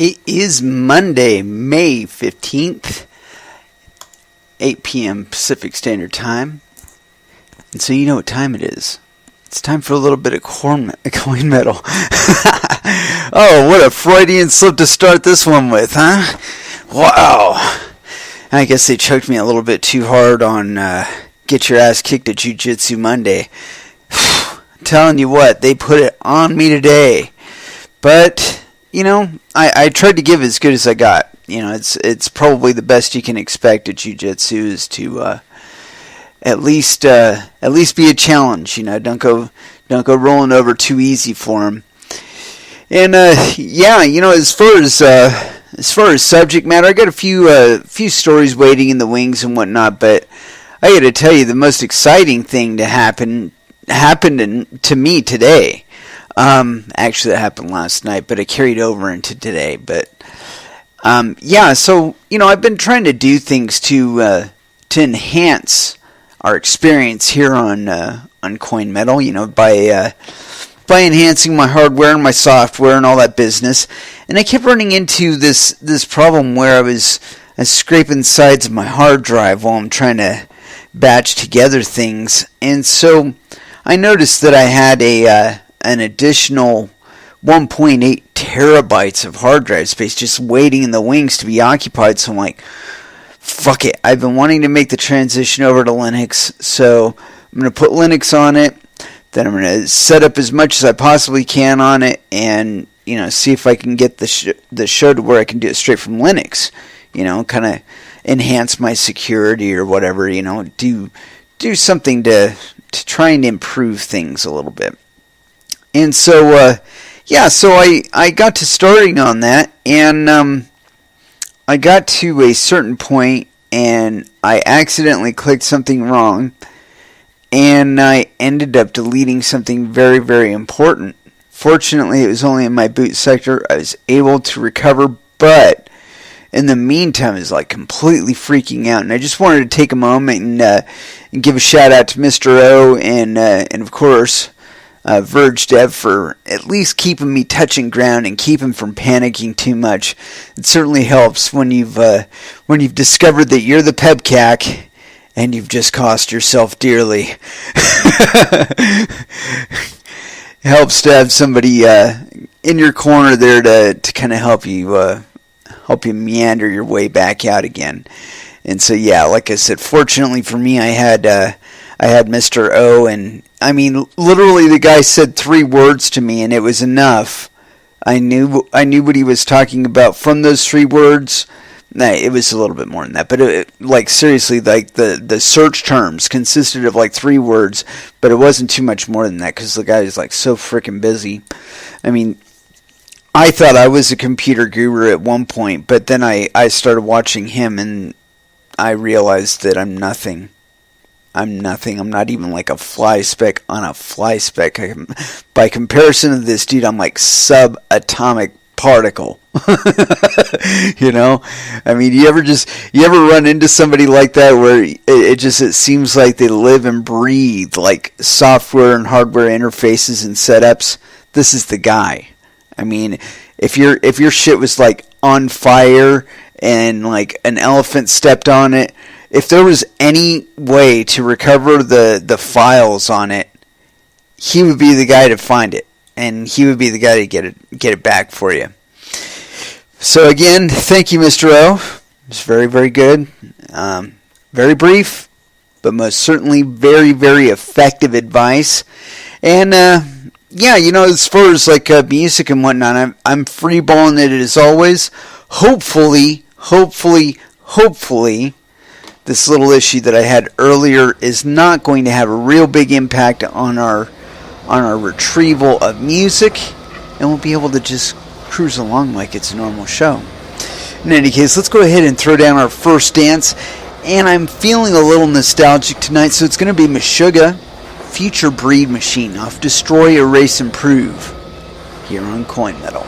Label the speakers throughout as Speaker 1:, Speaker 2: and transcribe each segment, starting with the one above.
Speaker 1: It is Monday, May 15th, 8 p.m. Pacific Standard Time. And so you know what time it is. It's time for a little bit of coin metal. Oh, what a Freudian slip to start this one with, huh? Wow. I guess they choked me a little bit too hard on Get Your Ass Kicked at Jiu-Jitsu Monday. I'm telling you what, they put it on me today. But, you know, I tried to give as good as I got. You know, it's probably the best you can expect at Jiu-Jitsu is to at least be a challenge. You know, don't go rolling over too easy for them. And yeah, you know, as far as subject matter, I got a few stories waiting in the wings and whatnot. But I got to tell you, the most exciting thing to happened to me today. Actually, that happened last night, but it carried over into today. But yeah, so you know, I've been trying to do things to enhance our experience here on Coin Metal. You know, by enhancing my hardware and my software and all that business. And I kept running into this problem where I was scraping sides of my hard drive while I'm trying to batch together things. And so I noticed that I had an additional 1.8 terabytes of hard drive space just waiting in the wings to be occupied. So I'm like, fuck it. I've been wanting to make the transition over to Linux. So I'm going to put Linux on it. Then I'm going to set up as much as I possibly can on it, and you know, see if I can get the show to where I can do it straight from Linux. You know, kind of enhance my security or whatever. You know, do something to try and improve things a little bit. And so yeah, so I got to starting on that, and I got to a certain point, and I accidentally clicked something wrong. And I ended up deleting something very, very important. Fortunately, it was only in my boot sector. I was able to recover, but in the meantime, I was like completely freaking out. And I just wanted to take a moment and give a shout out to Mr. O and of course, Verge Dev for at least keeping me touching ground and keeping from panicking too much. It certainly helps when you've discovered that you're the pebcac. And you've just cost yourself dearly. It helps to have somebody in your corner there to kind of help you meander your way back out again. And so yeah, like I said, fortunately for me, I had Mr. O, and I mean literally the guy said 3 words to me, and it was enough. I knew what he was talking about from those 3 words. Nah, it was a little bit more than that, but like seriously, like the search terms consisted of like 3 words, but it wasn't too much more than that because the guy is like so freaking busy. I mean, I thought I was a computer guru at one point, but then I started watching him and I realized that I'm nothing. I'm nothing. I'm not even like a fly speck on a fly speck. By comparison to this dude, I'm like subatomic particle. You know, I mean, you ever run into somebody like that where it seems like they live and breathe like software and hardware interfaces and setups? This is the guy. I mean, if your shit was like on fire and like an elephant stepped on it, if there was any way to recover the files on it, he would be the guy to find it, and he would be the guy to get it back for you. So again, thank you, Mr. O. It's very, very good. Very brief, but most certainly very, very effective advice. And yeah, you know, as far as like music and whatnot, I'm freeballing it as always. Hopefully, this little issue that I had earlier is not going to have a real big impact on our retrieval of music, and we'll be able to just cruise along like it's a normal show. In any case, let's go ahead and throw down our first dance, and I'm feeling a little nostalgic tonight, so it's going to be Meshuggah, Future Breed Machine off Destroy, Erase, Improve here on Coin Metal.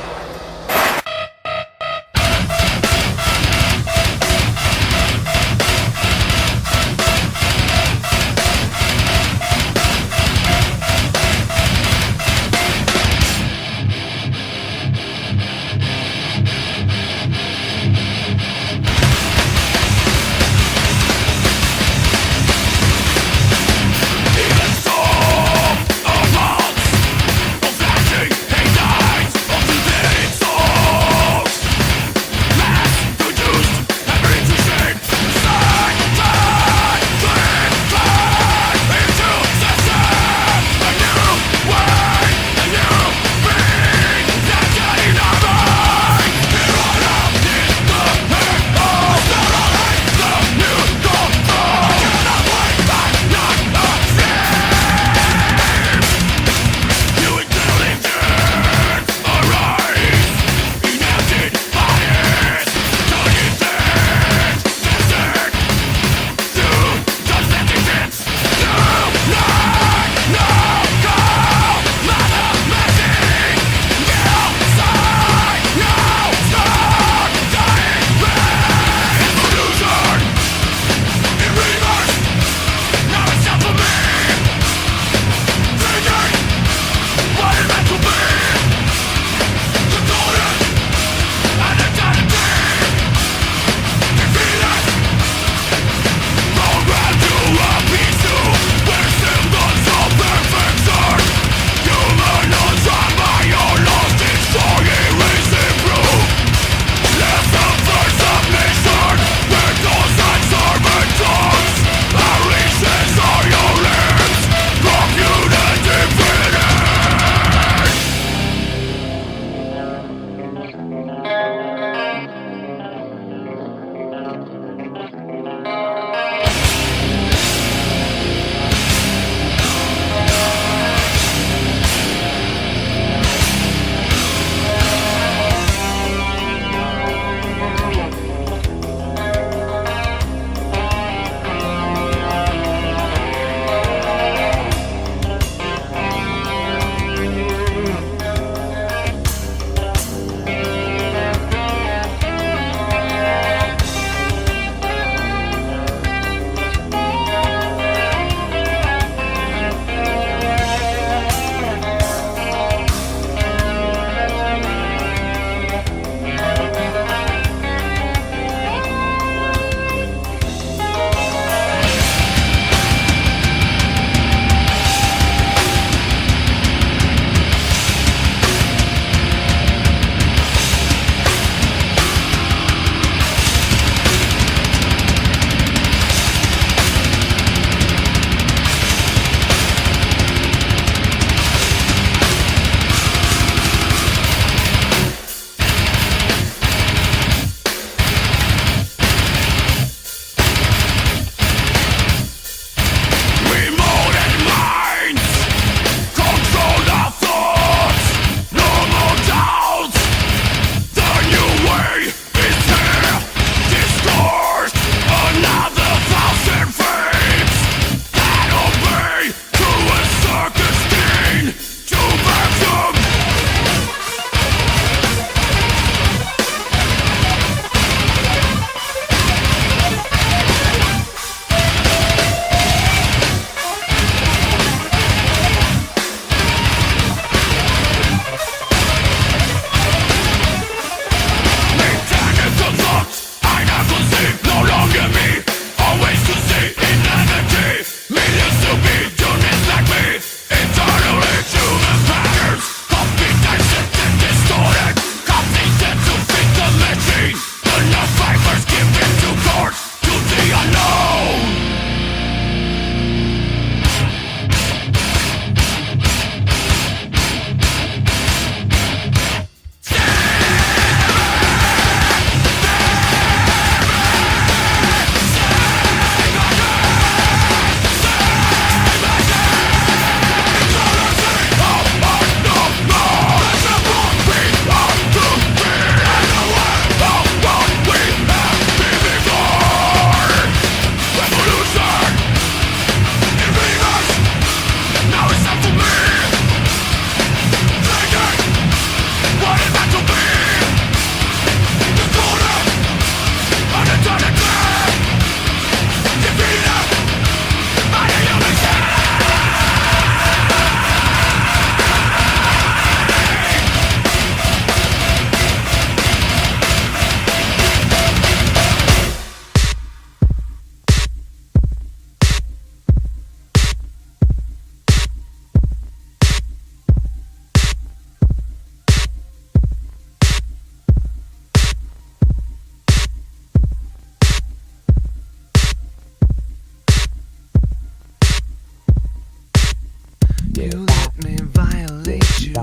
Speaker 2: You let me violate you.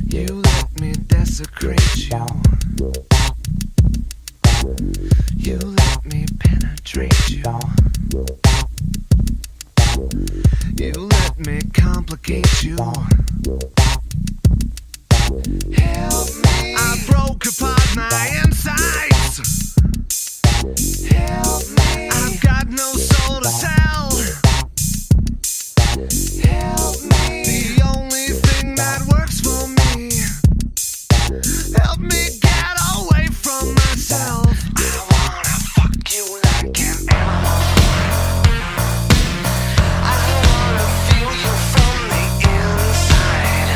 Speaker 2: You let me desecrate you. You let me penetrate you. You let me complicate you. Help me. I broke apart my insides. Help me. I've got no soul to sell. Help me. The only thing that works for me. Help me get away from myself. I wanna fuck you like an animal. I wanna feel you from the inside.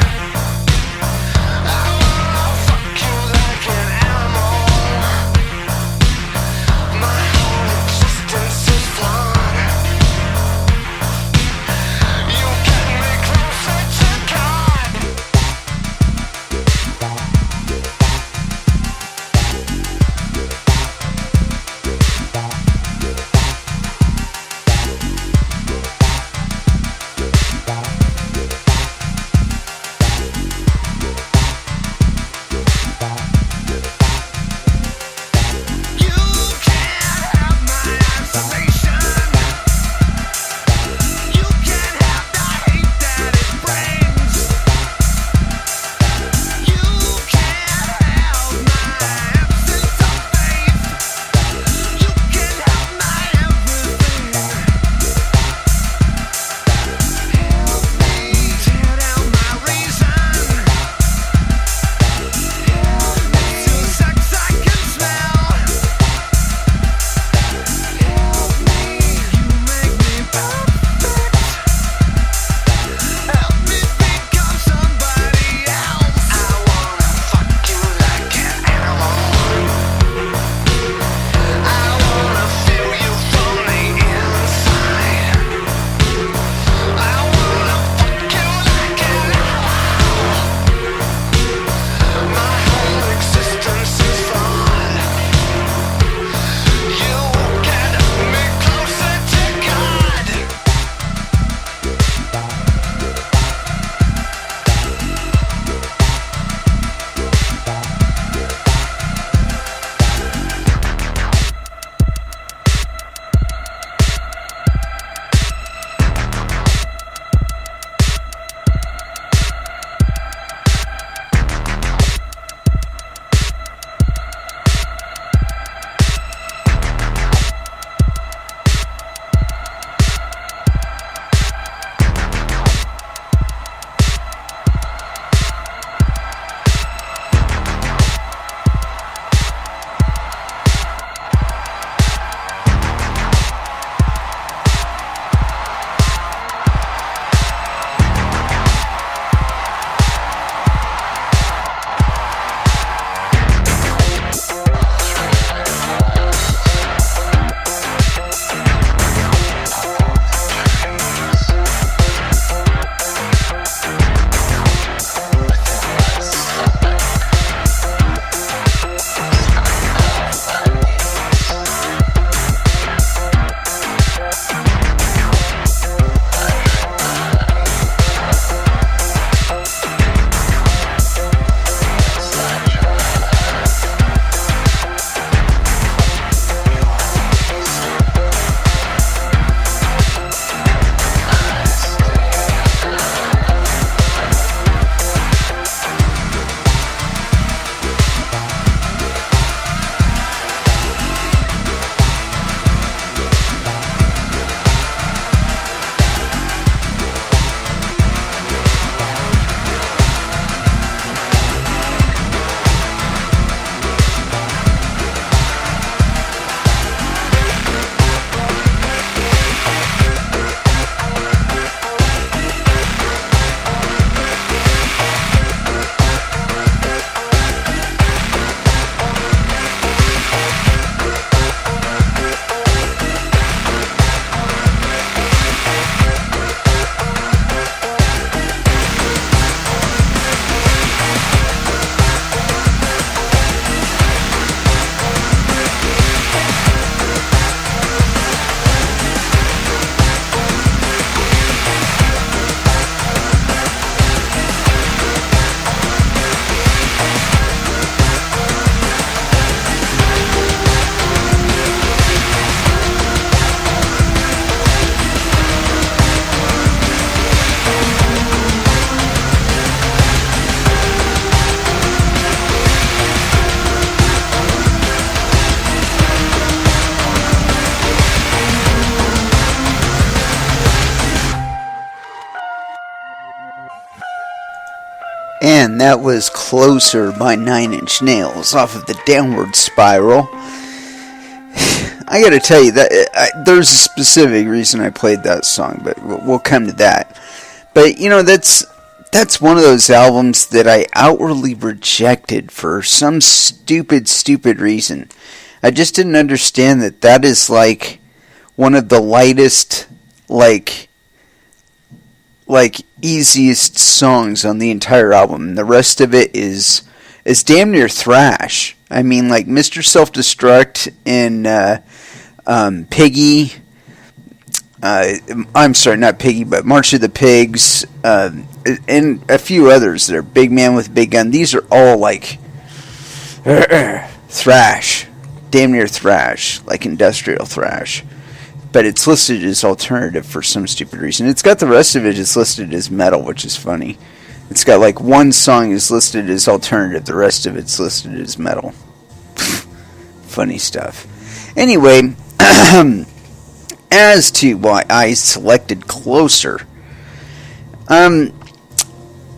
Speaker 1: and that was Closer by 9 Inch Nails off of the Downward Spiral. I gotta tell you, that there's a specific reason I played that song, but we'll come to that. But, you know, that's one of those albums that I outwardly rejected for some stupid reason. I just didn't understand that is like one of the lightest, like easiest songs on the entire album. The rest of it is damn near thrash. I mean, like Mr. Self-Destruct and Piggy. I'm sorry, not Piggy, but March of the Pigs, and a few others that are Big Man with Big Gun. These are all like thrash, damn near thrash, like industrial thrash. But it's listed as alternative for some stupid reason. It's got the rest of it is listed as metal, which is funny. It's got like one song is listed as alternative, the rest of it's listed as metal. Funny stuff. Anyway, as to why I selected Closer, a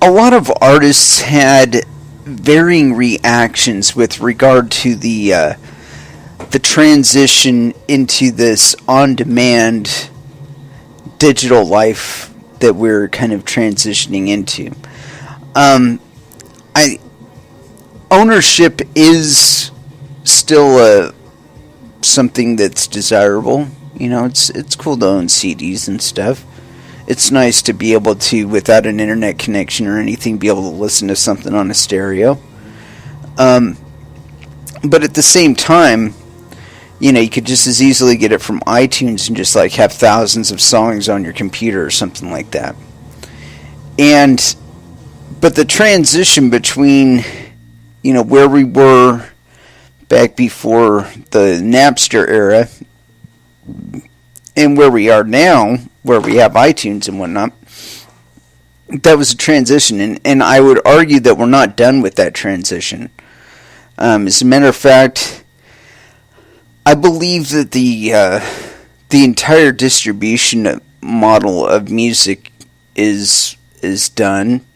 Speaker 1: lot of artists had varying reactions with regard to the transition into this on-demand digital life that we're kind of transitioning into. Ownership is still something that's desirable. You know, it's cool to own CDs and stuff. It's nice to be able to, without an internet connection or anything, be able to listen to something on a stereo. But at the same time, you know, you could just as easily get it from iTunes and just like have thousands of songs on your computer or something like that. But the transition between, you know, where we were back before the Napster era and where we are now, where we have iTunes and whatnot, that was a transition. And I would argue that we're not done with that transition. As a matter of fact, I believe that the entire distribution model of music is done.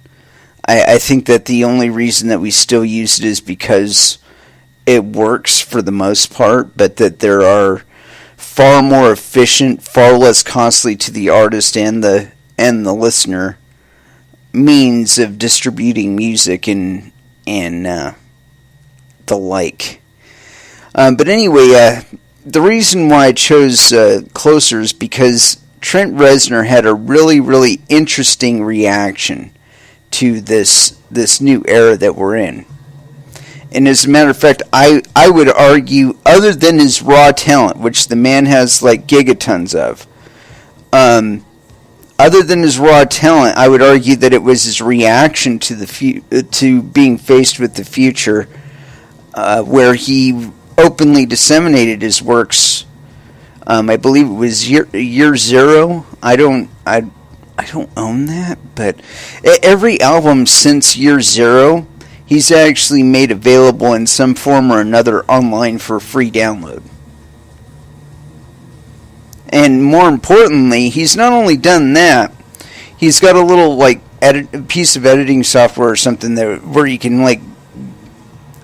Speaker 1: I think that the only reason that we still use it is because it works for the most part, but that there are far more efficient, far less costly to the artist and the listener means of distributing music and the like. But anyway, the reason why I chose Closer is because Trent Reznor had a really, really interesting reaction to this new era that we're in. And as a matter of fact, I would argue, other than his raw talent, which the man has like gigatons of, other than his raw talent, I would argue that it was his reaction to to being faced with the future, where he openly disseminated his works. I believe it was year zero. I don't own that, but every album since year zero, he's actually made available in some form or another online for free download. And more importantly, he's not only done that, he's got a little like piece of editing software or something where you can like,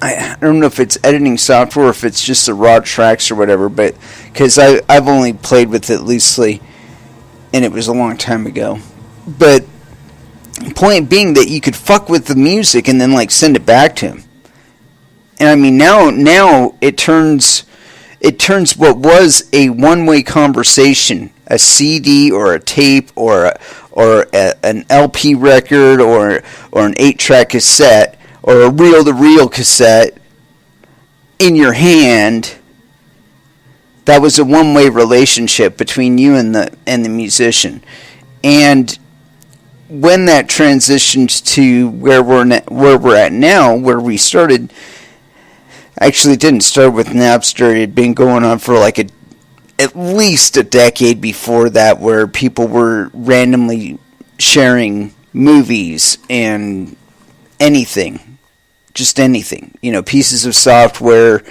Speaker 1: I don't know if it's editing software or if it's just the raw tracks or whatever, but because I've only played with it loosely, and it was a long time ago. But point being that you could fuck with the music and then like send it back to him. And I mean now it turns what was a one-way conversation, a CD or a tape or an LP record or an 8-track cassette, or a reel-to-reel cassette in your hand. That was a one-way relationship between you and the musician. And when that transitioned to where we're at now, where we started, actually it didn't start with Napster. It had been going on for like at least a decade before that, where people were randomly sharing movies and anything. Just anything, you know, pieces of software,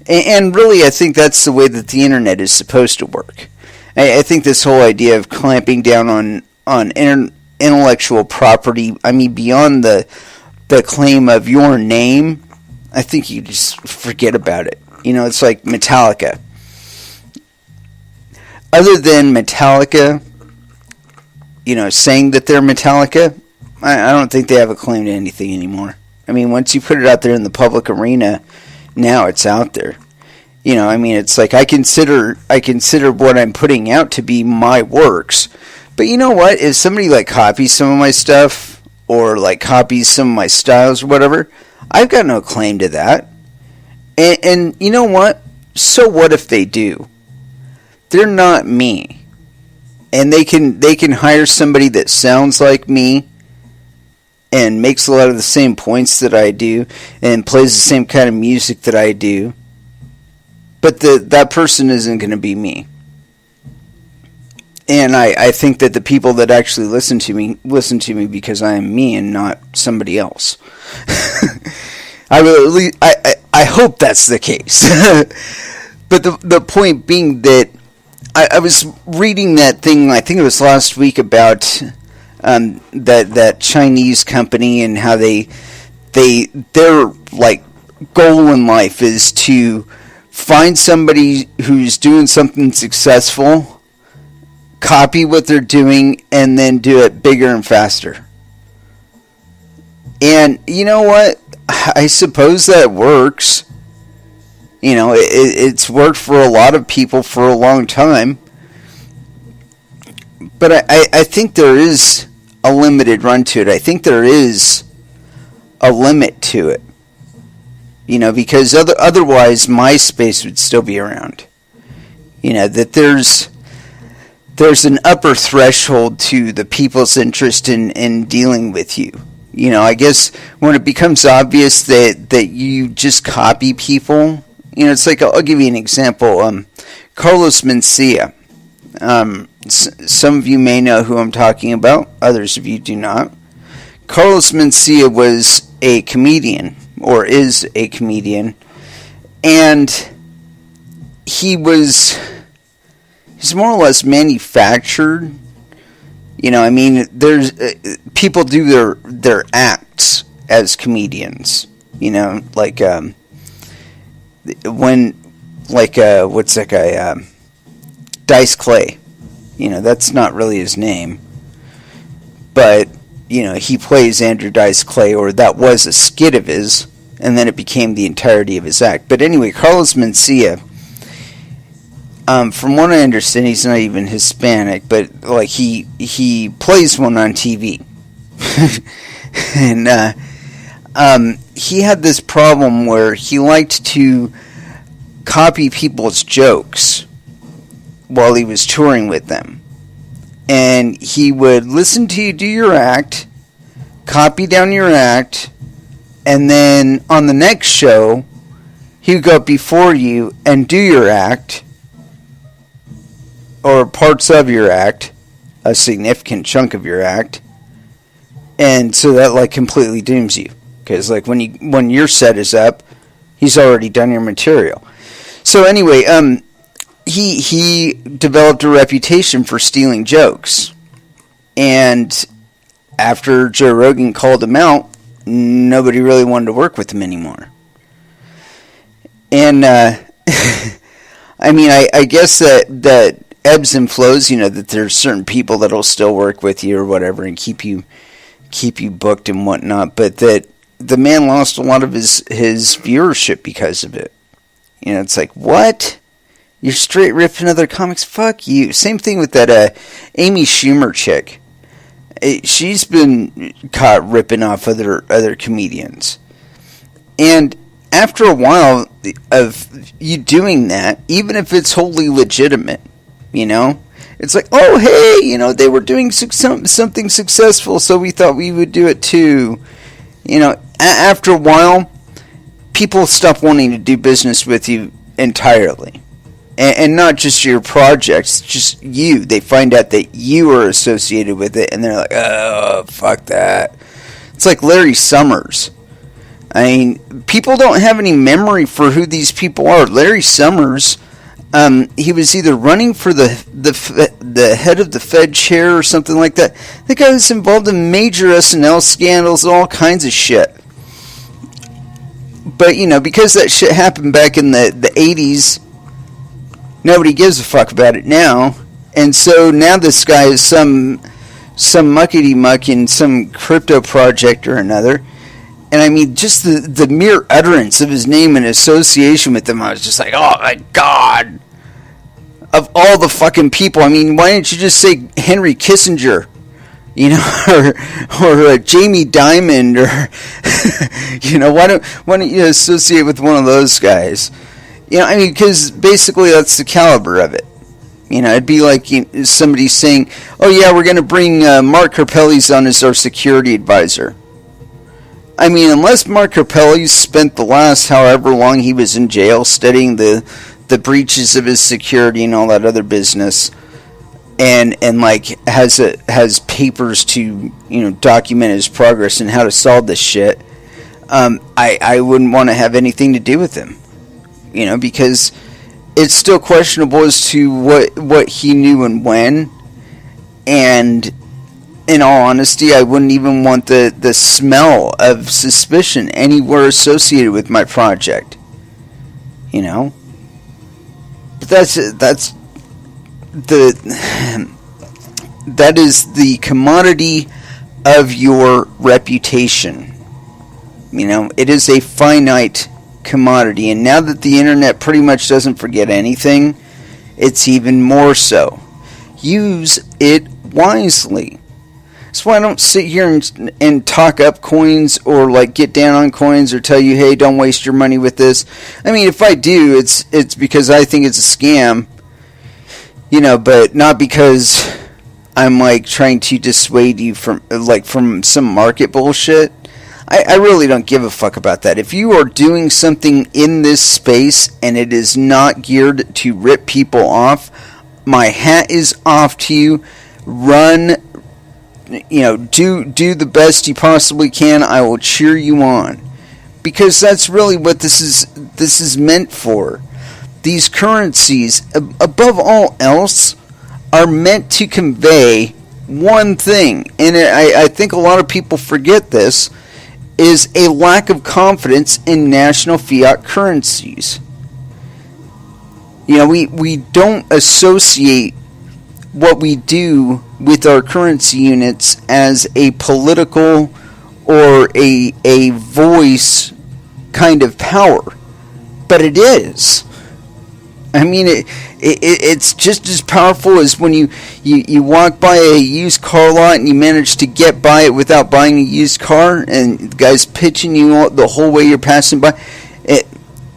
Speaker 1: and really I think that's the way that the internet is supposed to work. I think this whole idea of clamping down on intellectual property, I mean beyond the the claim of your name, I think you just forget about it. You know, it's like Metallica. Other than Metallica, you know, saying that they're Metallica, I don't think they have a claim to anything anymore. I mean, once you put it out there in the public arena, now it's out there. You know, I mean, it's like I consider what I'm putting out to be my works. But you know what? If somebody like copies some of my stuff or like copies some of my styles or whatever, I've got no claim to that. And you know what? So what if they do? They're not me. And they can hire somebody that sounds like me and makes a lot of the same points that I do and plays the same kind of music that I do. But that person isn't going to be me. And I think that the people that actually listen to me because I am me and not somebody else. I hope that's the case. But the point being that I was reading that thing, I think it was last week, about that Chinese company and how their like goal in life is to find somebody who's doing something successful, copy what they're doing, and then do it bigger and faster. And you know what? I suppose that works. You know, it's worked for a lot of people for a long time. But I think there is a limited run to it. I think there is a limit to it. You know, because otherwise MySpace would still be around. You know, that there's an upper threshold to the people's interest in dealing with you. You know, I guess when it becomes obvious that you just copy people, you know, it's like, I'll give you an example. Carlos Mencia. Some of you may know who I'm talking about. Others of you do not. Carlos Mencia was a comedian, or is a comedian, and he's more or less manufactured. You know, I mean, there's people do their acts as comedians. You know, like what's that guy? Dice Clay. You know, that's not really his name, but you know, he plays Andrew Dice Clay, or that was a skit of his, and then it became the entirety of his act. But anyway, Carlos Mencia, from what I understand, he's not even Hispanic, but like he plays one on TV. And he had this problem where he liked to copy people's jokes while he was touring with them. And he would listen to you do your act, copy down your act, and then on the next show, he would go up before you and do your act, or parts of your act, a significant chunk of your act, and so that like completely dooms you, because like when your set is up, he's already done your material. So anyway, he developed a reputation for stealing jokes, and after Joe Rogan called him out, nobody really wanted to work with him anymore. And I mean, I guess that ebbs and flows. You know, that there's certain people that'll still work with you or whatever and keep you booked and whatnot, but that the man lost a lot of his viewership because of it. You know, it's like, what? You're straight ripping other comics? Fuck you. Same thing with that Amy Schumer chick. She's been caught ripping off other comedians. And after a while of you doing that, even if it's wholly legitimate, you know, it's like, oh, hey, you know, they were doing something successful, so we thought we would do it too. You know, after a while, people stop wanting to do business with you entirely. And not just your projects, just you. They find out that you are associated with it, and they're like, oh, fuck that. It's like Larry Summers. I mean, people don't have any memory for who these people are. Larry Summers He was either running for the head of the Fed chair or something like that. The guy was involved in major SNL scandals, all kinds of shit. But, you know, because that shit happened back in the 80s, nobody gives a fuck about it now. And so now this guy is some muckety-muck in some crypto project or another. And I mean, just the mere utterance of his name and association with him, I was just like, oh my God. Of all the fucking people, I mean, why didn't you just say Henry Kissinger, you know, or Jamie Dimon, or you know, why don't you associate with one of those guys? You know, I mean, because basically that's the caliber of it. You know, it'd be like somebody saying, "Oh yeah, we're going to bring Mark Karpelès on as our security advisor." I mean, unless Mark Karpelès spent the last however long he was in jail studying the breaches of his security and all that other business, and like has papers to, you know, document his progress and how to solve this shit, I wouldn't want to have anything to do with him, you know, because it's still questionable as to what he knew and when, and in all honesty, I wouldn't even want the smell of suspicion anywhere associated with my project, you know. But that is the commodity of your reputation. You know, it is a finite commodity, and now that the internet pretty much doesn't forget anything, it's even more so. Use it wisely. That's why I don't sit here and talk up coins or like get down on coins or tell you, hey, don't waste your money with this. I mean, if I do, it's because I think it's a scam, you know, but not because I'm like trying to dissuade you from some market bullshit. I really don't give a fuck about that. If you are doing something in this space and it is not geared to rip people off, my hat is off to you. Run. You know, do the best you possibly can. I will cheer you on, because that's really what this is meant for. These currencies, above all else, are meant to convey one thing, and I think a lot of people forget this, is a lack of confidence in national fiat currencies. You know, we don't associate what we do with our currency units as a political or a voice kind of power, but it is. I mean, it's just as powerful as when you walk by a used car lot and you manage to get by it without buying a used car, and the guy's pitching you the whole way you're passing by.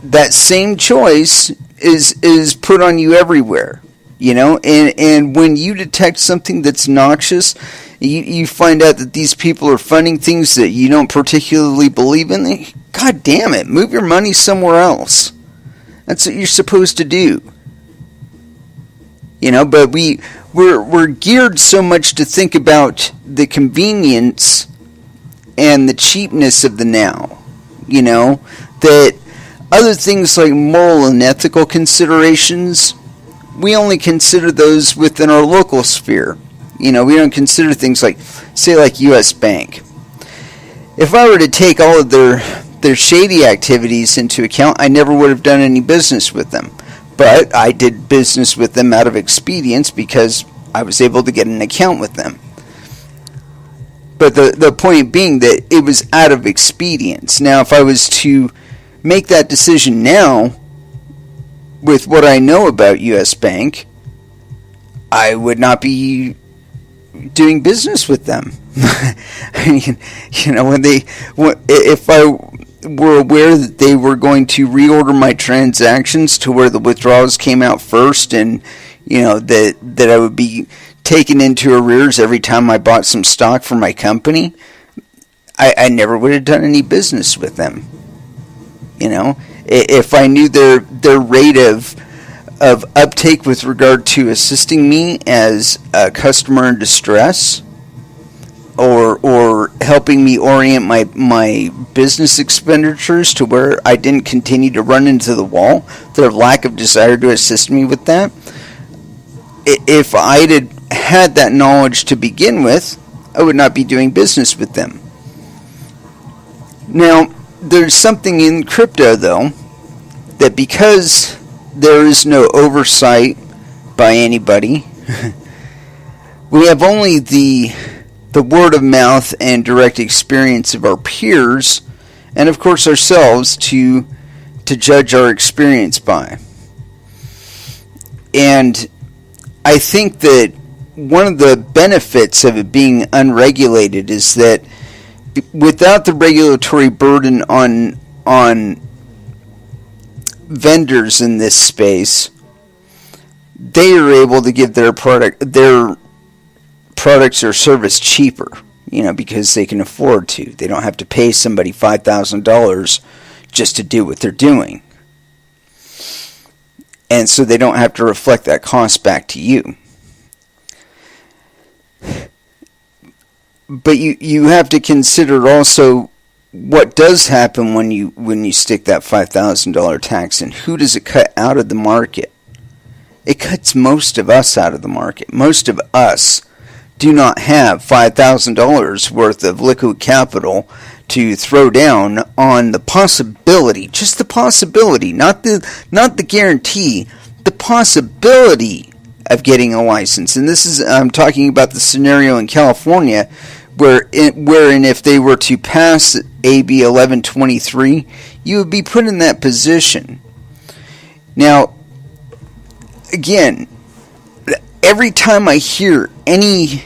Speaker 1: That same choice is put on you everywhere. You know, and when you detect something that's noxious, you find out that these people are funding things that you don't particularly believe in. God damn it, move your money somewhere else. That's what you're supposed to do. You know, but we're geared so much to think about the convenience and the cheapness of the now. You know, that other things like moral and ethical considerations, we only consider those within our local sphere. You know, we don't consider things like, say, like U.S. Bank. If I were to take all of their shady activities into account, I never would have done any business with them. But I did business with them out of expedience because I was able to get an account with them. But the point being that it was out of expedience. Now, if I was to make that decision now, with what I know about U.S. Bank, I would not be doing business with them. I mean, you know, if I were aware that they were going to reorder my transactions to where the withdrawals came out first, and you know that I would be taken into arrears every time I bought some stock for my company, I never would have done any business with them. You know, if I knew their rate of uptake with regard to assisting me as a customer in distress, or helping me orient my business expenditures to where I didn't continue to run into the wall. Their lack of desire to assist me with that. If I'd had that knowledge to begin with, I would not be doing business with them. Now, there's something in crypto, though, that because there is no oversight by anybody, we have only the word of mouth and direct experience of our peers, and of course ourselves, to judge our experience by. And I think that one of the benefits of it being unregulated is that without the regulatory burden on vendors in this space, they are able to give their products or service cheaper, because they can afford to. They don't have to pay somebody $5,000 just to do what they're doing. And so they don't have to reflect that cost back to you. But you have to consider also what does happen when you stick that $5,000 tax in. Who does it cut out of the market? It cuts most of us out of the market. Most of us do not have $5,000 worth of liquid capital to throw down on the possibility, just the possibility, not the guarantee, the possibility of getting a license. And this is, I'm talking about the scenario in California wherein if they were to pass AB 1123, you would be put in that position. Now, again, every time I hear anybody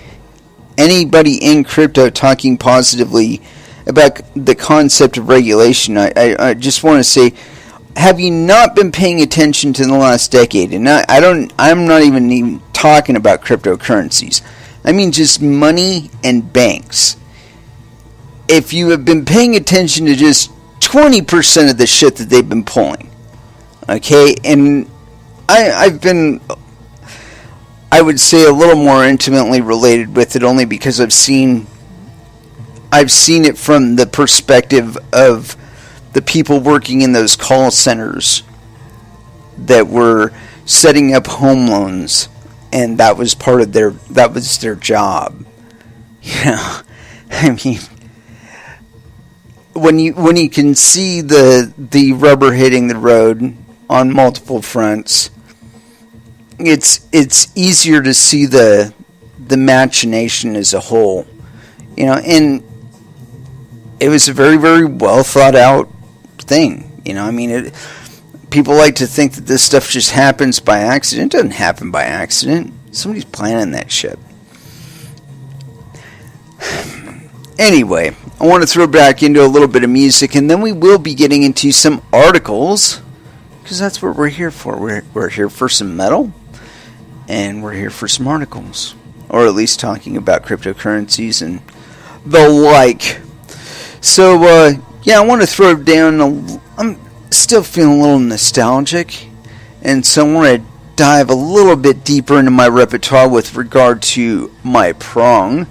Speaker 1: in crypto talking positively about the concept of regulation, I just want to say, have you not been paying attention to the last decade? And I'm not even talking about cryptocurrencies. I mean just money and banks. If you have been paying attention to just 20% of the shit that they've been pulling, okay, and I've been, I would say, a little more intimately related with it only because I've seen it from the perspective of the people working in those call centers that were setting up home loans, and that was part of their job. I mean, when you can see the rubber hitting the road on multiple fronts, it's easier to see the machination as a whole, and it was a very, very well thought out thing. I mean, people like to think that this stuff just happens by accident. It doesn't happen by accident. Somebody's planning that shit. Anyway, I want to throw back into a little bit of music, and then we will be getting into some articles, because that's what we're here for. We're here for some metal, and we're here for some articles, or at least talking about cryptocurrencies and the like. So, I want to throw down, I'm still feeling a little nostalgic, and so I want to dive a little bit deeper into my repertoire with regard to my prong,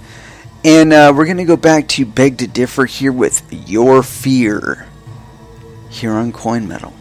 Speaker 1: and we're going to go back to Beg to Differ here with Your Fear, here on Coin Metal.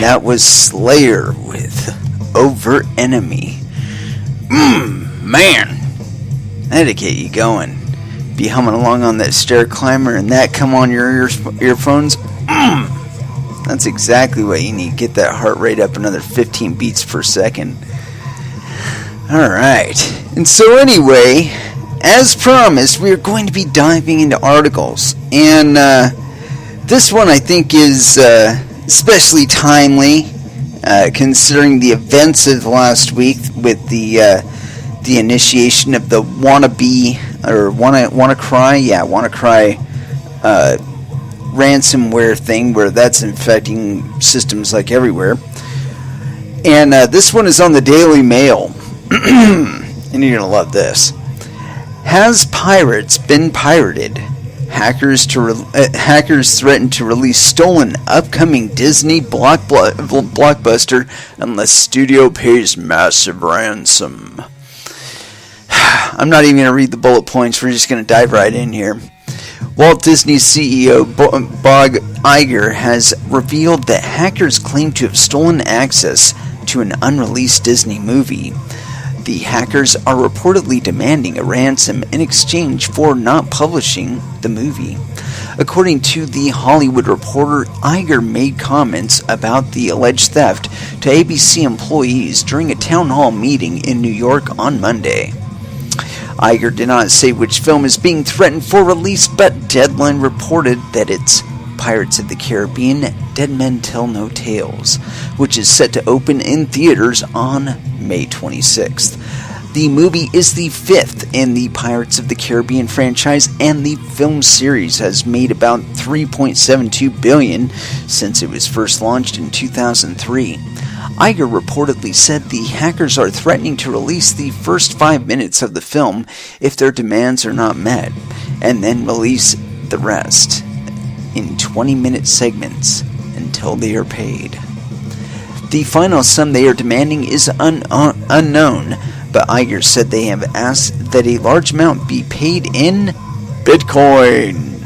Speaker 1: that was Slayer with Overt Enemy. Man, that'd get you going. Be humming along on that stair climber and that come on your earphones. That's exactly what you need. Get that heart rate up another 15 beats per second. Alright, and so anyway, as promised, we are going to be diving into articles. And this one I think is especially timely, considering the events of last week with the initiation of the WannaCry ransomware thing, where that's infecting systems like everywhere. And this one is on the Daily Mail, and you're gonna love this. Has pirates been pirated? Hackers threaten to release stolen upcoming Disney blockbuster unless studio pays massive ransom. I'm not even going to read the bullet points. We're just going to dive right in here. Walt Disney's CEO Bob Iger has revealed that hackers claim to have stolen access to an unreleased Disney movie. The hackers are reportedly demanding a ransom in exchange for not publishing the movie. According to The Hollywood Reporter, Iger made comments about the alleged theft to ABC employees during a town hall meeting in New York on Monday. Iger did not say which film is being threatened for release, but Deadline reported that it's Pirates of the Caribbean: Dead Men Tell No Tales, which is set to open in theaters on May 26th. The movie is the fifth in the Pirates of the Caribbean franchise, and the film series has made about $3.72 billion since it was first launched in 2003. Iger reportedly said the hackers are threatening to release the first 5 minutes of the film if their demands are not met, and then release the rest in 20-minute segments until they are paid. The final sum they are demanding is unknown, but Iger said they have asked that a large amount be paid in Bitcoin,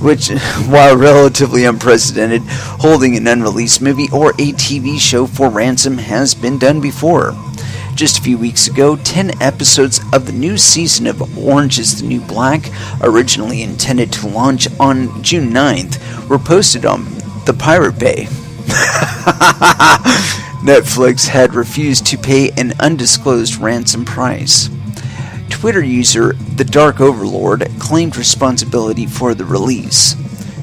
Speaker 1: which, while relatively unprecedented, holding an unreleased movie or a TV show for ransom has been done before. Just a few weeks ago, 10 episodes of the new season of Orange is the New Black, originally intended to launch on June 9th, were posted on the Pirate Bay. Netflix had refused to pay an undisclosed ransom price. Twitter user The Dark Overlord claimed responsibility for the release.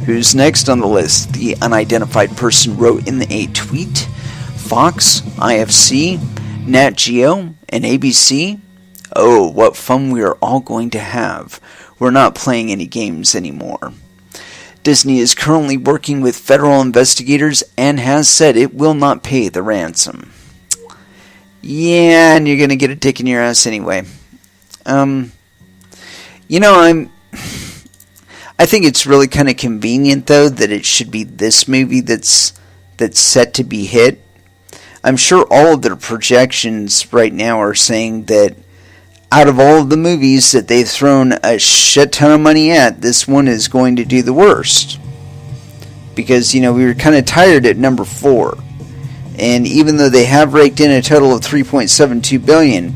Speaker 1: Who's next on the list? The unidentified person wrote in a tweet. Fox, IFC, Nat Geo, and ABC? Oh, what fun we are all going to have. We're not playing any games anymore. Disney is currently working with federal investigators and has said it will not pay the ransom. Yeah, and you're going to get a dick in your ass anyway. I think it's really kind of convenient, though, that it should be this movie that's set to be hit. I'm sure all of their projections right now are saying that out of all of the movies that they've thrown a shit ton of money at, this one is going to do the worst. Because, we were kind of tired at number 4. And even though they have raked in a total of $3.72 billion,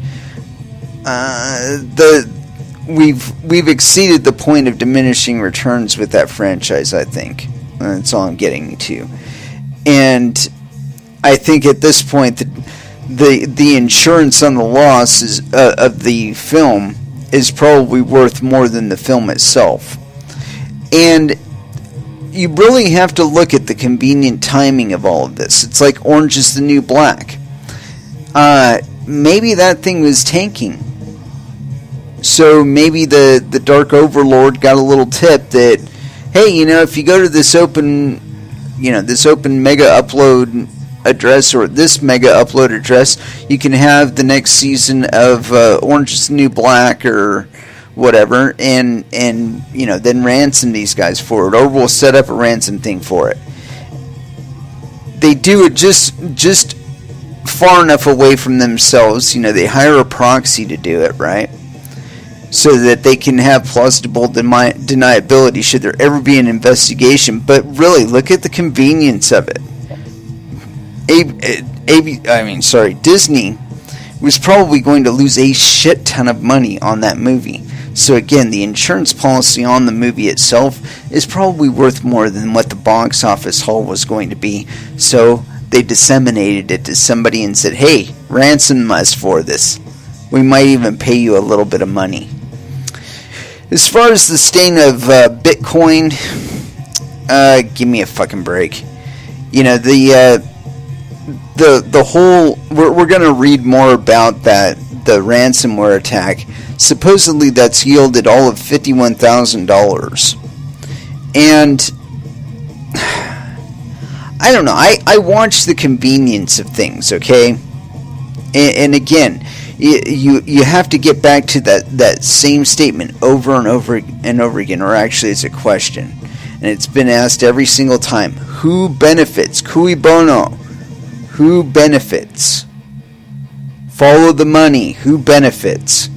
Speaker 1: we've exceeded the point of diminishing returns with that franchise, I think. That's all I'm getting to. And I think at this point the insurance on the loss of the film is probably worth more than the film itself. And you really have to look at the convenient timing of all of this. It's like Orange is the New Black. Maybe that thing was tanking. So maybe the Dark Overlord got a little tip that, hey, if you go to this open mega upload address or this mega upload address, you can have the next season of Orange is the New Black or whatever, and then ransom these guys for it, or we'll set up a ransom thing for it. They do it just far enough away from themselves. They hire a proxy to do it, right? So that they can have plausible deniability should there ever be an investigation. But really, look at the convenience of it. Disney was probably going to lose a shit ton of money on that movie. So again, the insurance policy on the movie itself is probably worth more than what the box office haul was going to be. So they disseminated it to somebody and said, hey, ransom us for this. We might even pay you a little bit of money. As far as the stain of Bitcoin, give me a fucking break. You know, the whole, we're going to read more about the ransomware attack. Supposedly that's yielded all of $51,000. And I don't know, I watch the convenience of things, okay? And again, you have to get back to that same statement over and over and over again, or actually it's a question. And it's been asked every single time. Who benefits? Cui bono? Who benefits? Follow the money. Who benefits?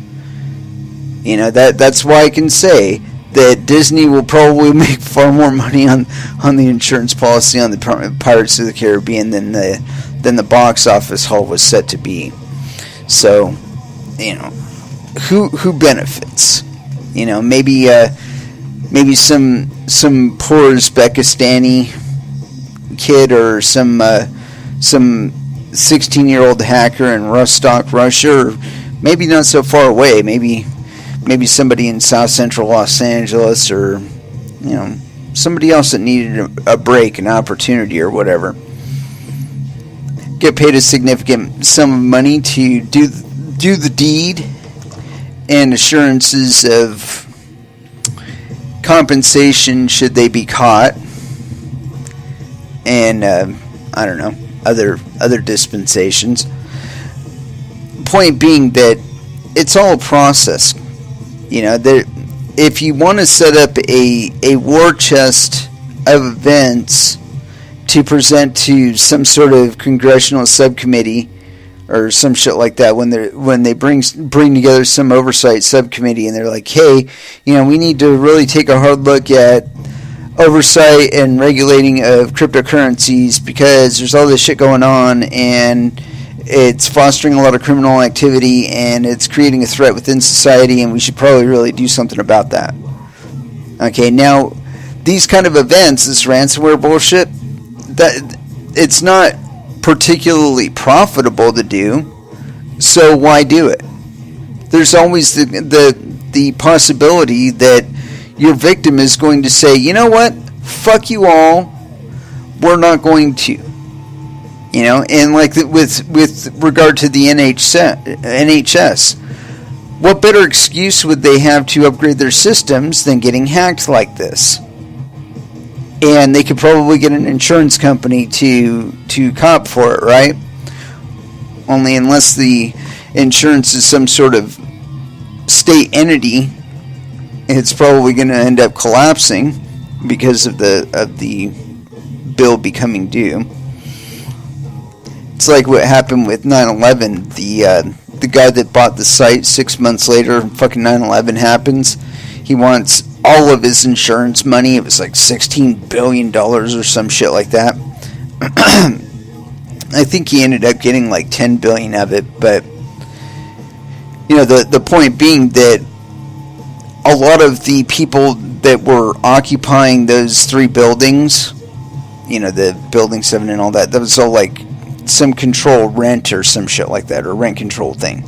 Speaker 1: You know, that's why I can say that Disney will probably make far more money on the insurance policy on the Pirates of the Caribbean than the box office haul was set to be. So, you know, who benefits? You know, maybe some poor Uzbekistani kid or some 16-year-old hacker in Rostock, Russia, or maybe not so far away. Maybe somebody in South Central Los Angeles, or you know, somebody else that needed a break, an opportunity, or whatever. Get paid a significant sum of money to do the deed, and assurances of compensation should they be caught, and I don't know, other dispensations. Point being that it's all a process. You know, if you want to set up a war chest of events to present to some sort of congressional subcommittee or some shit like that, when they bring together some oversight subcommittee and they're like, hey, you know, we need to really take a hard look at oversight and regulating of cryptocurrencies because there's all this shit going on and it's fostering a lot of criminal activity and it's creating a threat within society, and we should probably really do something about that. Okay, now these kind of events, this ransomware bullshit, that it's not particularly profitable to do, so why do it? There's always the possibility that your victim is going to say, you know what, fuck you all, we're not going to. You know, and like with regard to the NHS, what better excuse would they have to upgrade their systems than getting hacked like this? And they could probably get an insurance company to cop for it, right? Only unless the insurance is some sort of state entity, it's probably going to end up collapsing because of the bill becoming due. It's like what happened with 9/11. The guy that bought the site 6 months later, fucking 9/11 happens. He wants all of his insurance money. It was like $16 billion or some shit like that. I think he ended up getting like $10 billion of it. But you know, the point being that a lot of the people that were occupying those three buildings, you know, the Building 7 and all that, that was all like some control rent or some shit like that, or rent control thing.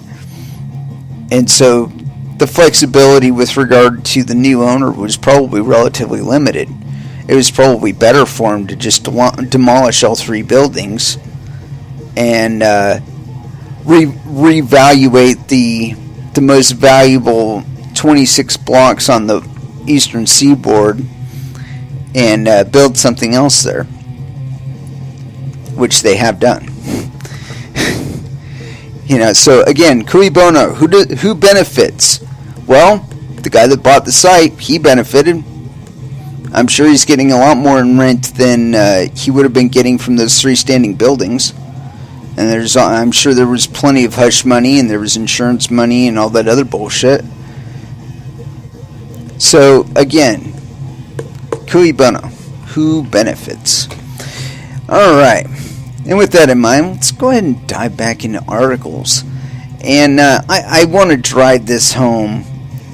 Speaker 1: And so the flexibility with regard to the new owner was probably relatively limited. It was probably better for him to just demolish all three buildings and reevaluate the most valuable 26 blocks on the eastern seaboard and build something else there, which they have done. You know, so again, cui bono, who benefits? Well, the guy that bought the site, he benefited. I'm sure he's getting a lot more in rent than he would have been getting from those three standing buildings. And I'm sure there was plenty of hush money, and there was insurance money and all that other bullshit. So again, cui bono, who benefits? All right. And with that in mind, let's go ahead and dive back into articles. And I want to drive this home,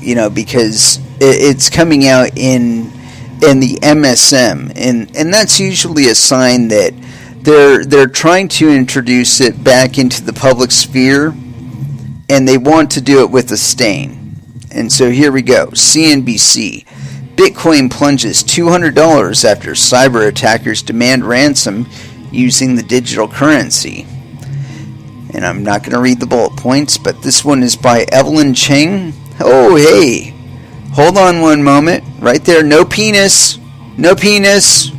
Speaker 1: because it's coming out in the MSM, and that's usually a sign that they're trying to introduce it back into the public sphere, and they want to do it with a stain. And so here we go. CNBC. Bitcoin plunges $200 after cyber attackers demand ransom using the digital currency. And I'm not going to read the bullet points, but this one is by Evelyn Cheng. Oh, hey. Hold on one moment. Right there. No penis. No penis.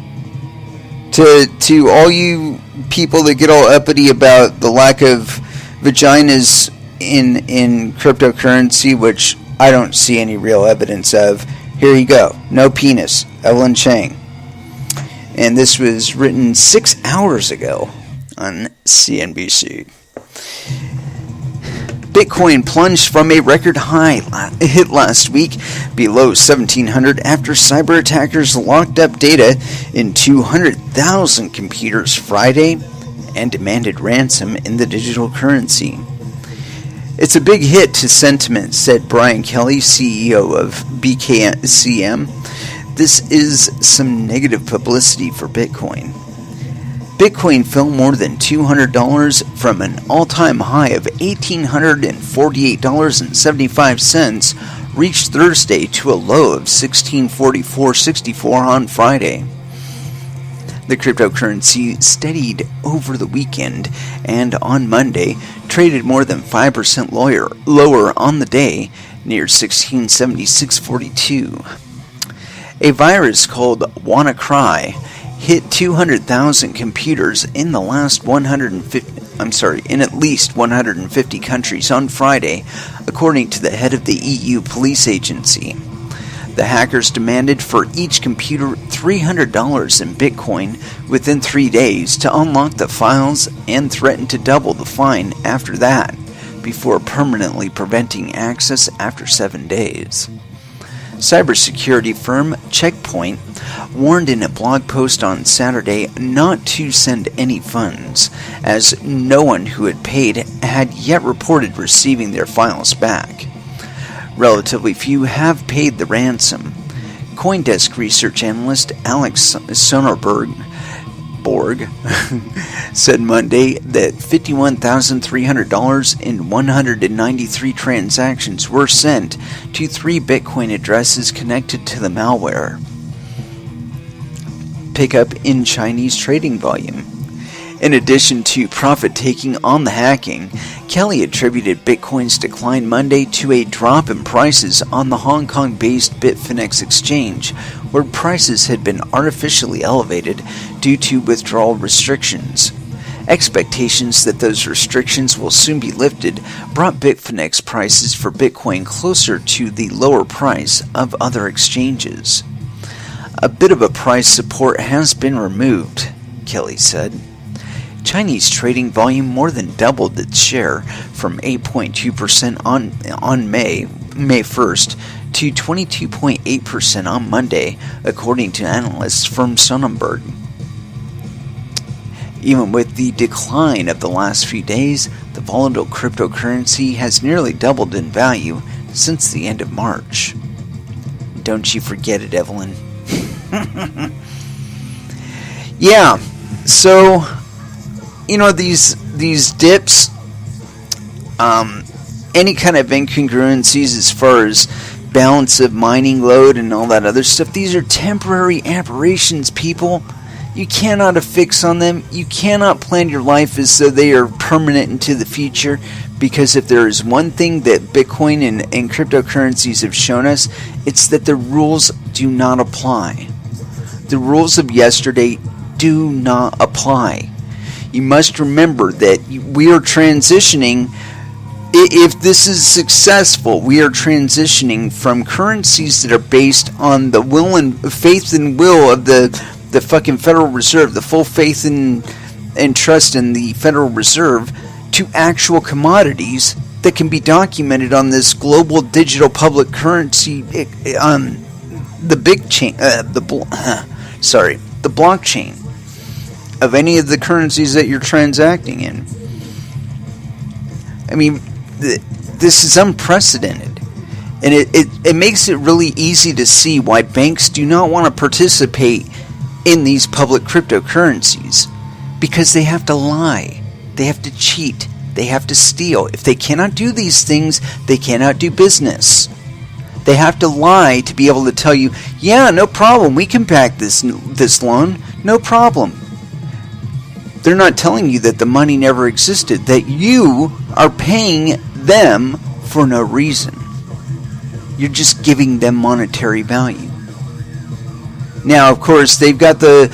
Speaker 1: To all you people that get all uppity about the lack of vaginas in cryptocurrency, which I don't see any real evidence of. Here you go. No penis. Evelyn Cheng. And this was written 6 hours ago on CNBC. Bitcoin plunged from a record high hit last week below 1,700 after cyber attackers locked up data in 200,000 computers Friday and demanded ransom in the digital currency. It's a big hit to sentiment, said Brian Kelly, CEO of BKCM. This is some negative publicity for Bitcoin. Bitcoin fell more than $200 from an all-time high of $1,848.75 reached Thursday to a low of $1,644.64 on Friday. The cryptocurrency steadied over the weekend and on Monday traded more than 5% lower on the day, near $1676.42. A virus called WannaCry hit 200,000 computers in at least 150 countries on Friday, according to the head of the EU police agency. The hackers demanded for each computer $300 in Bitcoin within 3 days to unlock the files and threatened to double the fine after that, before permanently preventing access after 7 days. Cybersecurity firm Checkpoint warned in a blog post on Saturday not to send any funds, as no one who had paid had yet reported receiving their files back. Relatively few have paid the ransom. CoinDesk research analyst Alex Sonnerborg said Monday that $51,300 in 193 transactions were sent to 3 Bitcoin addresses connected to the malware. Pickup in Chinese trading volume. In addition to profit-taking on the hacking, Kelly attributed Bitcoin's decline Monday to a drop in prices on the Hong Kong-based Bitfinex exchange, where prices had been artificially elevated due to withdrawal restrictions. Expectations that those restrictions will soon be lifted brought Bitfinex prices for Bitcoin closer to the lower price of other exchanges. A bit of a price support has been removed, Kelly said. Chinese trading volume more than doubled its share from 8.2% on May 1st to 22.8% on Monday, according to analysts from Sonnenberg. Even with the decline of the last few days, the volatile cryptocurrency has nearly doubled in value since the end of March. Don't you forget it, Evelyn. Yeah, so these dips, any kind of incongruencies as far as balance of mining load and all that other stuff, these are temporary aberrations, people. You cannot affix on them. You cannot plan your life as though they are permanent into the future, because if there is one thing that Bitcoin and cryptocurrencies have shown us, it's that the rules do not apply. The rules of yesterday do not apply. You must remember that we are transitioning. If this is successful, we are transitioning from currencies that are based on the will and faith and will of the fucking Federal Reserve, the full faith and trust in the Federal Reserve, to actual commodities that can be documented on this global digital public currency, the big chain, the blockchain. of any of the currencies that you're transacting in. I mean, this is unprecedented. And it makes it really easy to see why banks do not want to participate in these public cryptocurrencies. Because they have to lie. They have to cheat. They have to steal. If they cannot do these things, they cannot do business. They have to lie to be able to tell you, yeah, no problem, we can back this loan, no problem. They're not telling you that the money never existed, that you are paying them for no reason. You're just giving them monetary value. Now, of course, they've got the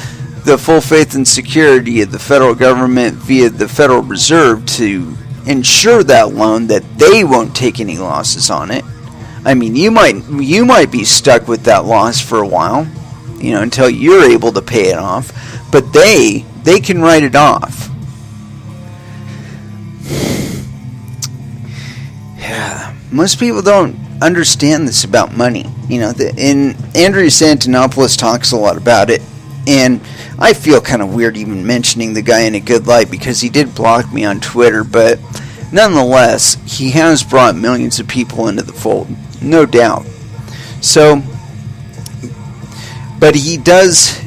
Speaker 1: full faith and security of the federal government via the Federal Reserve to ensure that loan, that they won't take any losses on it. I mean, you might be stuck with that loss for a while, until you're able to pay it off, but they can write it off. Yeah, most people don't understand this about money. And Andrew Santonopoulos talks a lot about it, and I feel kind of weird even mentioning the guy in a good light because he did block me on Twitter, but nonetheless, he has brought millions of people into the fold, no doubt. So, but he does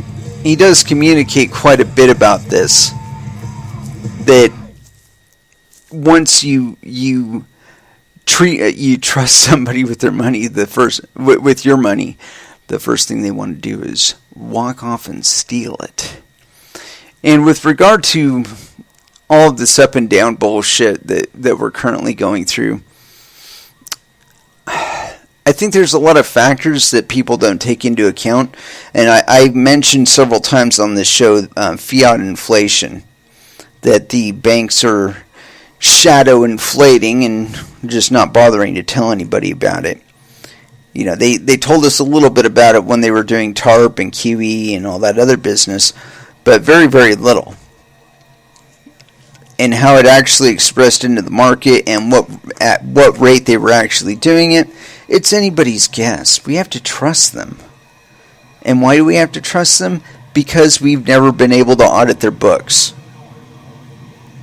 Speaker 1: communicate quite a bit about this, that once you trust somebody with their money, with your money, the first thing they want to do is walk off and steal it. And with regard to all of this up and down bullshit that we're currently going through, I think there's a lot of factors that people don't take into account. And I mentioned several times on this show fiat inflation, that the banks are shadow inflating and just not bothering to tell anybody about it. They told us a little bit about it when they were doing TARP and QE and all that other business, but very, very little. And how it actually expressed into the market and at what rate they were actually doing it, it's anybody's guess. We have to trust them. And why do we have to trust them? Because we've never been able to audit their books.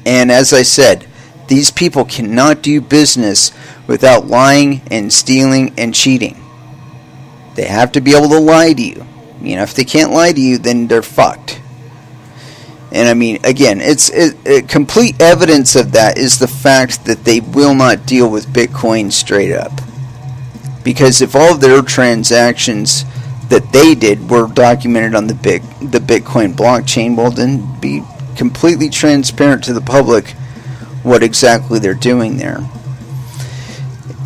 Speaker 1: And as I said, these people cannot do business without lying and stealing and cheating. They have to be able to lie to you. If they can't lie to you, then they're fucked. And I mean, again, complete evidence of that is the fact that they will not deal with Bitcoin straight up. Because if all of their transactions that they did were documented on the Bitcoin blockchain, well, then be completely transparent to the public what exactly they're doing there.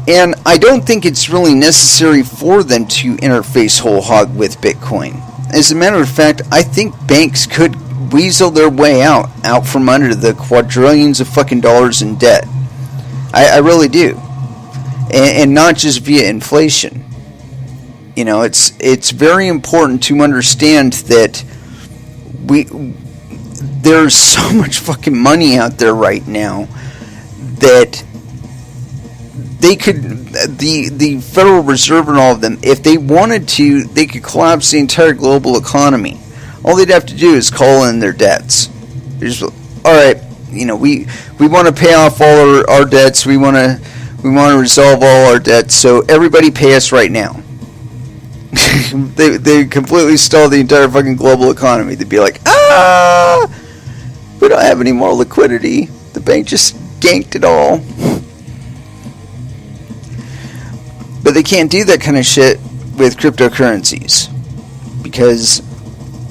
Speaker 1: And I don't think it's really necessary for them to interface whole hog with Bitcoin. As a matter of fact, I think banks could weasel their way out from under the quadrillions of fucking dollars in debt. I really do. And not just via inflation. It's very important to understand that there's so much fucking money out there right now that they could, the Federal Reserve and all of them, if they wanted to, they could collapse the entire global economy. All they'd have to do is call in their debts. Just, all right, we want to pay off all our debts. We want to resolve all our debts. So everybody pay us right now. They completely stall the entire fucking global economy. They'd be like, we don't have any more liquidity. The bank just ganked it all. But they can't do that kind of shit with cryptocurrencies because,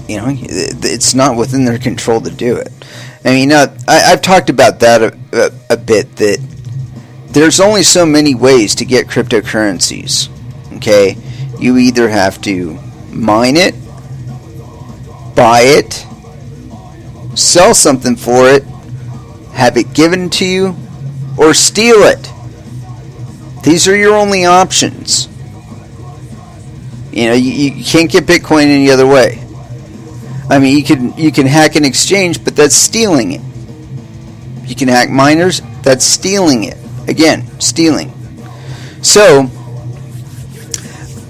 Speaker 1: it's not within their control to do it. I mean, I've talked about that a bit, that there's only so many ways to get cryptocurrencies, okay? You either have to mine it, buy it, sell something for it, have it given to you, or steal it. These are your only options. You can't get Bitcoin any other way. I mean, you can hack an exchange, but that's stealing it. You can hack miners, that's stealing it. Again, stealing. So,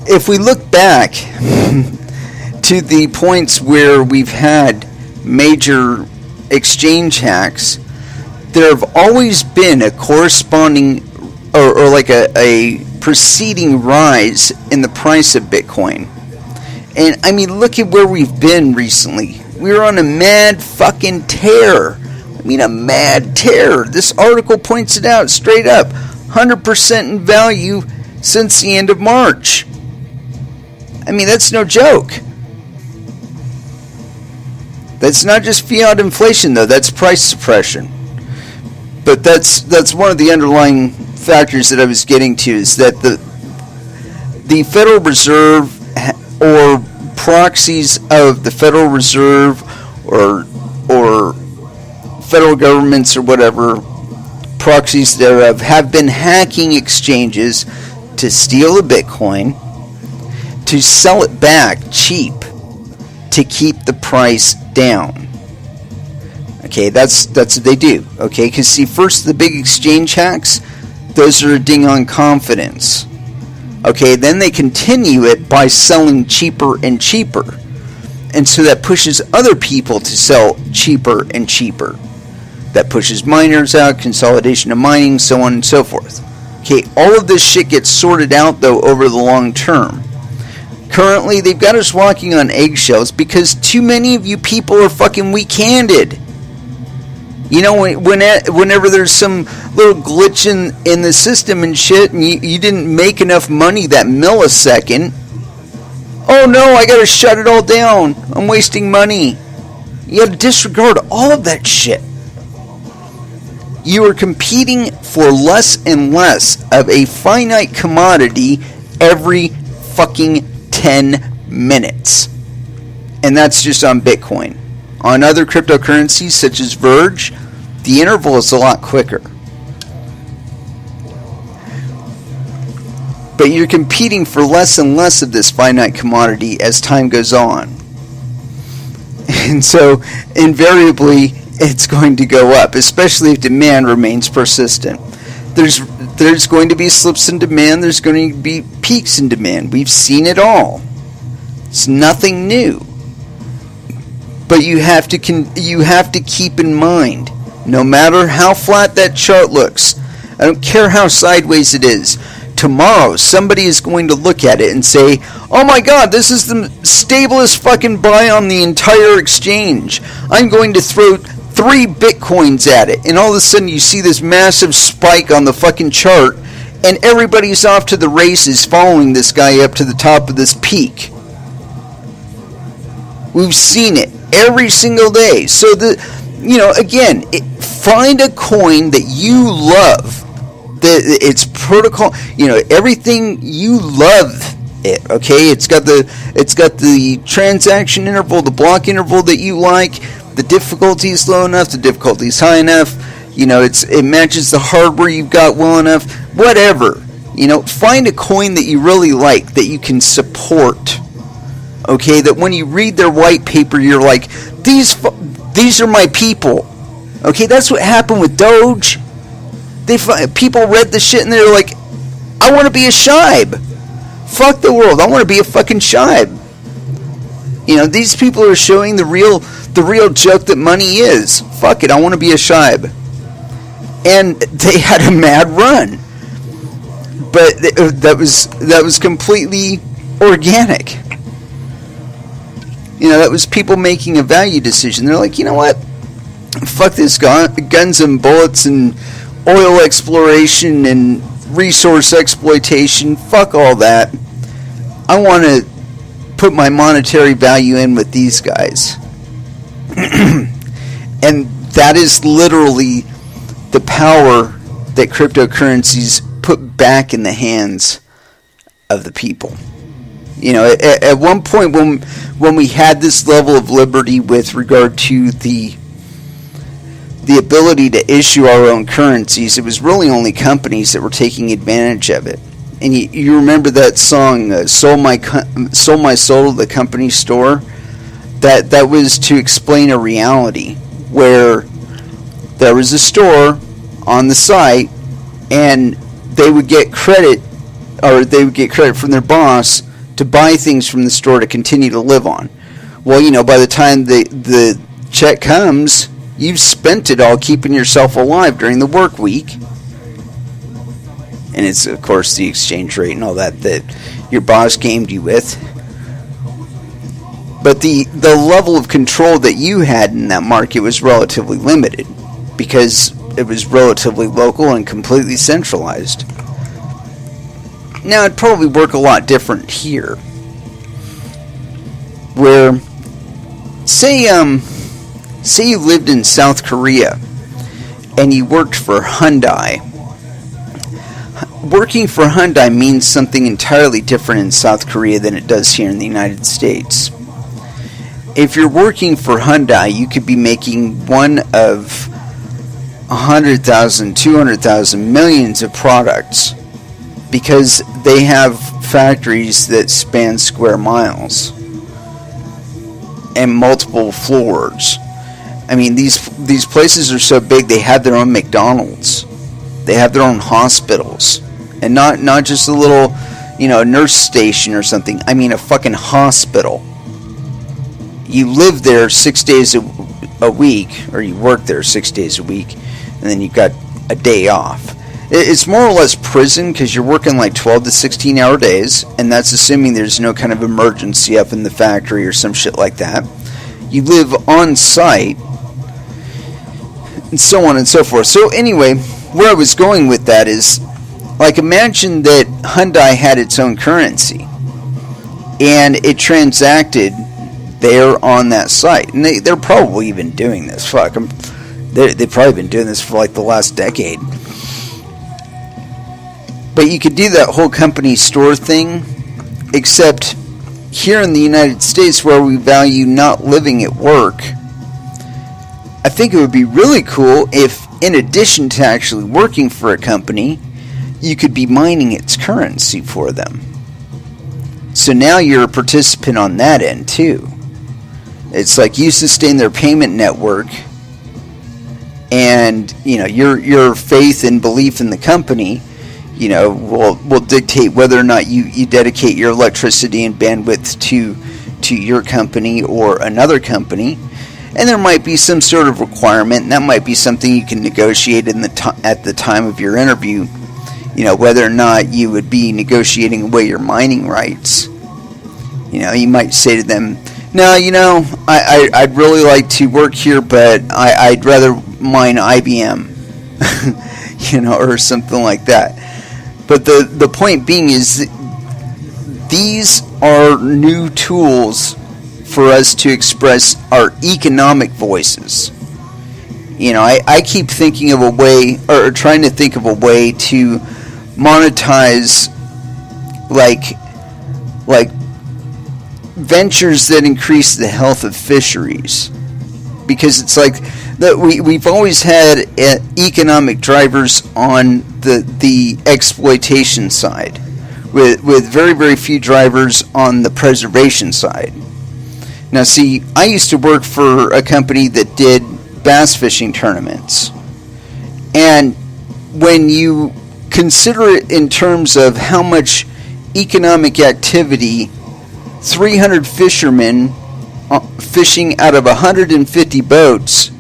Speaker 1: if we look back to the points where we've had major exchange hacks, there have always been a corresponding or like a preceding rise in the price of Bitcoin. And I mean, look at where we've been recently. We're on a mad fucking tear. I mean, a mad tear. This article points it out straight up. 100% in value since the end of March. I mean, that's no joke. That's not just fiat inflation, though. That's price suppression. But that's one of the underlying factors that I was getting to, is that the Federal Reserve or proxies of the Federal Reserve or federal governments or whatever, proxies thereof, have been hacking exchanges to steal the Bitcoin, to sell it back cheap, to keep the price down. Okay, that's what they do. Okay, because see, first the big exchange hacks, those are a ding on confidence. Okay, then they continue it by selling cheaper and cheaper. And so that pushes other people to sell cheaper and cheaper. That pushes miners out, consolidation of mining, so on and so forth. Okay, all of this shit gets sorted out, though, over the long term. Currently, they've got us walking on eggshells because too many of you people are fucking weak-handed. You know, whenever there's some little glitch in the system and shit, and you didn't make enough money that millisecond, oh no, I gotta shut it all down. I'm wasting money. You gotta disregard all of that shit. You are competing for less and less of a finite commodity every fucking 10 minutes. And that's just on Bitcoin. On other cryptocurrencies such as Verge, the interval is a lot quicker. But you're competing for less and less of this finite commodity as time goes on. And so, invariably, it's going to go up, especially if demand remains persistent. There's going to be slips in demand, there's going to be peaks in demand. We've seen it all. It's nothing new. But you have to keep in mind, no matter how flat that chart looks, I don't care how sideways it is, tomorrow somebody is going to look at it and say, oh my god, this is the stablest fucking buy on the entire exchange. I'm going to throw 3 Bitcoins at it. And all of a sudden you see this massive spike on the fucking chart, and everybody's off to the races following this guy up to the top of this peak. We've seen it every single day. So again, find a coin that you love. Its protocol, everything you love it. Okay, it's got the transaction interval, the block interval that you like. The difficulty is low enough. The difficulty is high enough. It matches the hardware you've got well enough. Whatever. Find a coin that you really like, that you can support. Okay, that when you read their white paper, you're like, these are my people. Okay, that's what happened with Doge. People read the shit and they're like, I want to be a shibe. Fuck the world. I want to be a fucking shibe. These people are showing the real joke that money is. Fuck it. I want to be a shibe. And they had a mad run. But that was completely organic. That was people making a value decision. They're like, you know what? Fuck this guns and bullets and oil exploration and resource exploitation. Fuck all that. I want to put my monetary value in with these guys. And that is literally the power that cryptocurrencies put back in the hands of the people. At one point when we had this level of liberty with regard to the ability to issue our own currencies, it was really only companies that were taking advantage of it. And you remember that song, Sold My Soul to the Company Store? That was to explain a reality where there was a store on the site and they would get credit from their boss to buy things from the store to continue to live on. Well, by the time the check comes, you've spent it all keeping yourself alive during the work week. And it's, of course, the exchange rate and all that your boss gamed you with. But the level of control that you had in that market was relatively limited because it was relatively local and completely centralized. Now, it'd probably work a lot different here. Where, say you lived in South Korea and you worked for Hyundai. Working for Hyundai means something entirely different in South Korea than it does here in the United States. If you're working for Hyundai, you could be making one of 100,000, 200,000, millions of products because they have factories that span square miles and multiple floors. I mean, these places are so big, they have their own McDonald's. They have their own hospitals. And not just a little, nurse station or something. I mean, a fucking hospital. You live there 6 days a week, or you work there 6 days a week, and then you've got a day off. It's more or less prison because you're working like 12 to 16 hour days, and that's assuming there's no kind of emergency up in the factory or some shit like that. You live on site, and so on and so forth. So anyway, where I was going with that is, like, imagine that Hyundai had its own currency, and it transacted there on that site. And they're probably even doing this. Fuck, they've probably been doing this for like the last decade. But you could do that whole company store thing, except here in the United States where we value not living at work, I think it would be really cool if, in addition to actually working for a company, you could be mining its currency for them. So now you're a participant on that end too. It's like you sustain their payment network, and your faith and belief in the company, will dictate whether or not you dedicate your electricity and bandwidth to your company or another company. And there might be some sort of requirement, and that might be something you can negotiate at the time of your interview, whether or not you would be negotiating away your mining rights. You might say to them, no, I'd really like to work here, but I'd rather mine IBM, or something like that. But the point being is, these are new tools for us to express our economic voices. I keep thinking of a way, or trying to think of a way to monetize like ventures that increase the health of fisheries, because it's like that we've always had economic drivers on the exploitation side, with very, very few drivers on the preservation side. Now, see, I used to work for a company that did bass fishing tournaments, and when you consider it in terms of how much economic activity 300 fishermen fishing out of 150 boats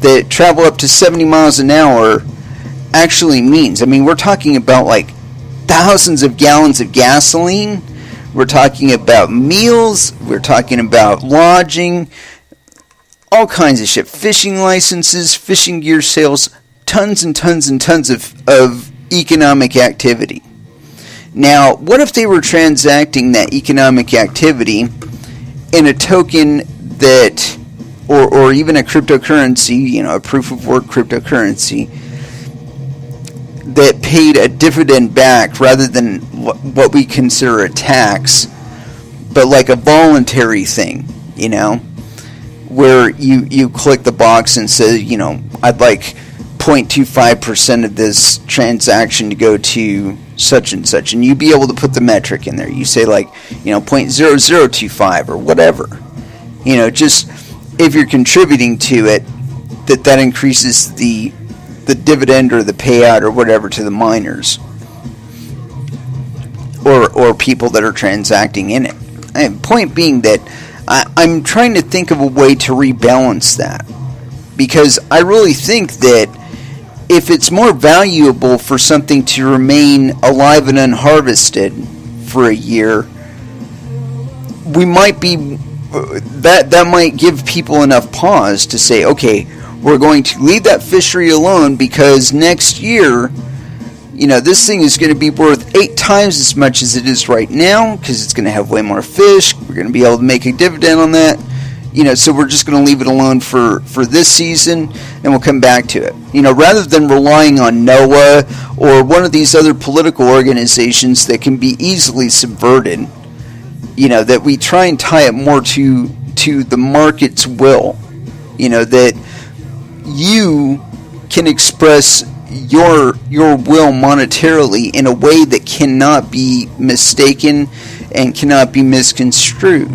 Speaker 1: that travel up to 70 miles an hour actually means. I mean, we're talking about like thousands of gallons of gasoline. We're talking about meals. We're talking about lodging. All kinds of shit. Fishing licenses, fishing gear sales, tons and tons and tons of economic activity. Now, what if they were transacting that economic activity in a token that, or even a cryptocurrency, a proof of work cryptocurrency, that paid a dividend back rather than what we consider a tax, but like a voluntary thing, where you click the box and say, I'd like 0.25% of this transaction to go to such and such, and you'd be able to put the metric in there. You say 0.0025 or whatever. Just if you're contributing to it, that increases the dividend or the payout or whatever to the miners or people that are transacting in it. And point being that I'm trying to think of a way to rebalance that, because I really think that if it's more valuable for something to remain alive and unharvested for a year, we might be that might give people enough pause to say, okay, we're going to leave that fishery alone because next year, this thing is going to be worth 8 times as much as it is right now because it's going to have way more fish. We're going to be able to make a dividend on that. So we're just going to leave it alone for this season, and we'll come back to it. Rather than relying on NOAA or one of these other political organizations that can be easily subverted, that we try and tie it more to the market's will, that you can express your will monetarily in a way that cannot be mistaken and cannot be misconstrued.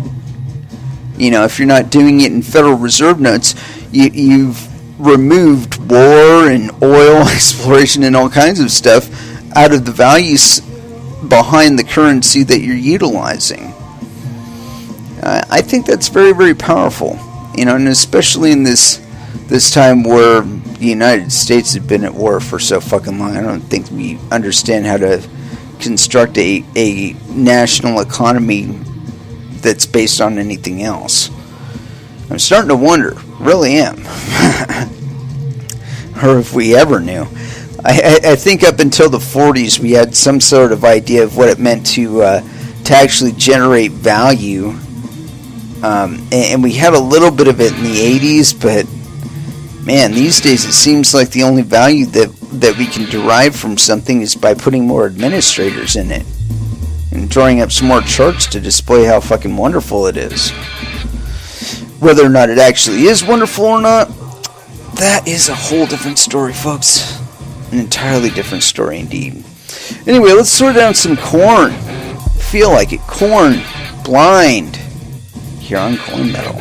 Speaker 1: If you're not doing it in Federal Reserve notes, you've removed war and oil exploration and all kinds of stuff out of the values behind the currency that you're utilizing. I think that's very, very powerful, and especially in this time where the United States has been at war for so fucking long. I don't think we understand how to construct a national economy that's based on anything else. I'm starting to wonder, really am, or if we ever knew. I think up until the 40s we had some sort of idea of what it meant to actually generate value, and we had a little bit of it in the 80s, but man, these days it seems like the only value that we can derive from something is by putting more administrators in it and drawing up some more charts to display how fucking wonderful it is. Whether or not it actually is wonderful or not, that is a whole different story, folks. An entirely different story indeed. Anyway, let's sort down some corn. Feel like it. Corn Blind here on Coin Metal.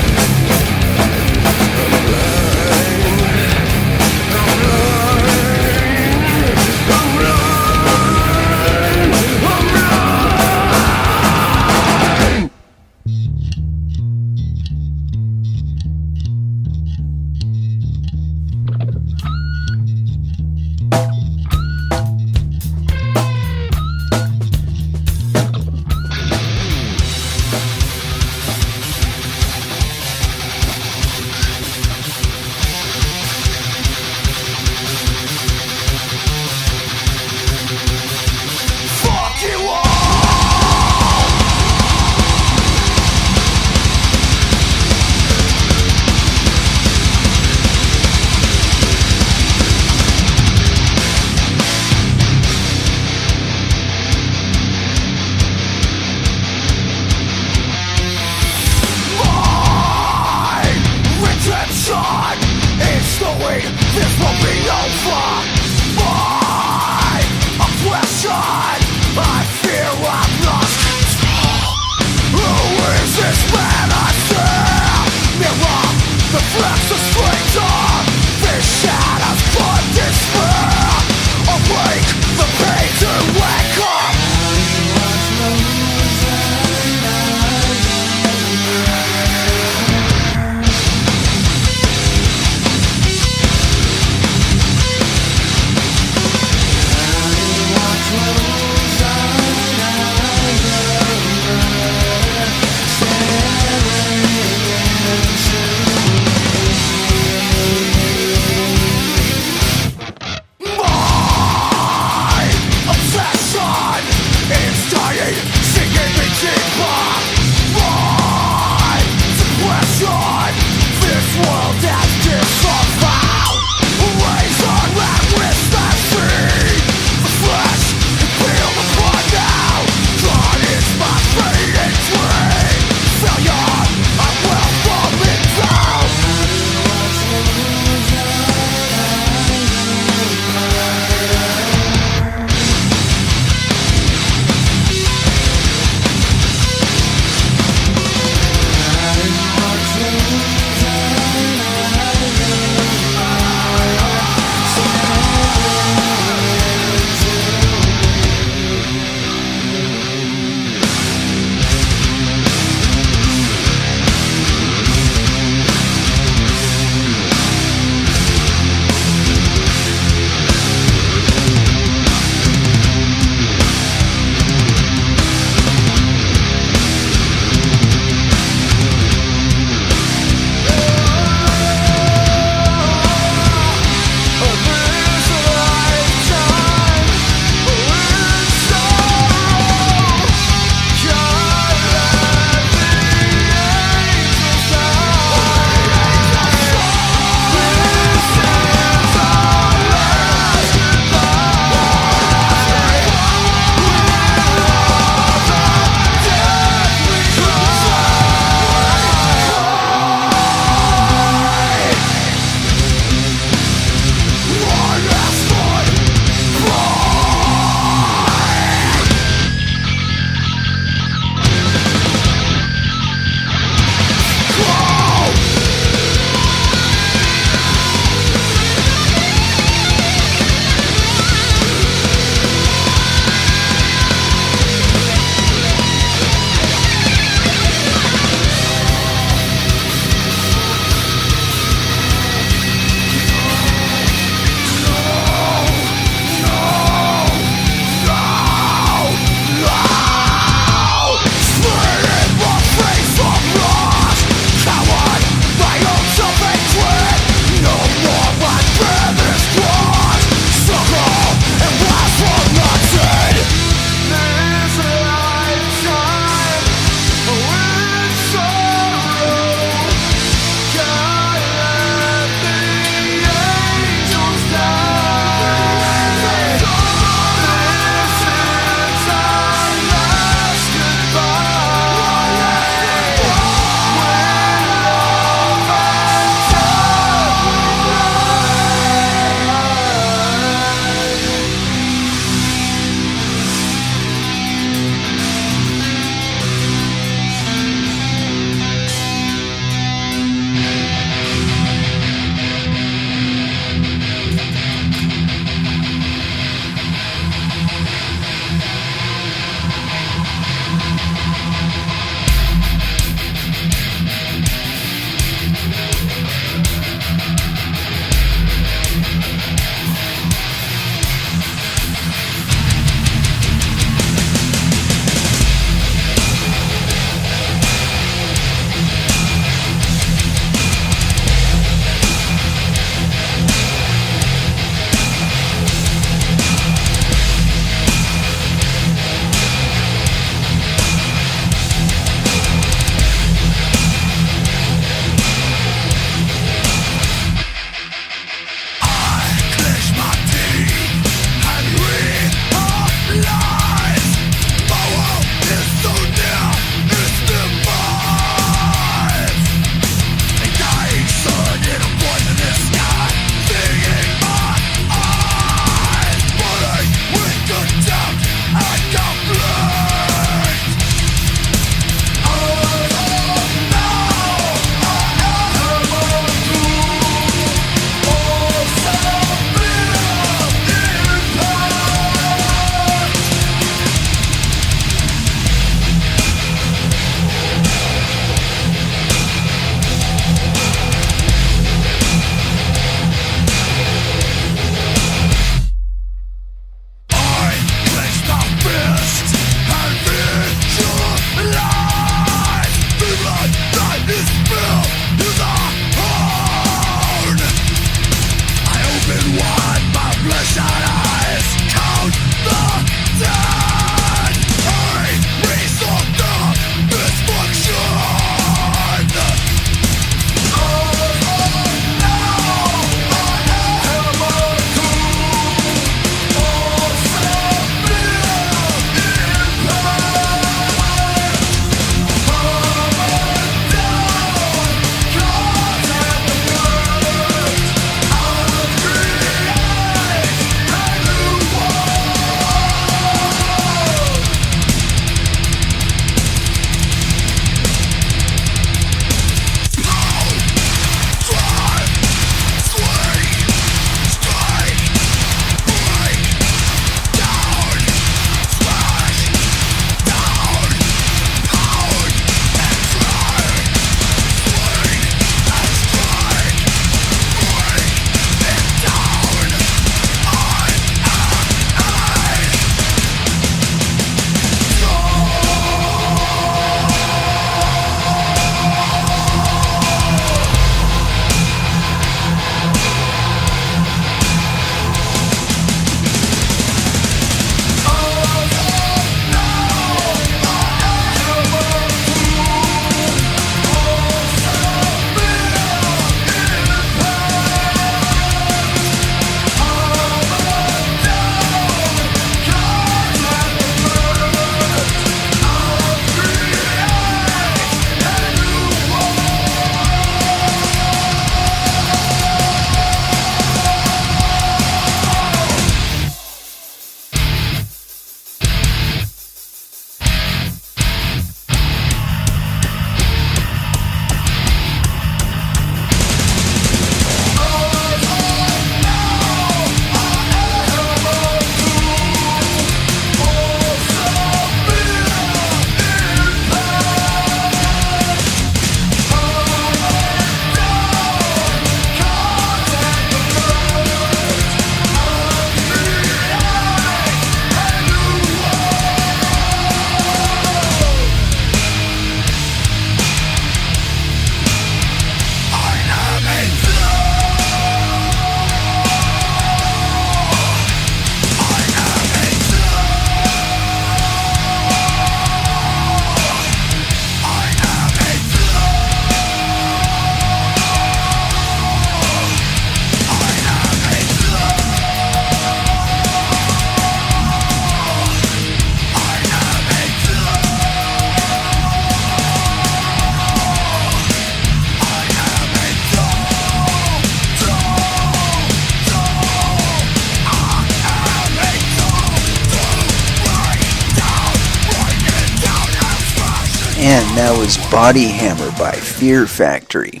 Speaker 1: And that was Body Hammer by Fear Factory.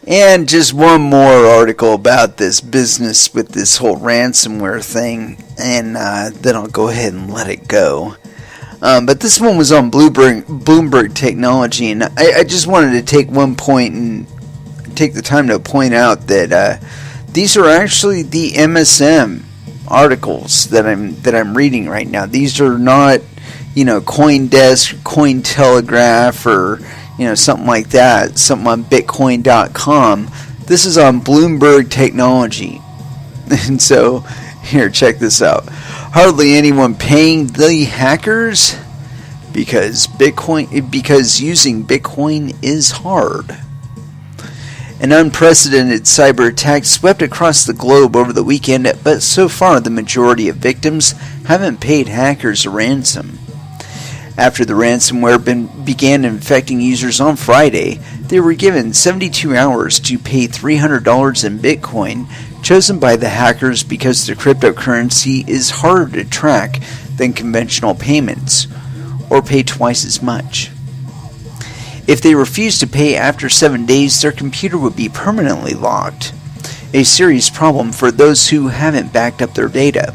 Speaker 1: And just one more article about this business with this whole ransomware thing, and then I'll go ahead and let it go. But this one was on Bloomberg Technology, and I just wanted to take one point and take the time to point out that these are actually the MSM articles that I'm reading right now. These are not, CoinDesk, Cointelegraph, or something like that, something on Bitcoin.com. This is on Bloomberg Technology. And so, here, check this out. Hardly anyone paying the hackers because using Bitcoin is hard. An unprecedented cyber attack swept across the globe over the weekend, but so far the majority of victims haven't paid hackers a ransom. After the ransomware began infecting users on Friday, they were given 72 hours to pay $300 in Bitcoin, chosen by the hackers because the cryptocurrency is harder to track than conventional payments, or pay twice as much. If they refused to pay after 7 days, their computer would be permanently locked, a serious problem for those who haven't backed up their data.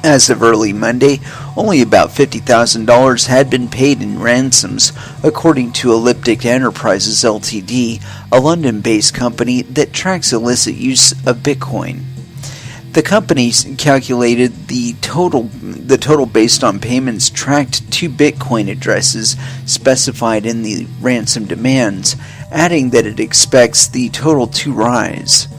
Speaker 1: As of early Monday, only about $50,000 had been paid in ransoms, according to Elliptic Enterprises Ltd., a London-based company that tracks illicit use of Bitcoin. The company calculated the total based on payments tracked to Bitcoin addresses specified in the ransom demands, adding that it expects the total to rise.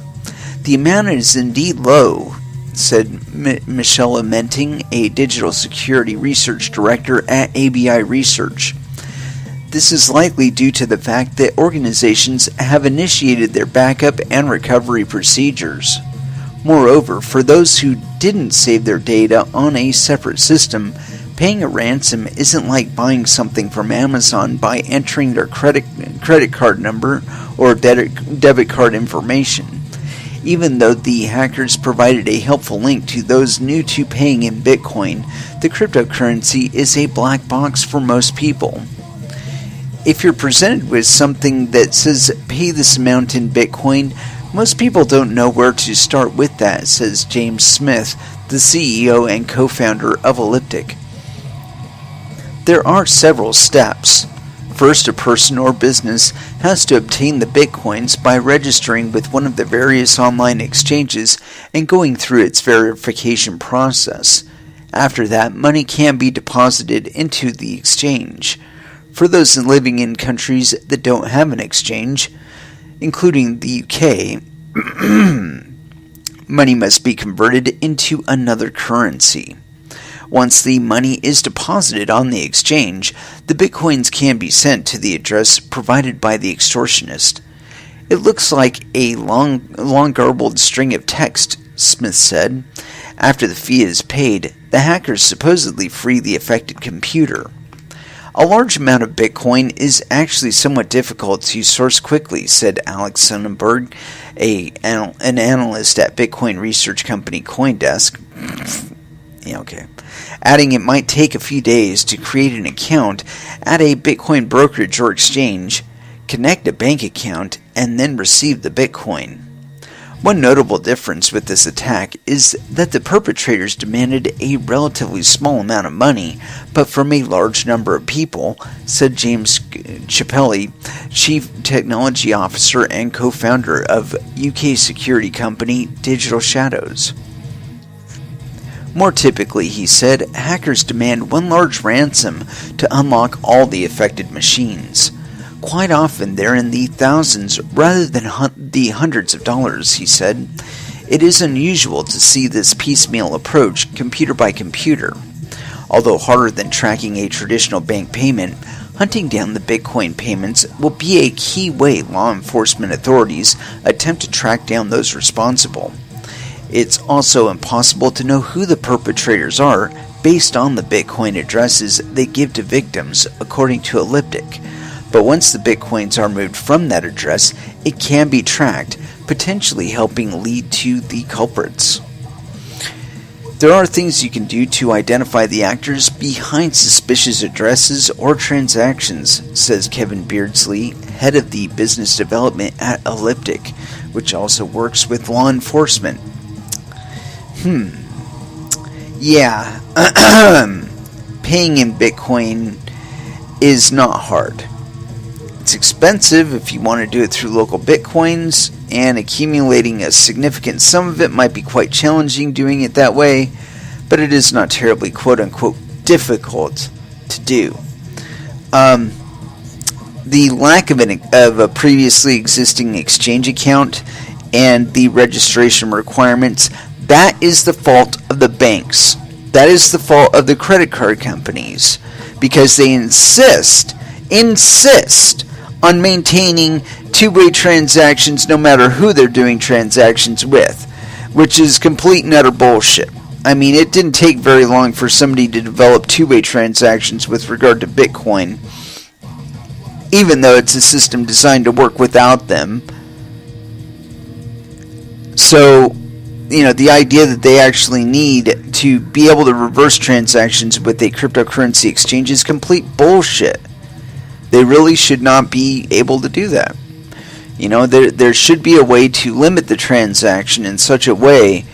Speaker 1: The amount is indeed low, said Michelle Menting, a digital security research director at ABI Research. This is likely due to the fact that organizations have initiated their backup and recovery procedures. Moreover, for those who didn't save their data on a separate system, paying a ransom isn't like buying something from Amazon by entering their credit card number or debit card information. Even though the hackers provided a helpful link to those new to paying in Bitcoin, the cryptocurrency is a black box for most people. If you're presented with something that says pay this amount in Bitcoin, most people don't know where to start with that, says James Smith, the CEO and co-founder of Elliptic. There are several steps. First, a person or business has to obtain the Bitcoins by registering with one of the various online exchanges and going through its verification process. After that, money can be deposited into the exchange. For those living in countries that don't have an exchange, including the UK, money must be converted into another currency. Once the money is deposited on the exchange, the Bitcoins can be sent to the address provided by the extortionist. It looks like a long garbled string of text, Smith said. After the fee is paid, the hackers supposedly free the affected computer. A large amount of Bitcoin is actually somewhat difficult to source quickly, said Alex Sonnenberg, an analyst at Bitcoin research company CoinDesk. Adding it might take a few days to create an account at a Bitcoin brokerage or exchange, connect a bank account, and then receive the Bitcoin. One notable difference with this attack is that the perpetrators demanded a relatively small amount of money, but from a large number of people, said James Chappelli, Chief Technology Officer and co-founder of UK security company Digital Shadows. More typically, he said, hackers demand one large ransom to unlock all the affected machines. Quite often they're in the thousands rather than the hundreds of dollars, he said. It is unusual to see this piecemeal approach, computer by computer. Although harder than tracking a traditional bank payment, hunting down the Bitcoin payments will be a key way law enforcement authorities attempt to track down those responsible. It's also impossible to know who the perpetrators are based on the Bitcoin addresses they give to victims, according to Elliptic. But once the Bitcoins are moved from that address, it can be tracked, potentially helping lead to the culprits. There are things you can do to identify the actors behind suspicious addresses or transactions, says Kevin Beardsley, head of the business development at Elliptic, which also works with law enforcement. Yeah, paying in Bitcoin is not hard. It's expensive if you want to do it through local Bitcoins, and accumulating a significant sum of it might be quite challenging doing it that way, but it is not terribly quote-unquote difficult to do. The lack of a previously existing exchange account and the registration requirements, that is the fault of the banks. That is the fault of the credit card companies, because they insist on maintaining two-way transactions no matter who they're doing transactions with, which is complete and utter bullshit. I mean, it didn't take very long for somebody to develop two-way transactions with regard to Bitcoin, even though it's a system designed to work without them. So, the idea that they actually need to be able to reverse transactions with a cryptocurrency exchange is complete bullshit. They really should not be able to do that. There should be a way to limit the transaction in such a way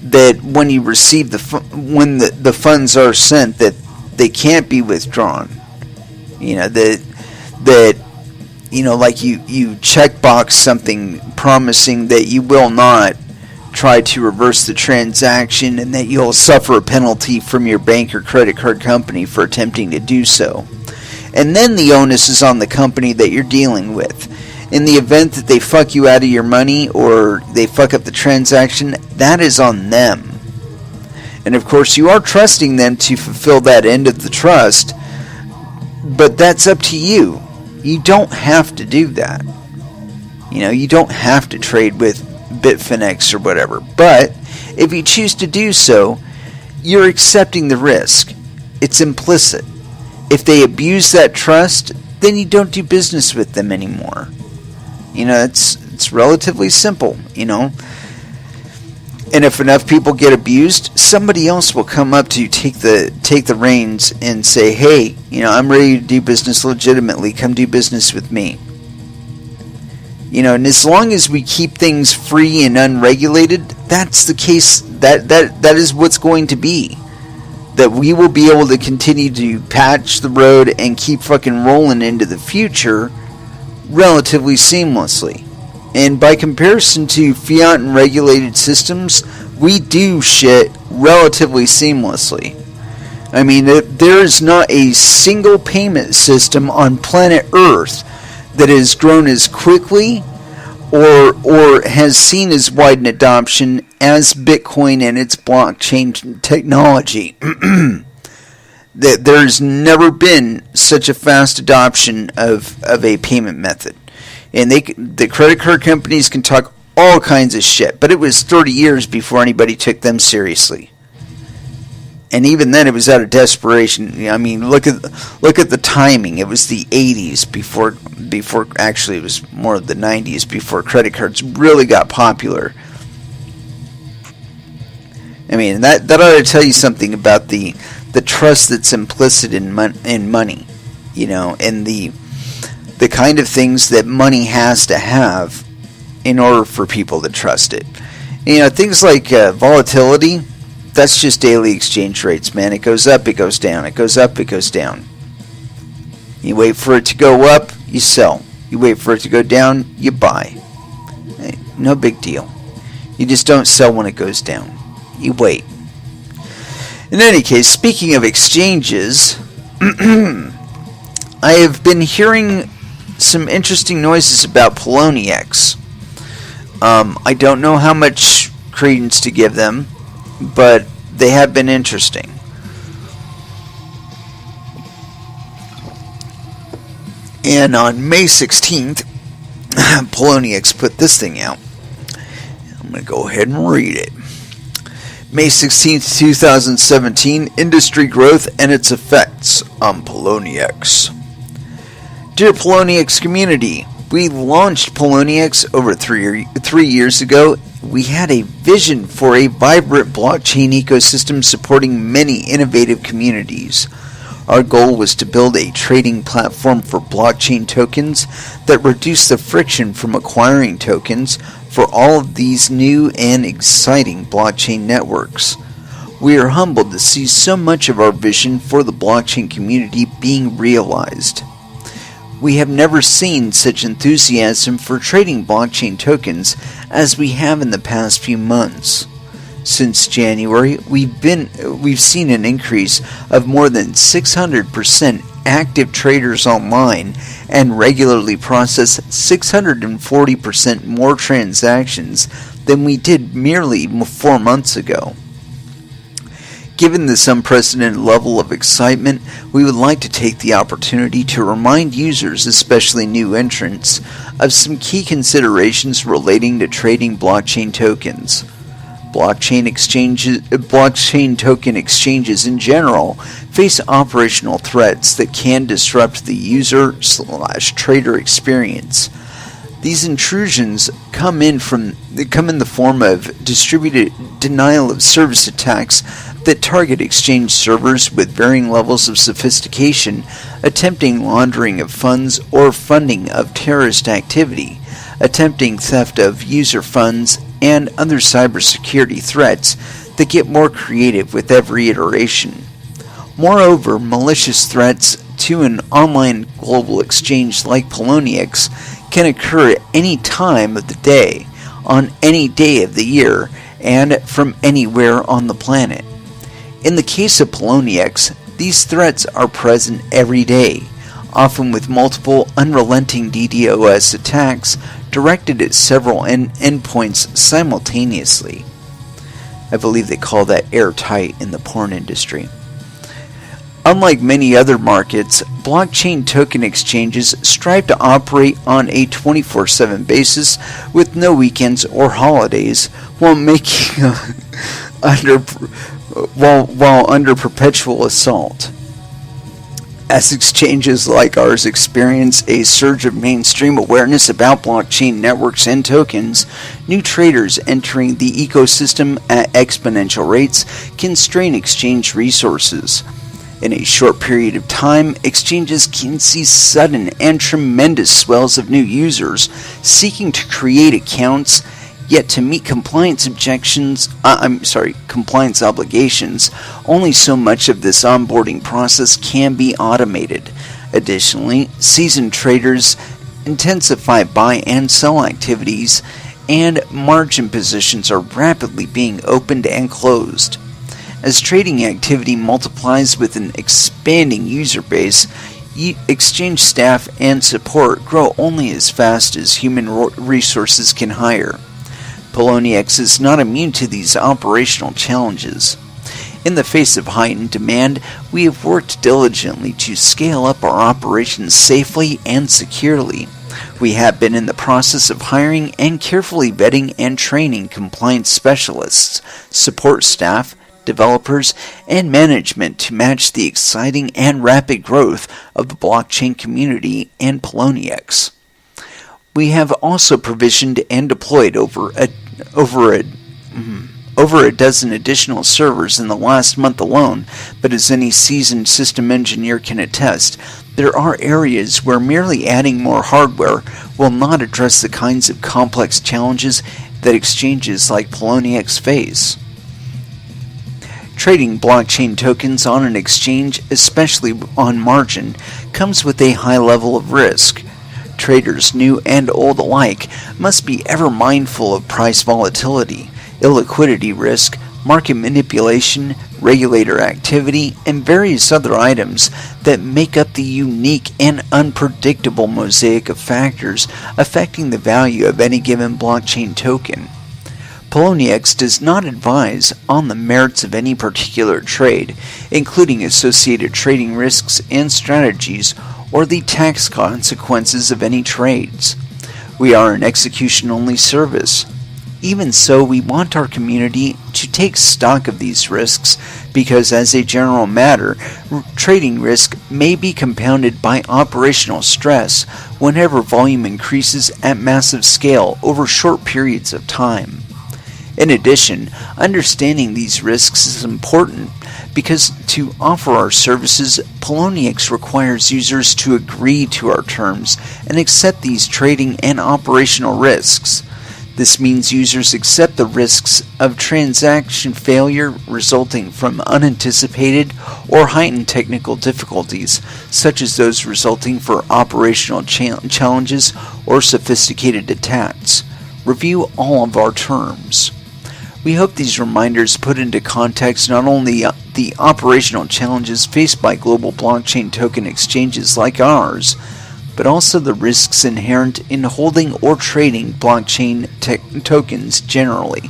Speaker 1: that when you receive when the funds are sent, that they can't be withdrawn. Like you checkbox something promising that you will not try to reverse the transaction, and that you'll suffer a penalty from your bank or credit card company for attempting to do so. And then the onus is on the company that you're dealing with. In the event that they fuck you out of your money or they fuck up the transaction, that is on them. And of course, you are trusting them to fulfill that end of the trust, but that's up to you. You don't have to do that. You don't have to trade with Bitfinex or whatever. But if you choose to do so, you're accepting the risk. It's implicit. If they abuse that trust, then you don't do business with them anymore. It's relatively simple, And if enough people get abused, somebody else will come up to take the reins and say, hey, I'm ready to do business legitimately. Come do business with me. And as long as we keep things free and unregulated, that's the case. That is what's going to be. That we will be able to continue to patch the road and keep fucking rolling into the future relatively seamlessly. And by comparison to fiat and regulated systems, we do shit relatively seamlessly. I mean, there is not a single payment system on planet Earth that has grown as quickly or has seen as wide an adoption as Bitcoin and its blockchain technology. That there's never been such a fast adoption of a payment method. And the credit card companies can talk all kinds of shit, but it was 30 years before anybody took them seriously. And even then, it was out of desperation. I mean, look at the timing. It was the 80s before actually it was more the 90s before credit cards really got popular. I mean, that ought to tell you something about the trust that's implicit in money, and the kind of things that money has to have in order for people to trust it. Things like volatility. That's just daily exchange rates, man. It goes up, it goes down. It goes up, it goes down. You wait for it to go up, you sell. You wait for it to go down, you buy. Hey, no big deal. You just don't sell when it goes down. You wait. In any case, speaking of exchanges, I have been hearing some interesting noises about Poloniex. I don't know how much credence to give them, but they have been interesting. And on May 16th, Poloniex put this thing out. I'm going to go ahead and read it. May 16th, 2017, Industry Growth and Its Effects on Poloniex. Dear Poloniex community, We launched Poloniex over three years ago. We had a vision for a vibrant blockchain ecosystem supporting many innovative communities. Our goal was to build a trading platform for blockchain tokens that reduce the friction from acquiring tokens for all of these new and exciting blockchain networks. We are humbled to see so much of our vision for the blockchain community being realized. We have never seen such enthusiasm for trading blockchain tokens as we have in the past few months. Since January, we've seen an increase of more than 600% active traders online and regularly process 640% more transactions than we did merely 4 months ago. Given this unprecedented level of excitement, we would like to take the opportunity to remind users, especially new entrants, of some key considerations relating to trading blockchain tokens. Blockchain token exchanges in general face operational threats that can disrupt the user/trader experience. These intrusions come in the form of distributed denial of service attacks that target exchange servers with varying levels of sophistication, attempting laundering of funds or funding of terrorist activity, attempting theft of user funds, and other cybersecurity threats that get more creative with every iteration. Moreover, malicious threats to an online global exchange like Poloniex can occur at any time of the day, on any day of the year, and from anywhere on the planet. In the case of Poloniex, these threats are present every day, often with multiple unrelenting DDoS attacks directed at several endpoints simultaneously. I believe they call that airtight in the porn industry. Unlike many other markets, blockchain token exchanges strive to operate on a 24/7 basis with no weekends or holidays while under perpetual assault. As exchanges like ours experience a surge of mainstream awareness about blockchain networks and tokens, new traders entering the ecosystem at exponential rates can strain exchange resources. In a short period of time, exchanges can see sudden and tremendous swells of new users seeking to create accounts, yet to meet compliance obligations, only so much of this onboarding process can be automated. Additionally, seasoned traders intensify buy and sell activities, and margin positions are rapidly being opened and closed. As trading activity multiplies with an expanding user base, exchange staff and support grow only as fast as human resources can hire. Poloniex is not immune to these operational challenges. In the face of heightened demand, we have worked diligently to scale up our operations safely and securely. We have been in the process of hiring and carefully vetting and training compliance specialists, support staff, developers, and management to match the exciting and rapid growth of the blockchain community and Poloniex. We have also provisioned and deployed over a dozen additional servers in the last month alone, but as any seasoned system engineer can attest, there are areas where merely adding more hardware will not address the kinds of complex challenges that exchanges like Poloniex face. Trading blockchain tokens on an exchange, especially on margin, comes with a high level of risk. Traders, new and old alike, must be ever mindful of price volatility, illiquidity risk, market manipulation, regulator activity, and various other items that make up the unique and unpredictable mosaic of factors affecting the value of any given blockchain token. Poloniex does not advise on the merits of any particular trade, including associated trading risks and strategies, or the tax consequences of any trades. We are an execution-only service. Even so, we want our community to take stock of these risks because, as a general matter, trading risk may be compounded by operational stress whenever volume increases at massive scale over short periods of time. In addition, understanding these risks is important because to offer our services, Poloniex requires users to agree to our terms and accept these trading and operational risks. This means users accept the risks of transaction failure resulting from unanticipated or heightened technical difficulties, such as those resulting from operational challenges or sophisticated attacks. Review all of our terms. We hope these reminders put into context not only the operational challenges faced by global blockchain token exchanges like ours, but also the risks inherent in holding or trading blockchain tokens generally.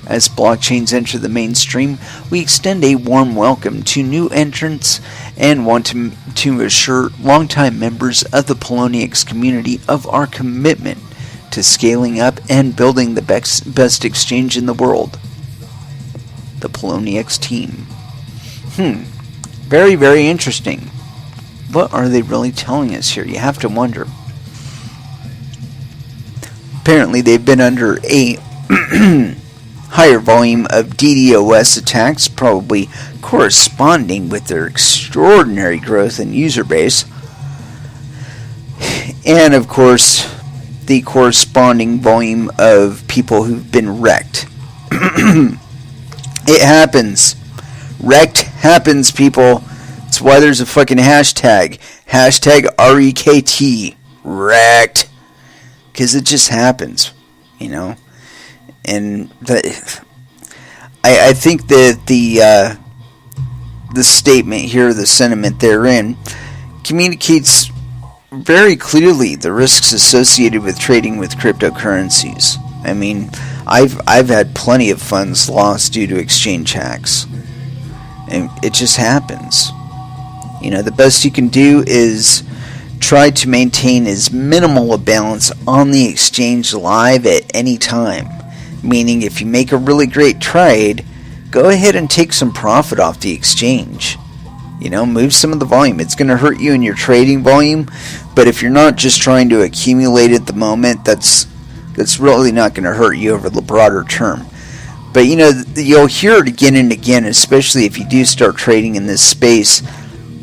Speaker 1: As blockchains enter the mainstream, we extend a warm welcome to new entrants and want to assure longtime members of the Poloniex community of our commitment to scaling up and building the best exchange in the world. The Poloniex team. Very, very interesting. What are they really telling us here? You have to wonder. Apparently they've been under a higher volume of DDoS attacks, probably corresponding with their extraordinary growth in user base. And of course, the corresponding volume of people who've been wrecked. It happens. Wrecked happens, people. That's why there's a fucking hashtag. Hashtag REKT. Wrecked. Because it just happens. You know? And I think that the statement here, the sentiment therein, communicates very clearly the risks associated with trading with cryptocurrencies. I mean, I've had plenty of funds lost due to exchange hacks. And it just happens. You know, the best you can do is try to maintain as minimal a balance on the exchange live at any time. Meaning, if you make a really great trade, go ahead and take some profit off the exchange. You know, move some of the volume. It's going to hurt you in your trading volume, but if you're not just trying to accumulate at the moment, that's really not going to hurt you over the broader term. But, you know, you'll hear it again and again, especially if you do start trading in this space,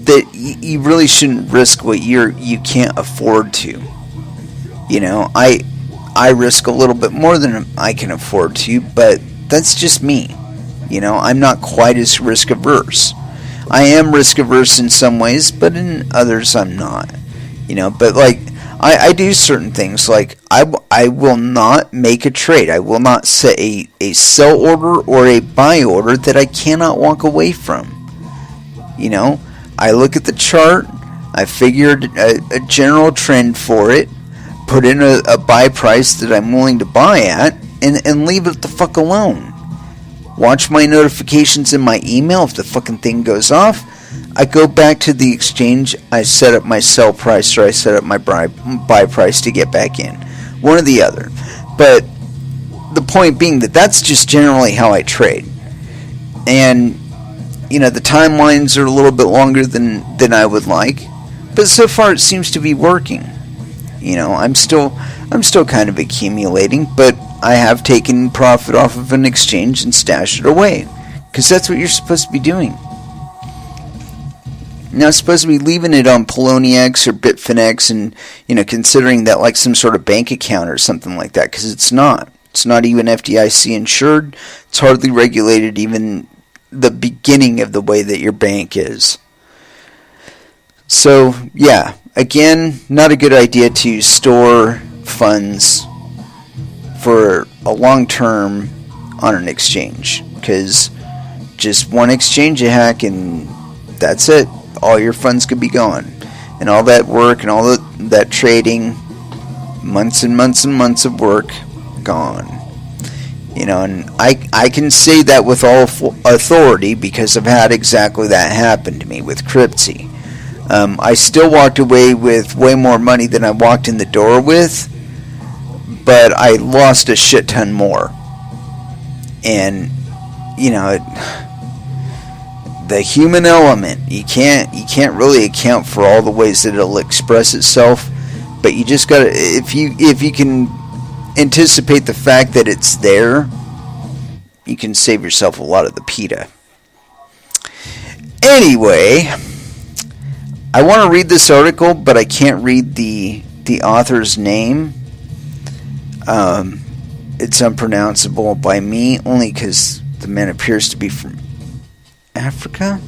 Speaker 1: that you really shouldn't risk what you can't afford to. You know, I risk a little bit more than I can afford to, but that's just me. You know, I'm not quite as risk averse. I am risk averse in some ways, but in others I'm not. You know, but like, I do certain things, like I will not make a trade. I will not set a sell order or a buy order that I cannot walk away from. You know, I look at the chart, I figured a general trend for it, put in a buy price that I'm willing to buy at, and leave it the fuck alone. Watch my notifications in my email. If the fucking thing goes off, I go back to the exchange, I set up my sell price, or I set up my buy price to get back in. One or the other. But the point being that that's just generally how I trade. And, you know, the timelines are a little bit longer than I would like, but so far it seems to be working. You know, I'm still kind of accumulating, but I have taken profit off of an exchange and stashed it away, because that's what you're supposed to be doing. Now, it's supposed to be leaving it on Poloniex or Bitfinex and, you know, considering that like some sort of bank account or something like that, because it's not. It's not even FDIC insured. It's hardly regulated, even the beginning of the way that your bank is. So, yeah, again, not a good idea to store funds for a long term on an exchange, because just one exchange hack and that's it. All your funds could be gone, and all that work and all that trading, months and months and months of work, gone. You know, and I can say that with all authority because I've had exactly that happen to me with Cryptsy. I still walked away with way more money than I walked in the door with, but I lost a shit ton more. And, you know, the human element, you can't really account for all the ways that it'll express itself, but you just gotta, if you can anticipate the fact that it's there, you can save yourself a lot of the PETA. Anyway, I want to read this article, but I can't read the author's name. It's unpronounceable by me, only because the man appears to be from Africa.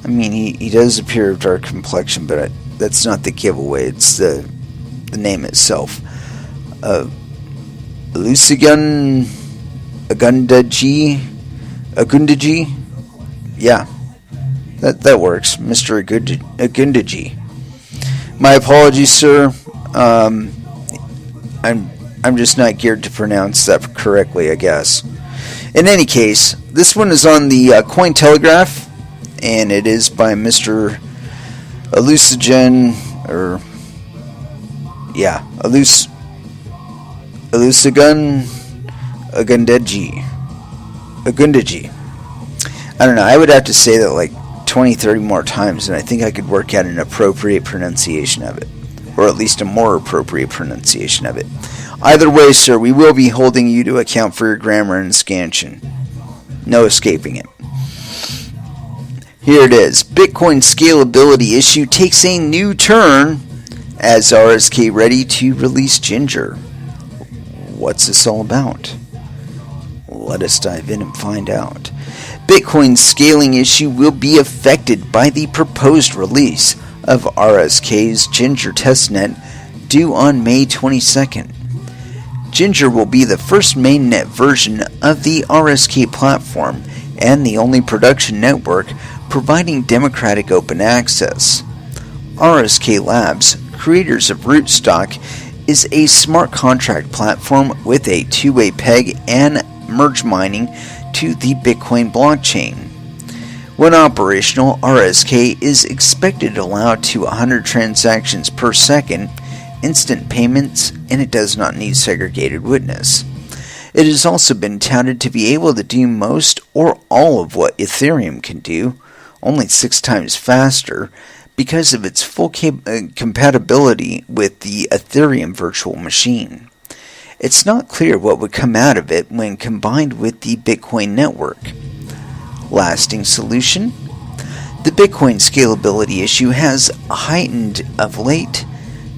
Speaker 1: I mean, he does appear of dark complexion, but that's not the giveaway. It's the name itself. Olusegun Agundaji. Yeah, that works, Mr. Agundaji. My apologies, sir. I'm just not geared to pronounce that correctly, I guess. In any case, this one is on the Cointelegraph, and it is by Mr. Olusegun, Olusegun Agundaji. I don't know, I would have to say that like 20, 30 more times, and I think I could work out an appropriate pronunciation of it. Or at least a more appropriate pronunciation of it. Either way, sir, we will be holding you to account for your grammar and scansion. No escaping it. Here it is. Bitcoin scalability issue takes a new turn as RSK ready to release Ginger. What's this all about? Let us dive in and find out. Bitcoin's scaling issue will be affected by the proposed release of RSK's Ginger testnet due on May 22nd. Ginger will be the first mainnet version of the RSK platform and the only production network providing democratic open access. RSK Labs, creators of Rootstock, is a smart contract platform with a two-way peg and merge mining to the Bitcoin blockchain. When operational, RSK is expected to allow to 100 transactions per second, instant payments, and it does not need segregated witness. It has also been touted to be able to do most or all of what Ethereum can do, only 6 times faster, because of its full compatibility with the Ethereum virtual machine. It's not clear what would come out of it when combined with the Bitcoin network. Lasting solution? The Bitcoin scalability issue has heightened of late,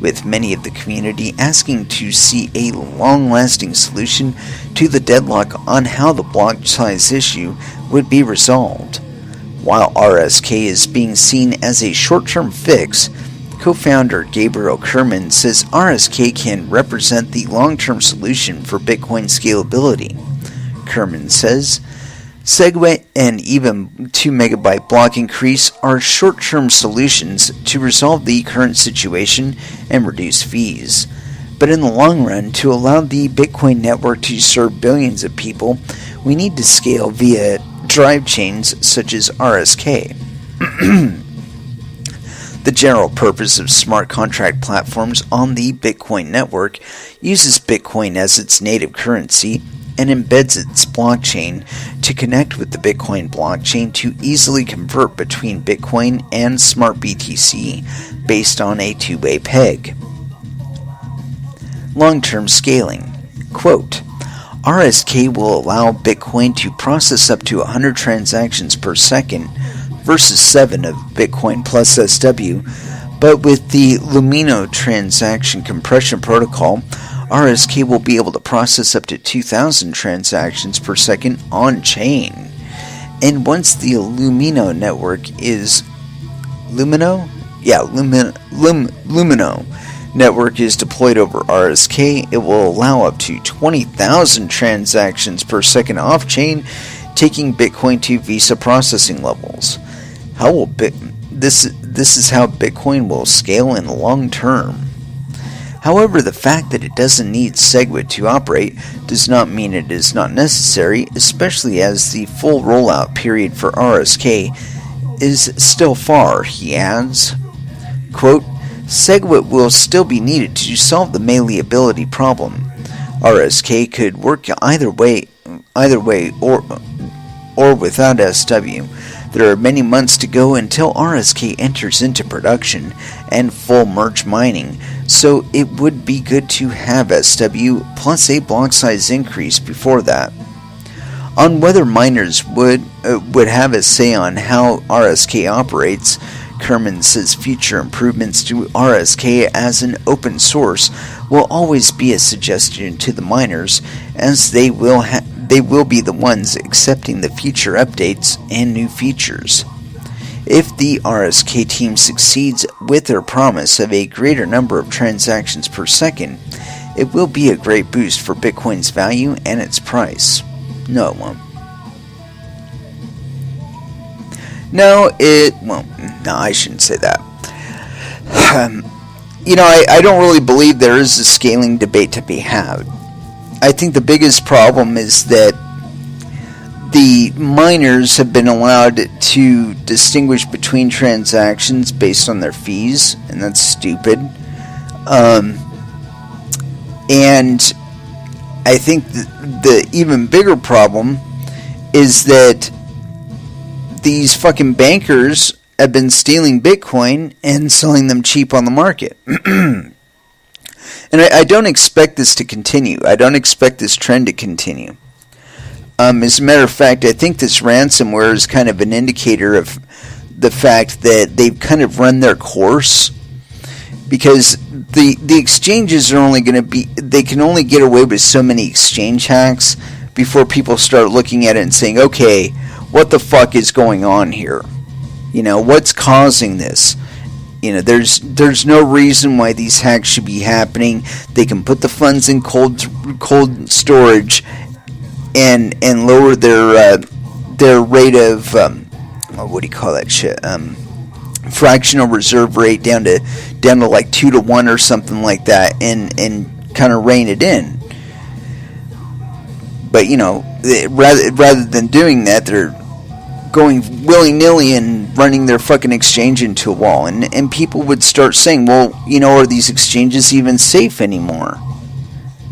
Speaker 1: with many of the community asking to see a long-lasting solution to the deadlock on how the block size issue would be resolved. While RSK is being seen as a short-term fix, co-founder Gabriel Kerman says RSK can represent the long-term solution for Bitcoin scalability. Kerman says, SegWit and even 2 megabyte block increase are short-term solutions to resolve the current situation and reduce fees. But in the long run, to allow the Bitcoin network to serve billions of people, we need to scale via drive chains such as RSK. The general purpose of smart contract platforms on the Bitcoin network uses Bitcoin as its native currency and embeds its blockchain to connect with the Bitcoin blockchain to easily convert between Bitcoin and Smart BTC based on a two-way peg. Long-term scaling. Quote, RSK will allow Bitcoin to process up to 100 transactions per second versus 7 of Bitcoin plus SW, but with the Lumino transaction compression protocol, RSK will be able to process up to 2,000 transactions per second on-chain. And once the Lumino network is... Lumino network is deployed over RSK, it will allow up to 20,000 transactions per second off-chain, taking Bitcoin to Visa processing levels. How will this is how Bitcoin will scale in the long term. However, the fact that it doesn't need SegWit to operate does not mean it is not necessary, especially as the full rollout period for RSK is still far, he adds. Quote, SegWit will still be needed to solve the malleability problem. RSK could work either way or without SW. There are many months to go until RSK enters into production and full merge mining, so it would be good to have SW plus a block size increase before that. On whether miners would have a say on how RSK operates, Kerman says future improvements to RSK as an open source will always be a suggestion to the miners, as they will be the ones accepting the future updates and new features. If the RSK team succeeds with their promise of a greater number of transactions per second, it will be a great boost for Bitcoin's value and its price. No, it won't. No, it won't. No, I shouldn't say that. I don't really believe there is a scaling debate to be had. I think the biggest problem is that the miners have been allowed to distinguish between transactions based on their fees, and that's stupid. And I think the even bigger problem is that these fucking bankers have been stealing Bitcoin and selling them cheap on the market. And I don't expect this to continue. I don't expect this trend to continue. As a matter of fact, I think this ransomware is kind of an indicator of the fact that they've kind of run their course, because the exchanges are only going to be, they can only get away with so many exchange hacks before people start looking at it and saying, okay, what the fuck is going on here? What's causing this? There's no reason why these hacks should be happening. They can put the funds in cold storage and lower their rate of what do you call that shit? Fractional reserve rate down to like 2 to 1 or something like that, and kind of rein it in. But rather than doing that, they're going willy-nilly and running their fucking exchange into a wall, and people would start saying, well, are these exchanges even safe anymore?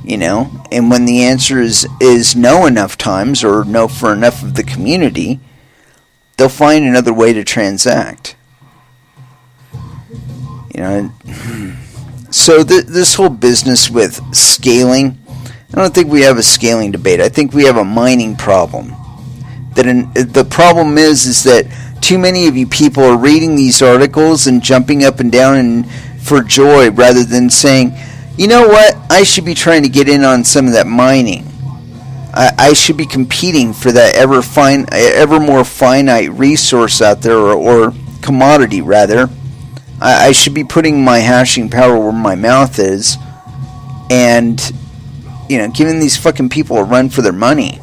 Speaker 1: And when the answer is no enough times, or no for enough of the community, they'll find another way to transact. So this whole business with scaling, I don't think we have a scaling debate. I think we have a mining problem. The problem is that too many of you people are reading these articles and jumping up and down for joy, rather than saying, you know what, I should be trying to get in on some of that mining. I should be competing for that ever more finite resource out there, or commodity rather. I should be putting my hashing power where my mouth is, and giving these fucking people a run for their money.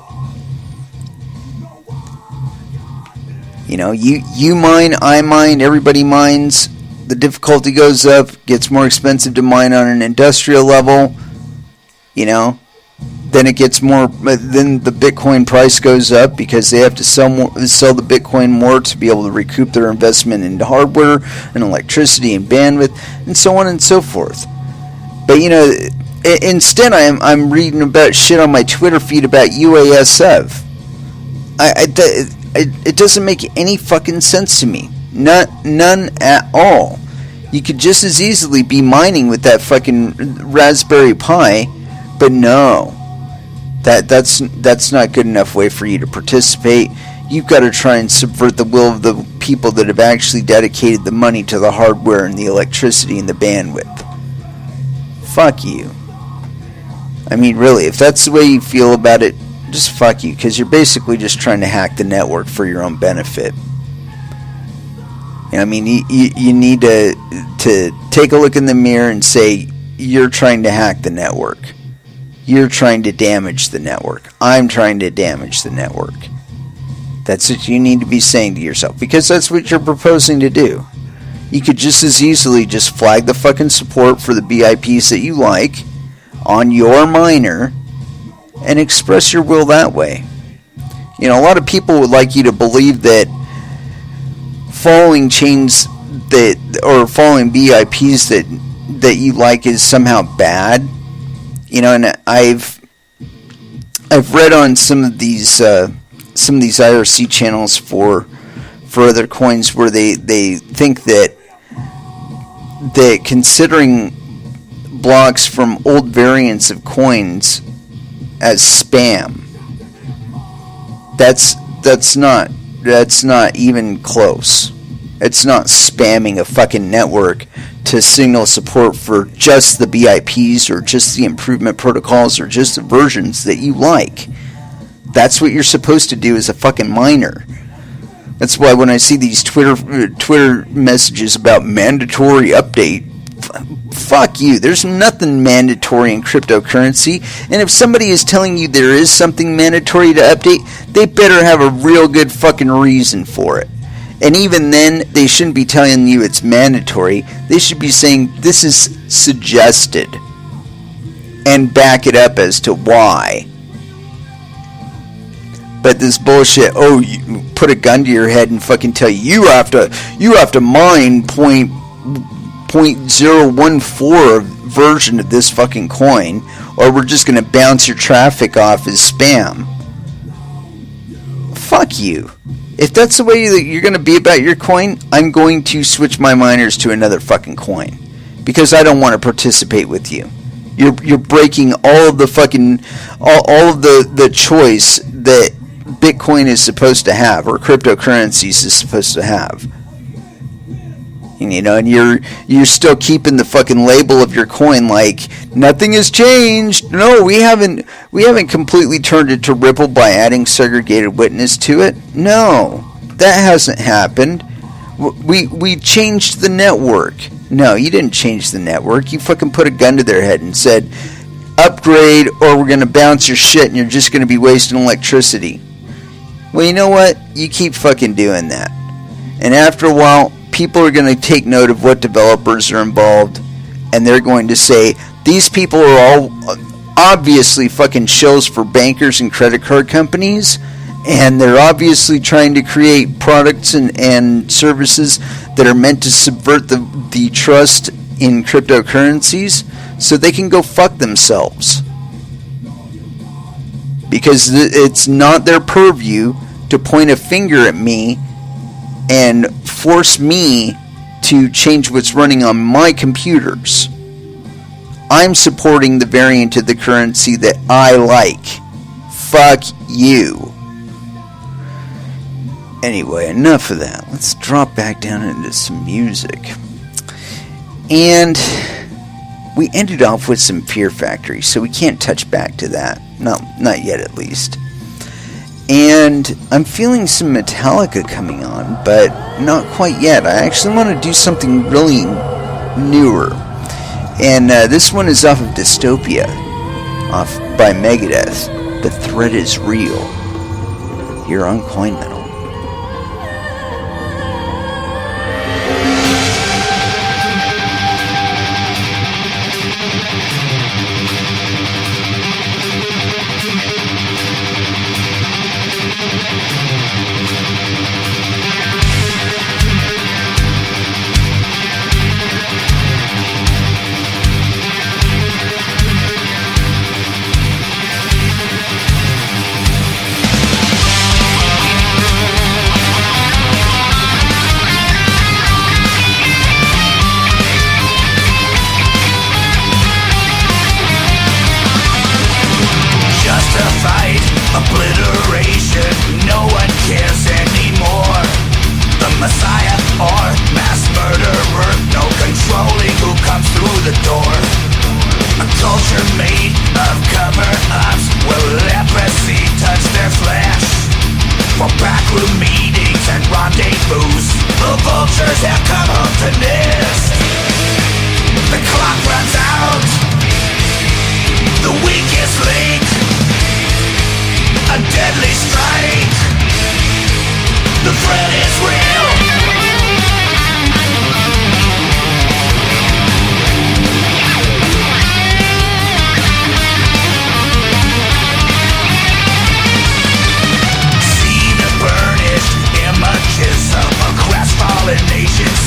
Speaker 1: You mine, I mine, everybody mines. The difficulty goes up, gets more expensive to mine on an industrial level. Then it gets more. Then the Bitcoin price goes up because they have to sell the Bitcoin more to be able to recoup their investment into hardware and electricity and bandwidth and so on and so forth. But instead I'm reading about shit on my Twitter feed about UASF. It doesn't make any fucking sense to me. None at all. You could just as easily be mining with that fucking Raspberry Pi, but no. That's not good enough way for you to participate. You've got to try and subvert the will of the people that have actually dedicated the money to the hardware and the electricity and the bandwidth. Fuck you. I mean, really, if that's the way you feel about it, just fuck you, because you're basically just trying to hack the network for your own benefit. I mean, you need to take a look in the mirror and say, you're trying to hack the network. You're trying to damage the network. I'm trying to damage the network. That's what you need to be saying to yourself, because that's what you're proposing to do. You could just as easily just flag the fucking support for the BIPs that you like on your miner and express your will that way. A lot of people would like you to believe that following chains or following VIPs that you like is somehow bad. You know, and I've read on some of these IRC channels for other coins where they think that considering blocks from old variants of coins as spam, that's not even close. It's not spamming a fucking network to signal support for just the BIPs or just the improvement protocols or just the versions that you like. That's what you're supposed to do as a fucking miner. That's why when I see these Twitter messages about mandatory update, fuck you. There's nothing mandatory in cryptocurrency. And if somebody is telling you there is something mandatory to update, they better have a real good fucking reason for it. And even then, they shouldn't be telling you it's mandatory. They should be saying this is suggested and back it up as to why. But this bullshit, oh, you put a gun to your head and fucking tell you have to mine 0.014 version of this fucking coin, or we're just going to bounce your traffic off as spam. Fuck you. If that's the way that you're going to be about your coin, I'm going to switch my miners to another fucking coin, because I don't want to participate with you. You're breaking all of the fucking all of the choice that Bitcoin is supposed to have, or cryptocurrencies is supposed to have. And, you know, and you're still keeping the fucking label of your coin like nothing has changed. No, we haven't completely turned it to Ripple by adding segregated witness to it. No, that hasn't happened. We changed the network. No, you didn't change the network. You fucking put a gun to their head and said, upgrade or we're going to bounce your shit and you're just going to be wasting electricity. Well, you know what? You keep fucking doing that. And after a while, people are going to take note of what developers are involved, and they're going to say, these people are all obviously fucking shills for bankers and credit card companies, and they're obviously trying to create products and services that are meant to subvert the trust in cryptocurrencies so they can go fuck themselves. Because it's not their purview to point a finger at me and force me to change what's running on my computers. I'm supporting the variant of the currency that I like. Fuck you. Anyway, enough of that. Let's drop back down into some music. And we ended off with some Fear Factory, so we can't touch back to that. Not yet, at least. And I'm feeling some Metallica coming on, but not quite yet. I actually want to do something really newer. And this one is off of Dystopia, off by Megadeth. The Threat is Real. Here on Coin Metal.
Speaker 2: Nations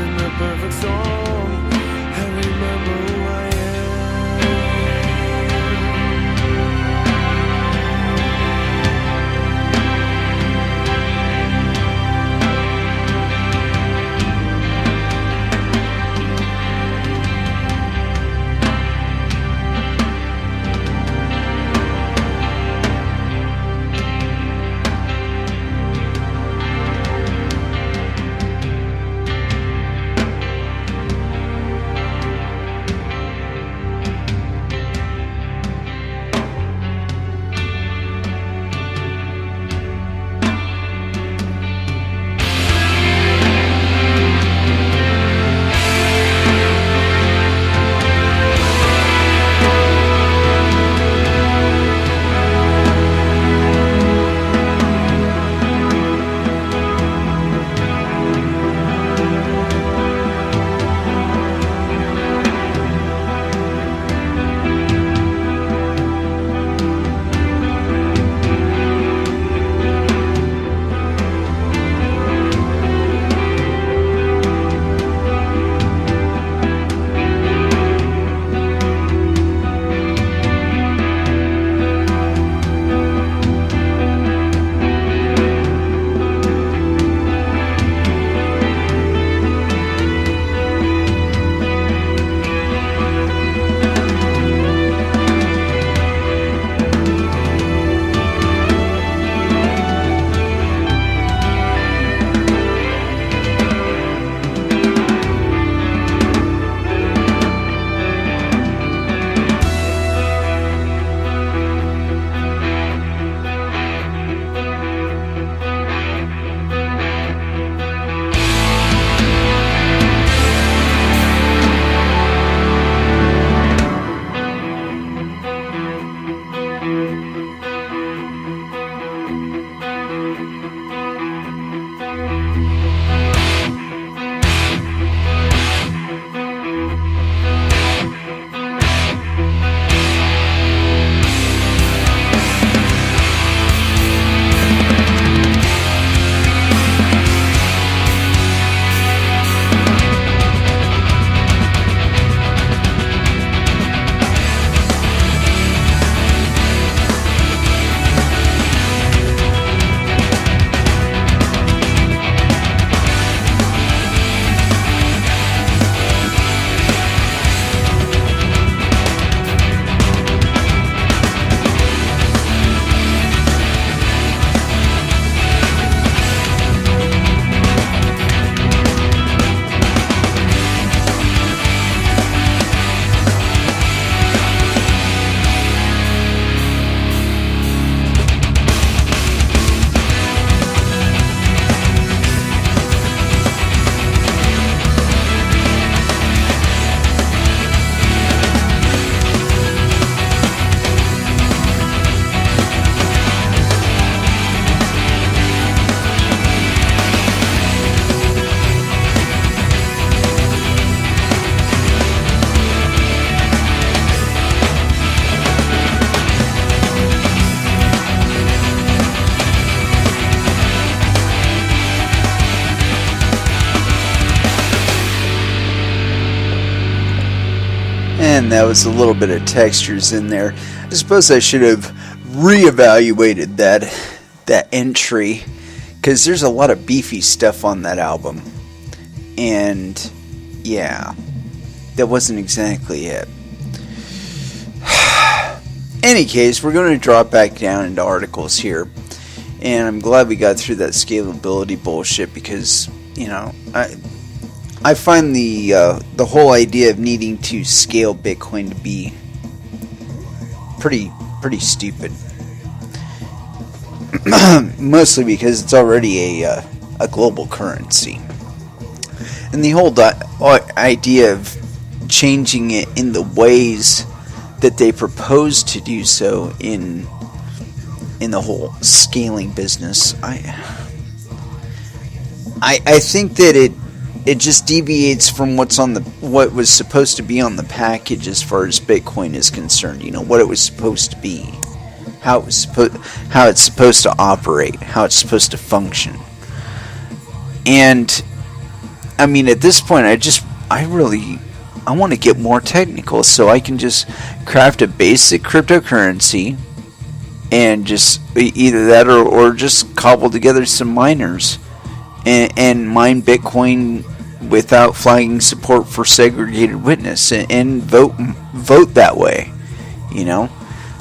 Speaker 2: in the perfect storm, and remember who I am.
Speaker 1: And that was a little bit of textures in there. I suppose I should have reevaluated that entry, because there's a lot of beefy stuff on that album. And yeah, that wasn't exactly it. Any case, we're going to drop back down into articles here. And I'm glad we got through that scalability bullshit, because, you know, I find the whole idea of needing to scale Bitcoin to be pretty stupid. Mostly because it's already a global currency, and the whole idea of changing it in the ways that they propose to do so in the whole scaling business, I think that it just deviates from what was supposed to be on the package as far as Bitcoin is concerned. You know, what it was supposed to be, how it's supposed to operate, how it's supposed to function. And I mean, at this point, I want to get more technical, so I can just craft a basic cryptocurrency and just either that or just cobble together some miners and mine Bitcoin without flagging support for segregated witness and vote that way. You know,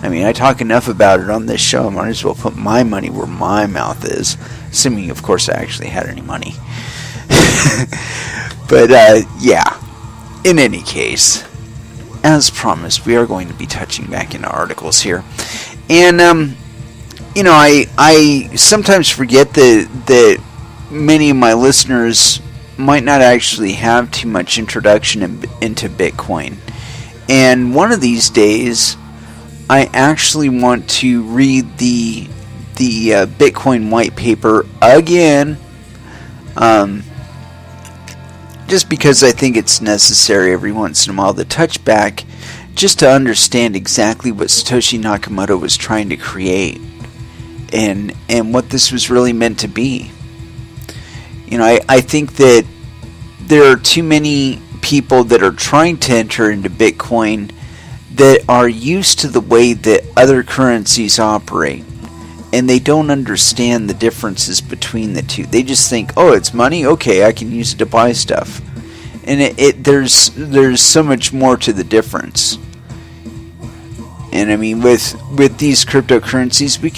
Speaker 1: I mean, I talk enough about it on this show. I might as well put my money where my mouth is, assuming, of course, I actually had any money. But yeah. In any case, as promised, we are going to be touching back into articles here. And, I sometimes forget that many of my listeners might not actually have too much introduction into Bitcoin. And one of these days, I actually want to read the Bitcoin white paper again. Just because I think it's necessary every once in a while to touch back just to understand exactly what Satoshi Nakamoto was trying to create and what this was really meant to be. You know, I think that there are too many people that are trying to enter into Bitcoin that are used to the way that other currencies operate. And they don't understand the differences between the two. They just think, oh, it's money? Okay, I can use it to buy stuff. And there's so much more to the difference. And I mean, with these cryptocurrencies, we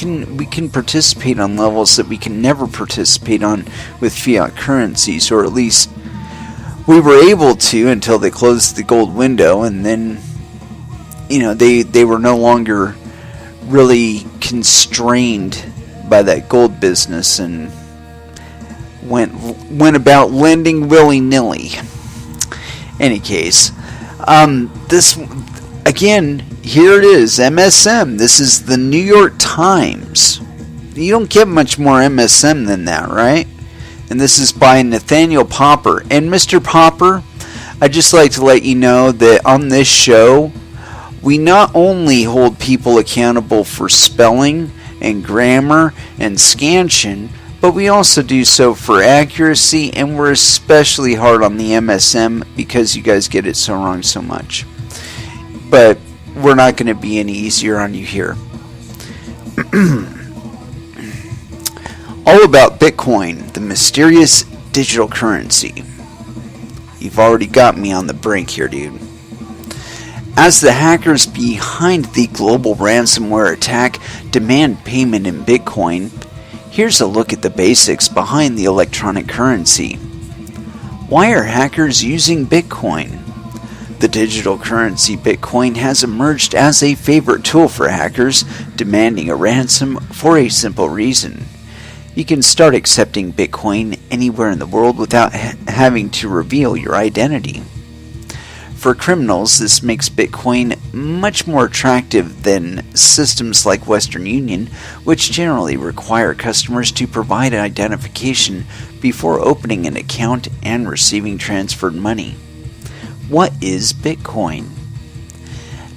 Speaker 1: can participate on levels that we can never participate on with fiat currencies, or at least we were able to until they closed the gold window, and then they were no longer really constrained by that gold business and went about lending willy-nilly. Any case, this again, here it is, MSM. This is the New York Times. You don't get much more MSM than that, right? And this is by Nathaniel Popper. And Mr. Popper, I'd just like to let you know that on this show, we not only hold people accountable for spelling and grammar and scansion, but we also do so for accuracy, and we're especially hard on the MSM because you guys get it so wrong so much. But we're not going to be any easier on you here. All about Bitcoin, the mysterious digital currency. You've already got me on the brink here, dude. As the hackers behind the global ransomware attack demand payment in Bitcoin, here's a look at the basics behind the electronic currency. Why are hackers using Bitcoin? The digital currency Bitcoin has emerged as a favorite tool for hackers demanding a ransom for a simple reason. You can start accepting Bitcoin anywhere in the world without having to reveal your identity. For criminals, this makes Bitcoin much more attractive than systems like Western Union, which generally require customers to provide identification before opening an account and receiving transferred money. What is Bitcoin?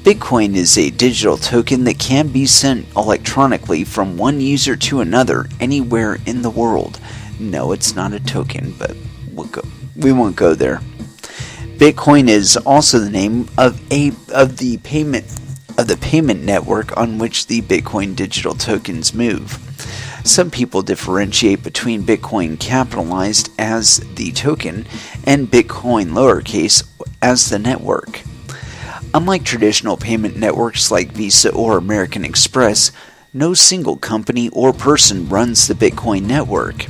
Speaker 1: Bitcoin is a digital token that can be sent electronically from one user to another anywhere in the world. No, it's not a token, but we won't go there. Bitcoin is also the name of the payment network on which the Bitcoin digital tokens move. Some people differentiate between Bitcoin capitalized as the token and Bitcoin lowercase as the network. Unlike traditional payment networks like Visa or American Express, no single company or person runs the Bitcoin network.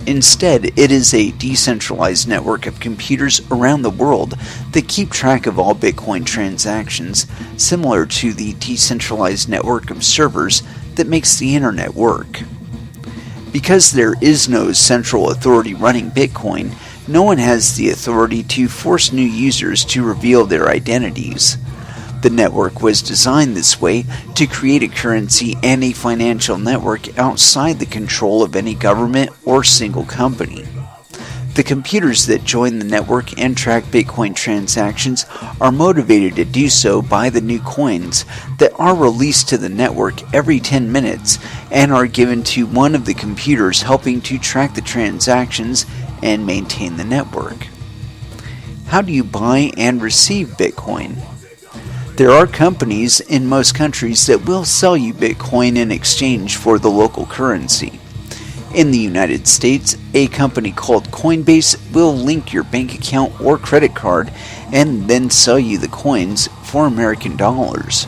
Speaker 1: Instead, it is a decentralized network of computers around the world that keep track of all Bitcoin transactions, similar to the decentralized network of servers that makes the internet work. Because there is no central authority running Bitcoin, no one has the authority to force new users to reveal their identities. The network was designed this way to create a currency and a financial network outside the control of any government or single company. The computers that join the network and track Bitcoin transactions are motivated to do so by the new coins that are released to the network every 10 minutes and are given to one of the computers helping to track the transactions and maintain the network. How do you buy and receive Bitcoin? There are companies in most countries that will sell you Bitcoin in exchange for the local currency. In the United States, a company called Coinbase will link your bank account or credit card and then sell you the coins for American dollars.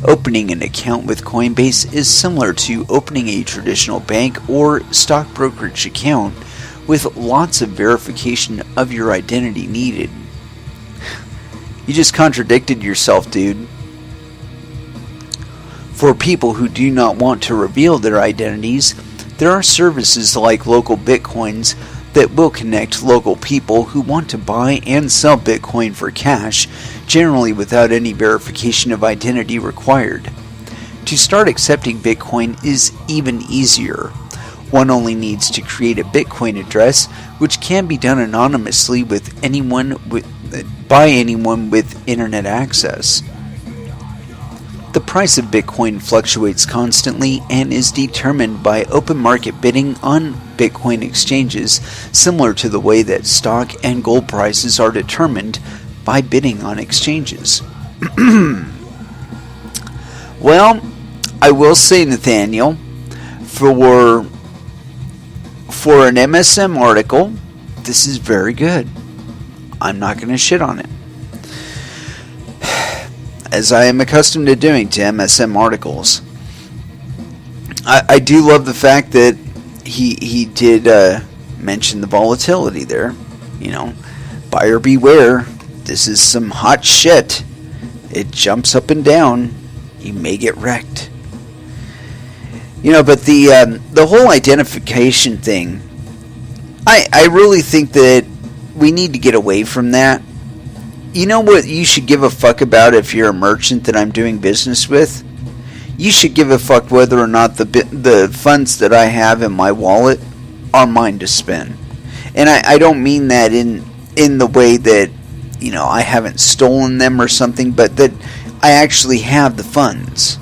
Speaker 1: Opening an account with Coinbase is similar to opening a traditional bank or stock brokerage account with lots of verification of your identity needed. You just contradicted yourself, dude. For people who do not want to reveal their identities, there are services like Local Bitcoins that will connect local people who want to buy and sell Bitcoin for cash, generally without any verification of identity required. To start accepting Bitcoin is even easier. One only needs to create a Bitcoin address, which can be done anonymously by anyone with internet access. The price of Bitcoin fluctuates constantly and is determined by open market bidding on Bitcoin exchanges, similar to the way that stock and gold prices are determined by bidding on exchanges. Well, I will say, Nathaniel, for an MSM article, this is very good. I'm not going to shit on it, as I am accustomed to doing to MSM articles. I do love the fact that he did mention the volatility there. You know, buyer beware. This is some hot shit. It jumps up and down. You may get wrecked. You know, but the whole identification thing, I really think that we need to get away from that. You know what you should give a fuck about if you're a merchant that I'm doing business with? You should give a fuck whether or not the funds that I have in my wallet are mine to spend. And I don't mean that in the way that, you know, I haven't stolen them or something, but that I actually have the funds.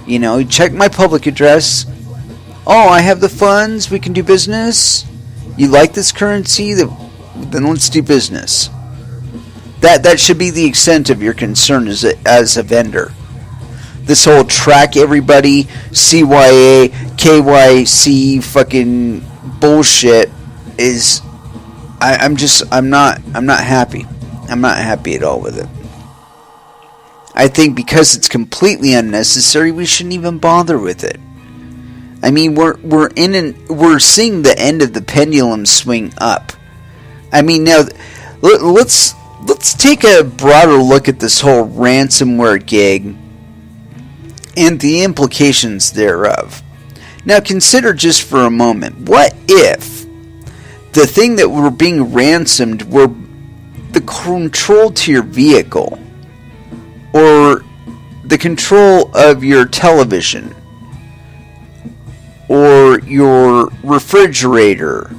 Speaker 1: You know, check my public address. Oh, I have the funds. We can do business. You like this currency? Then let's do business. That should be the extent of your concern as a vendor. This whole track everybody, CYA, KYC, fucking bullshit is. I'm not happy. I'm not happy at all with it. I think because it's completely unnecessary, we shouldn't even bother with it. I mean, we're seeing the end of the pendulum swing up. I mean, now let's take a broader look at this whole ransomware gig and the implications thereof. Now, consider just for a moment, what if the thing that were being ransomed were the control to your vehicle, or the control of your television, or your refrigerator,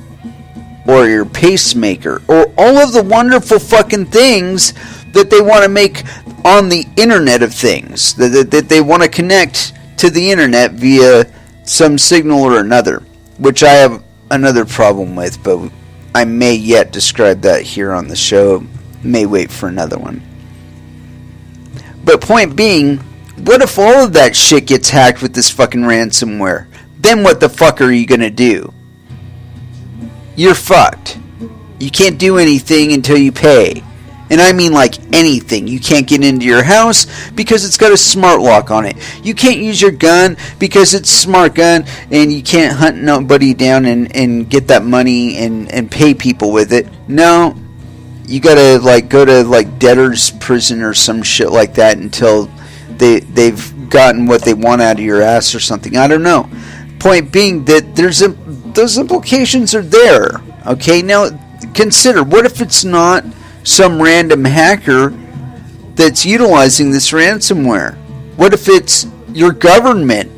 Speaker 1: or your pacemaker, or all of the wonderful fucking things that they want to make on the Internet of Things, that they want to connect to the Internet via some signal or another, which I have another problem with, but I may yet describe that here on the show, may wait for another one. But point being, what if all of that shit gets hacked with this fucking ransomware? Then what the fuck are you gonna do? You're fucked. You can't do anything until you pay. And I mean like anything. You can't get into your house because it's got a smart lock on it. You can't use your gun because it's a smart gun, and you can't hunt nobody down and get that money and pay people with it. No. You gotta like go to like debtor's prison or some shit like that until they've gotten what they want out of your ass or something. I don't know. Point being that those implications are there. Okay, now consider, what if it's not some random hacker that's utilizing this ransomware? What if it's your government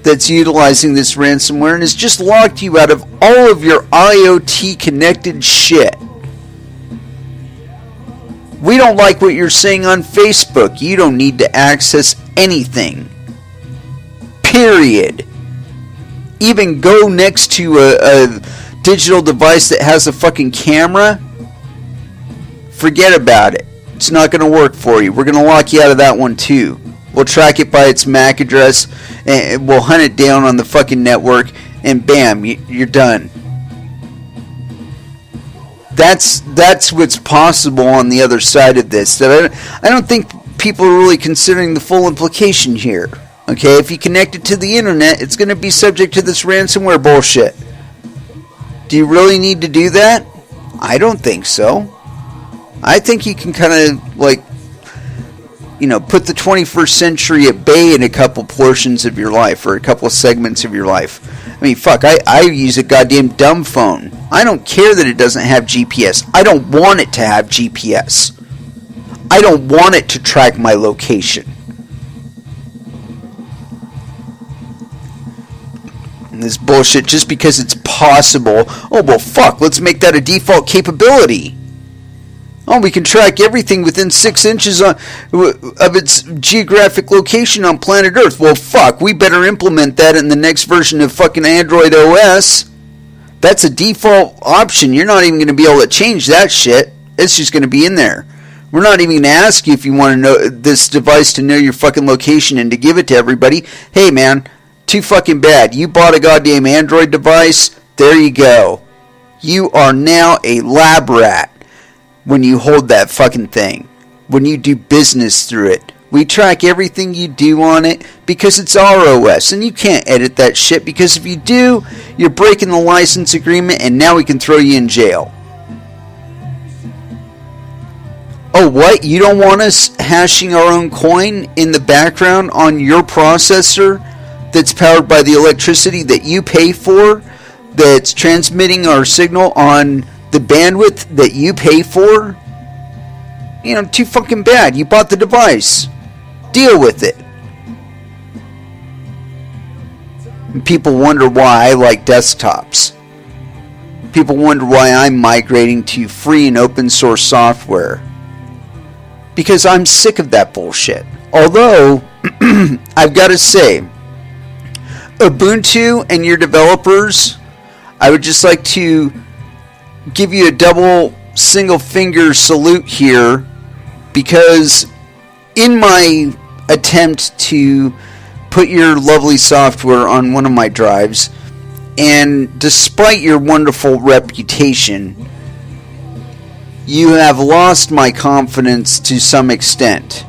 Speaker 1: that's utilizing this ransomware and has just locked you out of all of your IoT connected shit? We don't like what you're saying on Facebook. You don't need to access anything. Period. Even go next to a digital device that has a fucking camera, forget about it. It's not going to work for you. We're going to lock you out of that one too. We'll track it by its MAC address, and we'll hunt it down on the fucking network, and bam, you're done. That's what's possible on the other side of this. That I don't think people are really considering the full implication here. Okay, if you connect it to the internet, it's going to be subject to this ransomware bullshit. Do you really need to do that? I don't think so. I think you can kind of, like, you know, put the 21st century at bay in a couple portions of your life, or a couple of segments of your life. I mean, fuck, I use a goddamn dumb phone. I don't care that it doesn't have GPS. I don't want it to have GPS. I don't want it to track my location. And this bullshit, just because it's possible, oh, well, fuck, let's make that a default capability. Oh, we can track everything within 6 inches of its geographic location on planet Earth. Well, fuck, we better implement that in the next version of fucking Android OS. That's a default option. You're not even going to be able to change that shit. It's just going to be in there. We're not even going to ask you if you want to know this device to know your fucking location and to give it to everybody. Hey, man, too fucking bad. You bought a goddamn Android device. There you go. You are now a lab rat. When you hold that fucking thing, when you do business through it, we track everything you do on it because it's our OS, and you can't edit that shit, because if you do, you're breaking the license agreement, and now we can throw you in jail. Oh, what? You don't want us hashing our own coin in the background on your processor that's powered by the electricity that you pay for, that's transmitting our signal on the bandwidth that you pay for? You know, too fucking bad. You bought the device. Deal with it. And people wonder why I like desktops. People wonder why I'm migrating to free and open source software. Because I'm sick of that bullshit. Although, I've got to say, Ubuntu and your developers, I would just like to give you a double single finger salute here, because in my attempt to put your lovely software on one of my drives, and despite your wonderful reputation, you have lost my confidence to some extent.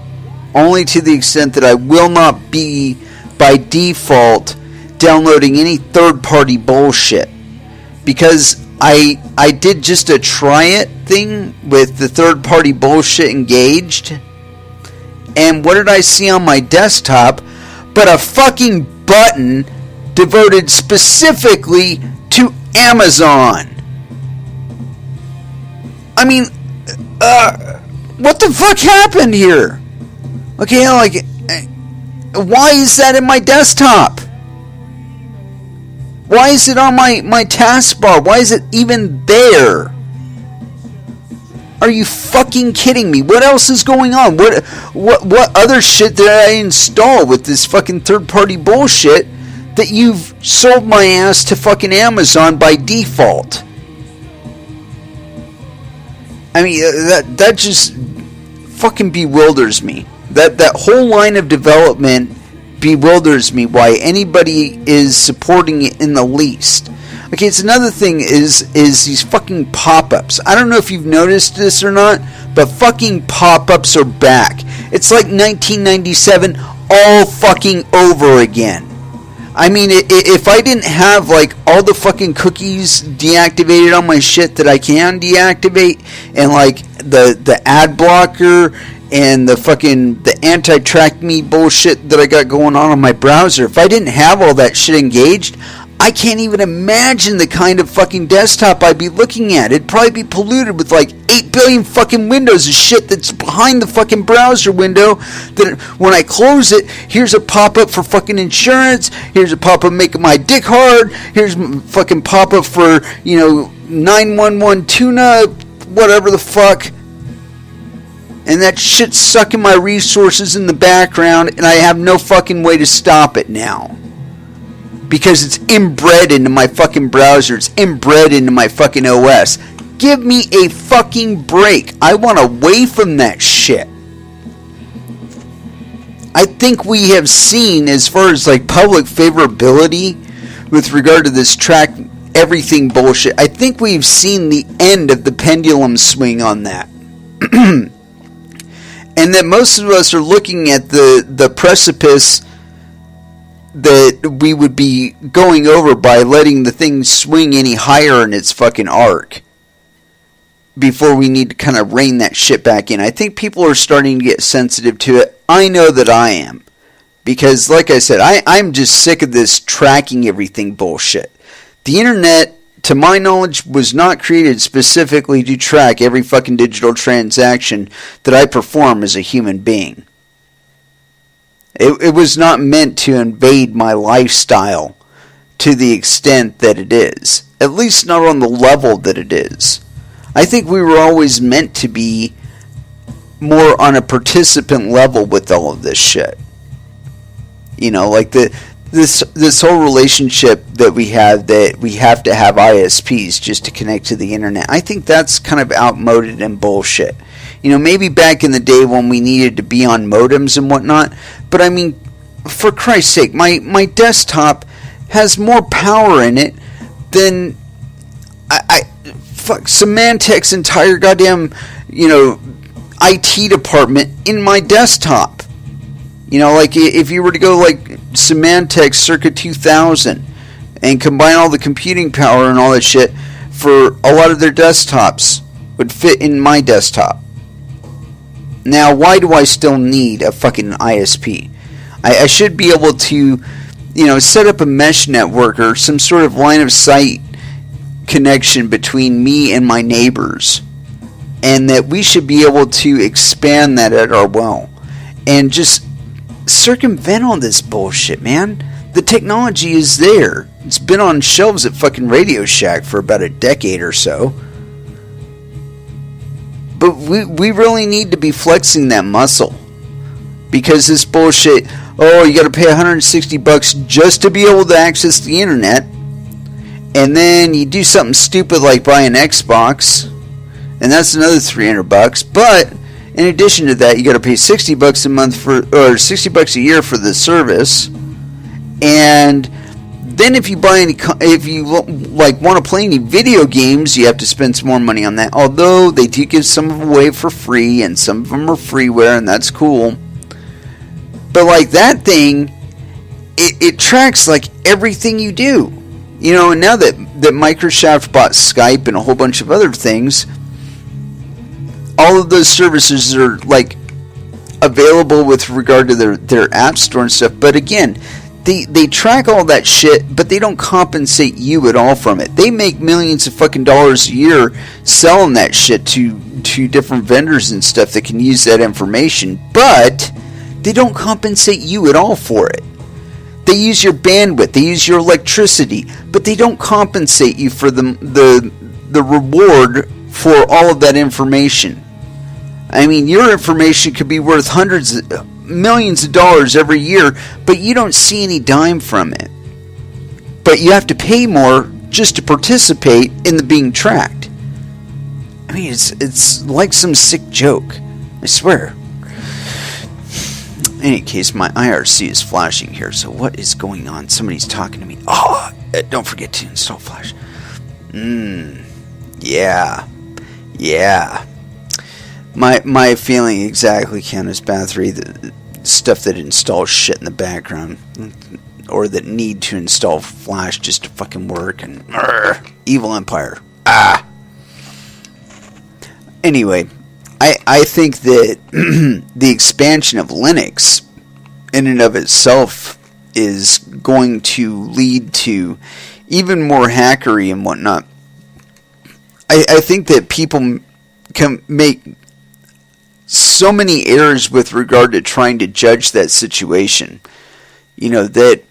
Speaker 1: Only to the extent that I will not be, by default, downloading any third-party bullshit. Because I did just a try it thing with the third-party bullshit engaged. And what did I see on my desktop but a fucking button devoted specifically to Amazon? I mean, what the fuck happened here? Okay, like, why is that in my desktop? Why is it on my taskbar? Why is it even there? Are you fucking kidding me? What else is going on? What other shit did I install with this fucking third-party bullshit that you've sold my ass to fucking Amazon by default? I mean, that just fucking bewilders me. That whole line of development bewilders me, why anybody is supporting it in the least. Okay, it's another thing is these fucking pop-ups. I don't know if you've noticed this or not, but fucking pop-ups are back. It's like 1997 all fucking over again. I mean, if I didn't have like all the fucking cookies deactivated on my shit that I can deactivate, and like the ad blocker and the anti-track me bullshit that I got going on my browser, if I didn't have all that shit engaged, I can't even imagine the kind of fucking desktop I'd be looking at. It'd probably be polluted with like 8 billion fucking windows of shit that's behind the fucking browser window, that when I close it, here's a pop-up for fucking insurance, here's a pop-up making my dick hard, here's a fucking pop-up for, 911 tuna, whatever the fuck. And that shit's sucking my resources in the background, and I have no fucking way to stop it now. because it's inbred into my fucking browser. It's inbred into my fucking OS. Give me a fucking break. I want away from that shit. I think we have seen, as far as like public favorability with regard to this track everything bullshit, I think we've seen the end of the pendulum swing on that. And that most of us are looking at the precipice that we would be going over by letting the thing swing any higher in its fucking arc before we need to kind of rein that shit back in. I think people are starting to get sensitive to it. I know that I am. Because, like I said, I'm just sick of this tracking everything bullshit. The internet, to my knowledge, was not created specifically to track every fucking digital transaction that I perform as a human being. It was not meant to invade my lifestyle to the extent that it is. At least not on the level that it is. I think we were always meant to be more on a participant level with all of this shit. You know, like this whole relationship that we have to have ISPs just to connect to the internet. I think that's kind of outmoded and bullshit. You know, maybe back in the day when we needed to be on modems and whatnot, but I mean, for Christ's sake, my desktop has more power in it than Symantec's entire goddamn, IT department in my desktop. You know, like if you were to go like Symantec circa 2000 and combine all the computing power and all that shit for a lot of their desktops would fit in my desktop. Now, why do I still need a fucking ISP? I should be able to, set up a mesh network or some sort of line of sight connection between me and my neighbors, and that we should be able to expand that at our will and just circumvent all this bullshit, man. The technology is there. It's been on shelves at fucking Radio Shack for about a decade or so. But we really need to be flexing that muscle. Because this bullshit, you gotta pay $160 just to be able to access the internet. And then you do something stupid like buy an Xbox, and that's another $300. But in addition to that, you got to pay $60 a month or $60 a year for the service. And then if you want to play any video games, you have to spend some more money on that. Although they do give some of them away for free, and some of them are freeware, and that's cool. But like that thing, it tracks like everything you do. And now that Microsoft bought Skype and a whole bunch of other things, all of those services are like available with regard to their app store and stuff. But again, they track all that shit, but they don't compensate you at all from it. They make millions of fucking dollars a year selling that shit to different vendors and stuff that can use that information, but they don't compensate you at all for it. They use your bandwidth, they use your electricity, but they don't compensate you for the reward for all of that information. I mean, your information could be worth millions of dollars every year, but you don't see any dime from it. But you have to pay more just to participate in the being tracked. I mean, it's like some sick joke. I swear. In any case, my IRC is flashing here, so what is going on? Somebody's talking to me. Don't forget to install Flash. Yeah. My feeling exactly, Candace Bathory, the stuff that installs shit in the background, or that need to install Flash just to fucking work, and Evil Empire. Anyway, I think that the expansion of Linux in and of itself is going to lead to even more hackery and whatnot. I think that people can make so many errors with regard to trying to judge that situation. That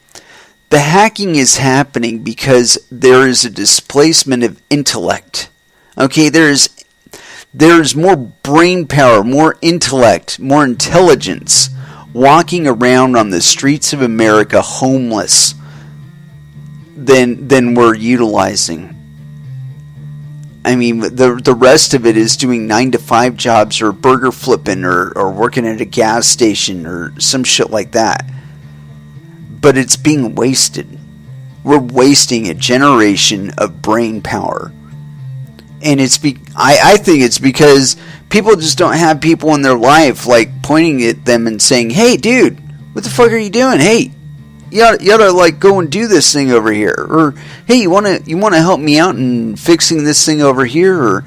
Speaker 1: the hacking is happening because there is a displacement of intellect. Okay, there's more brain power, more intellect, more intelligence walking around on the streets of America homeless than we're utilizing. I mean, the rest of it is doing 9-to-5 jobs, or burger flipping, or working at a gas station, or some shit like that. But it's being wasted. We're wasting a generation of brain power. And I think it's because people just don't have people in their life like pointing at them and saying, "Hey, dude, what the fuck are you doing? Hey, you oughta like go and do this thing over here," or "Hey, you wanna help me out in fixing this thing over here," or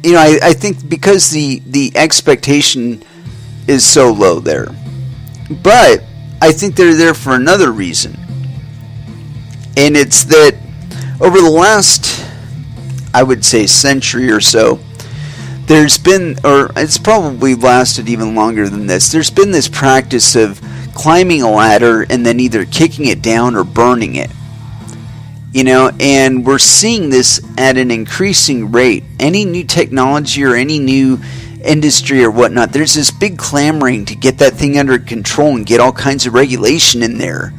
Speaker 1: I think because the expectation is so low there. But I think they're there for another reason, and it's that over the last, I would say, century or so, there's been, or it's probably lasted even longer than this, there's been this practice of climbing a ladder and then either kicking it down or burning it. And we're seeing this at an increasing rate. Any new technology or any new industry or whatnot, there's this big clamoring to get that thing under control and get all kinds of regulation in there.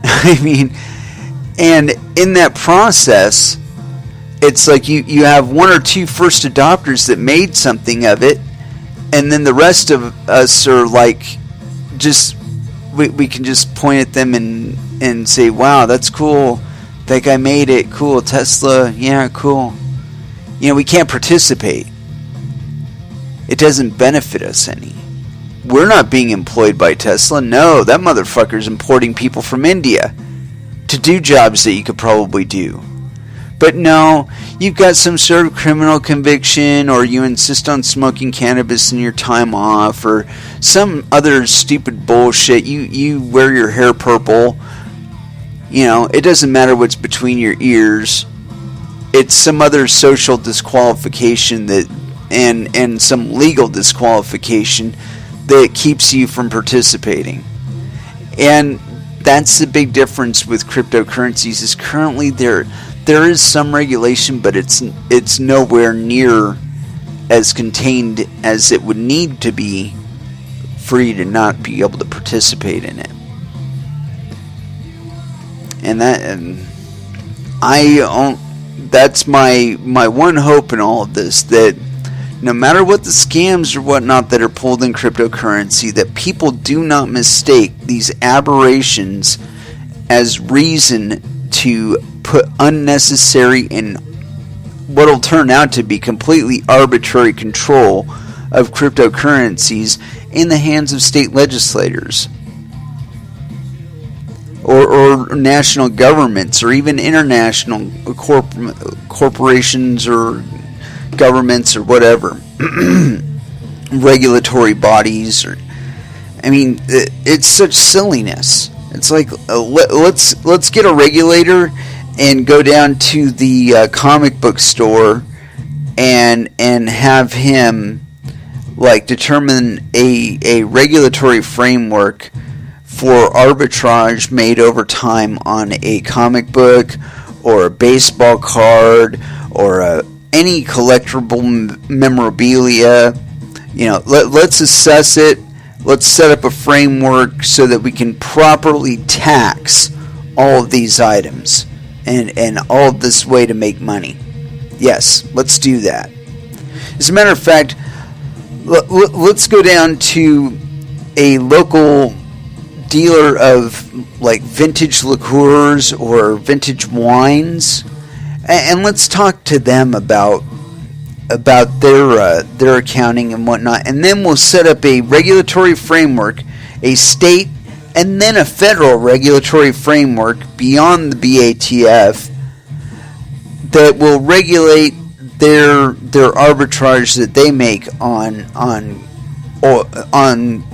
Speaker 1: I mean, and in that process, it's like you have one or two first adopters that made something of it, and then the rest of us are like, just we can just point at them and say, "Wow, that's cool. That guy made it. Cool. Tesla. Yeah, cool." We can't participate. It doesn't benefit us any. We're not being employed by Tesla. No, that motherfucker's importing people from India to do jobs that you could probably do. But no, you've got some sort of criminal conviction, or you insist on smoking cannabis in your time off, or some other stupid bullshit. You wear your hair purple. It doesn't matter what's between your ears. It's some other social disqualification and some legal disqualification that keeps you from participating. And that's the big difference with cryptocurrencies, is currently there is some regulation, but it's nowhere near as contained as it would need to be for you to not be able to participate in it. And that's my one hope in all of this, that no matter what the scams or whatnot that are pulled in cryptocurrency, that people do not mistake these aberrations as reason to put unnecessary and what will turn out to be completely arbitrary control of cryptocurrencies in the hands of state legislators or national governments, or even international corporations or governments or whatever, regulatory bodies. It's such silliness. It's like, let's get a regulator and go down to the comic book store and have him like determine a regulatory framework for arbitrage made over time on a comic book or a baseball card or any collectible memorabilia. Let's assess it. Let's set up a framework so that we can properly tax all of these items and all of this way to make money. Yes, let's do that. As a matter of fact, let's go down to a local dealer of like vintage liqueurs or vintage wines, and let's talk to them about their accounting and whatnot, and then we'll set up a regulatory framework, a state and then a federal regulatory framework beyond the BATF that will regulate their arbitrage that they make on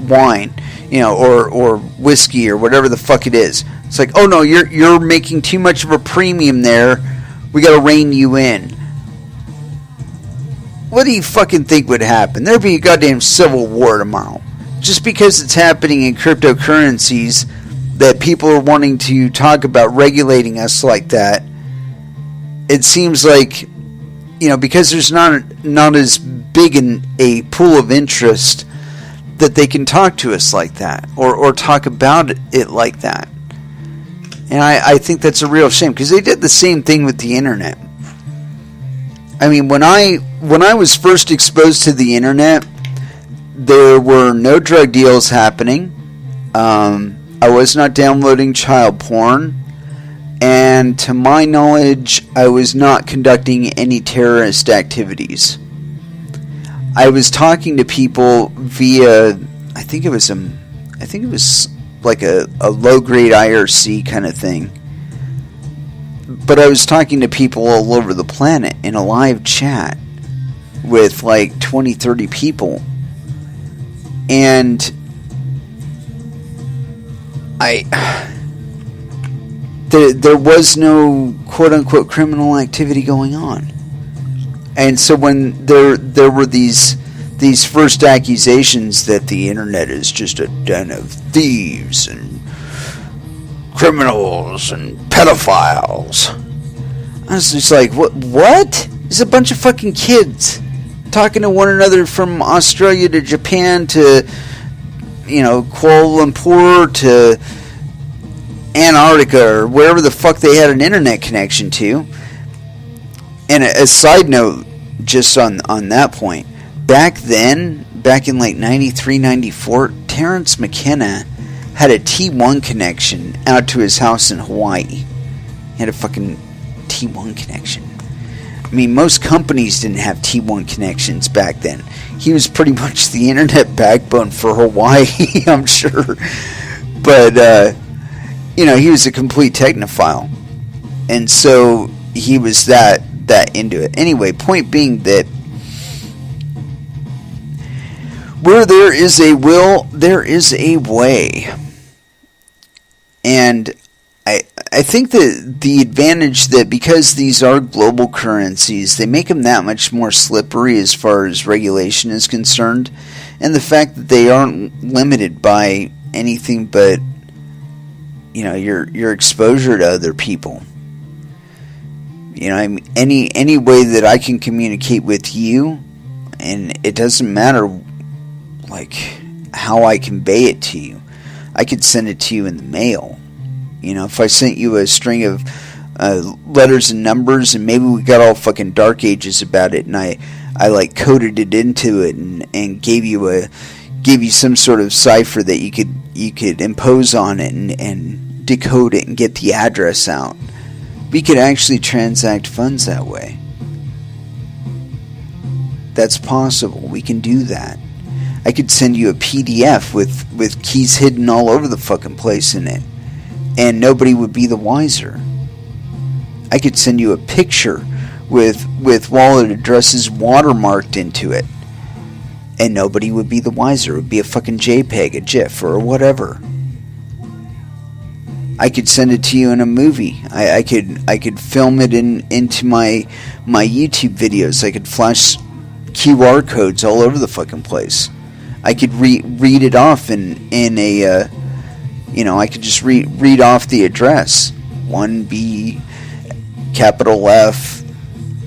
Speaker 1: wine, or whiskey or whatever the fuck it is. It's like, oh no, you're making too much of a premium there. We got to rein you in. What do you fucking think would happen? There'd be a goddamn civil war tomorrow. Just because it's happening in cryptocurrencies that people are wanting to talk about regulating us like that. It seems like, because there's not as big a pool of interest that they can talk to us like that or talk about it like that. And I think that's a real shame, because they did the same thing with the internet. I mean, when I was first exposed to the internet, there were no drug deals happening. I was not downloading child porn. And to my knowledge, I was not conducting any terrorist activities. I was talking to people via, I think it was like a low-grade IRC kind of thing. But I was talking to people all over the planet in a live chat with like 20, 30 people. And there was no quote-unquote criminal activity going on. And so when there were these first accusations that the internet is just a den of thieves and criminals and pedophiles, I was just like, what? It's a bunch of fucking kids talking to one another from Australia to Japan to, Kuala Lumpur to Antarctica or wherever the fuck they had an internet connection to. And a side note, just on that point, back in like 93, 94, Terrence McKenna had a T1 connection out to his house in Hawaii. He had a fucking T1 connection. I mean, most companies didn't have T1 connections back then. He was pretty much the internet backbone for Hawaii, I'm sure. But, he was a complete technophile. And so he was that into it. Anyway, point being that where there is a will, there is a way. And I think that the advantage that because these are global currencies, they make them that much more slippery as far as regulation is concerned. And the fact that they aren't limited by anything but, your exposure to other people. I mean, any way that I can communicate with you, and it doesn't matter like how I convey it to you. I could send it to you in the mail. If I sent you a string of letters and numbers, and maybe we got all fucking dark ages about it, and I like coded it into it and gave you some sort of cipher that you could impose on it and decode it and get the address out. We could actually transact funds that way. That's possible. We can do that. I could send you a PDF with keys hidden all over the fucking place in it, and nobody would be the wiser. I could send you a picture with wallet addresses watermarked into it, and nobody would be the wiser. It would be a fucking JPEG, a GIF, or whatever. I could send it to you in a movie. I could film it into my YouTube videos. I could flash QR codes all over the fucking place. I could read it off in a I could just read off the address. 1B capital F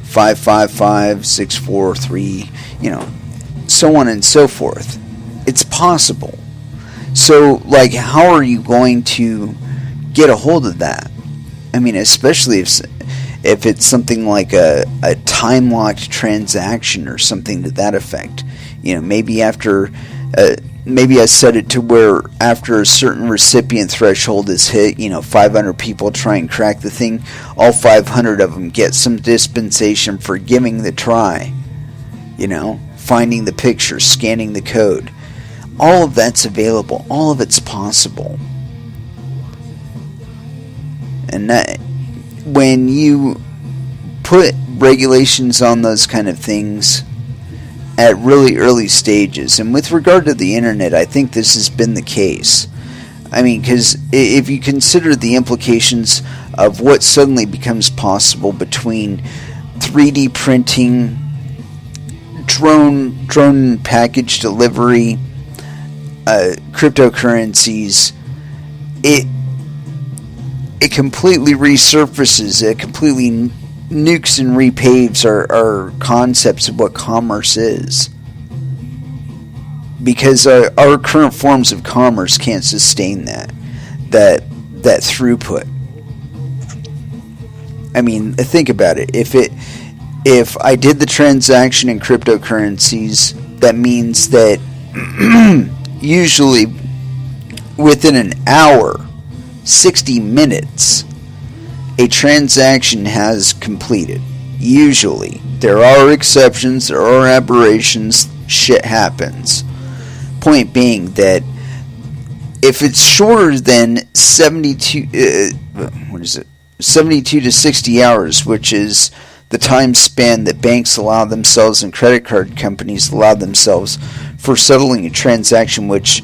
Speaker 1: 555643, so on and so forth. It's possible. So like, how are you going to get a hold of that? I mean, especially if it's something like a time-locked transaction or something to that effect. Maybe maybe I set it to where after a certain recipient threshold is hit, 500 people try and crack the thing, all 500 of them get some dispensation for giving the try, finding the picture, scanning the code. All of that's available. All of it's possible. And that, when you put regulations on those kind of things at really early stages, and with regard to the internet, I think this has been the case. I mean, because if you consider the implications of what suddenly becomes possible between 3D printing, drone package delivery, cryptocurrencies, it completely resurfaces, it completely nukes and repaves our concepts of what commerce is. Because our current forms of commerce can't sustain that throughput. I mean, think about it. If I did the transaction in cryptocurrencies, that means that usually within an hour, 60 minutes, a transaction has completed. Usually. There are exceptions, there are aberrations, shit happens. Point being that if it's shorter than 72 to 60 hours, which is the time span that banks allow themselves and credit card companies allow themselves for settling a transaction, which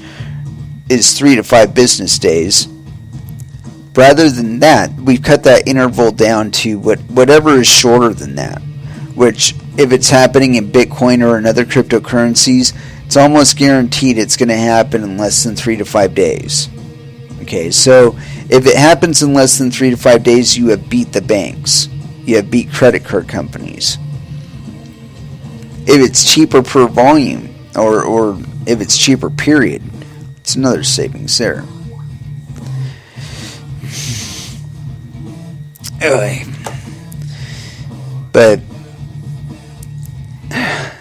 Speaker 1: is 3 to 5 business days. Rather than that, we've cut that interval down to whatever is shorter than that, which if it's happening in Bitcoin or in other cryptocurrencies, it's almost guaranteed it's going to happen in less than 3 to 5 days. Okay, so if it happens in less than 3 to 5 days, you have beat the banks. You have beat credit card companies. If it's cheaper per volume, or if it's cheaper period, it's another savings there. Anyway, but a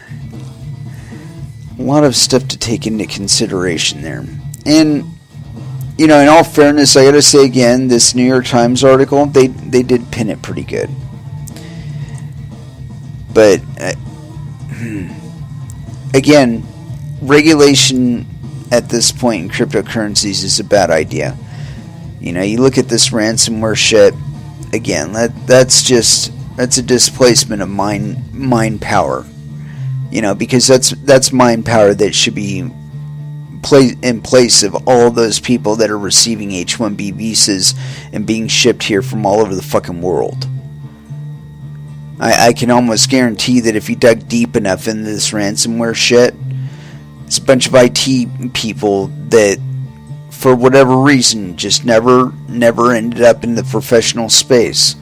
Speaker 1: lot of stuff to take into consideration there. And, you know, in all fairness, I gotta say again, this New York Times article, they did pin it pretty good. But, again, regulation at this point in cryptocurrencies is a bad idea. You know, you look at this ransomware shit, again, that's a displacement of mind power. You know, because that's mind power that should be in place of all those people that are receiving H-1B visas and being shipped here from all over the fucking world. I can almost guarantee that if you dug deep enough into this ransomware shit, it's a bunch of IT people that, for whatever reason, just never ended up in the professional space.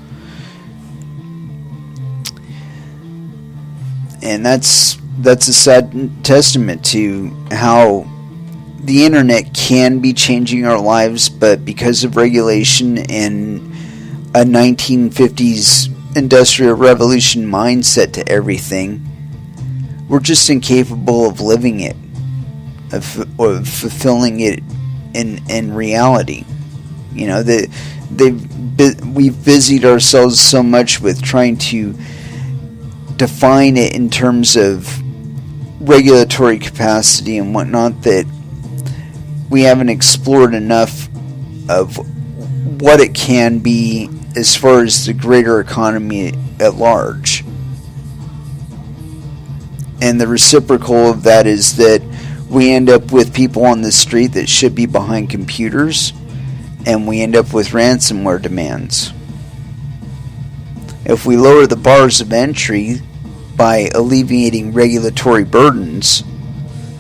Speaker 1: And that's a sad testament to how the internet can be changing our lives, but because of regulation and a 1950s industrial revolution mindset to everything, we're just incapable of living it, of fulfilling it in reality. You know, we've busied ourselves so much with trying to define it in terms of regulatory capacity and whatnot that we haven't explored enough of what it can be as far as the greater economy at large. And the reciprocal of that is that we end up with people on the street that should be behind computers, and we end up with ransomware demands. If we lower the bars of entry by alleviating regulatory burdens,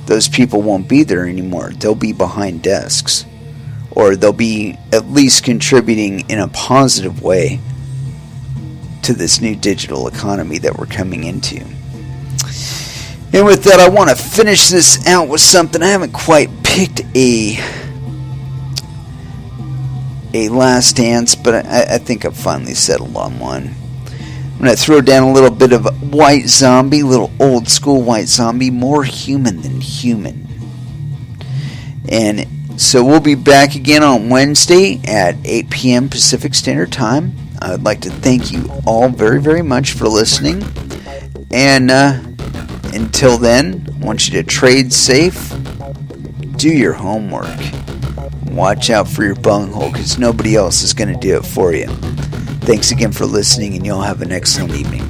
Speaker 1: those people won't be there anymore. They'll be behind desks. Or they'll be at least contributing in a positive way to this new digital economy that we're coming into. And with that, I want to finish this out with something. I haven't quite picked a last dance, but I think I've finally settled on one. I'm going to throw down a little bit of White Zombie, a little old school White Zombie, more human than human. And so we'll be back again on Wednesday at 8 p.m. Pacific Standard Time. I would like to thank you all very, very much for listening. And until then, I want you to trade safe, do your homework, watch out for your bunghole because nobody else is going to do it for you. Thanks again for listening, and y'all have an excellent evening.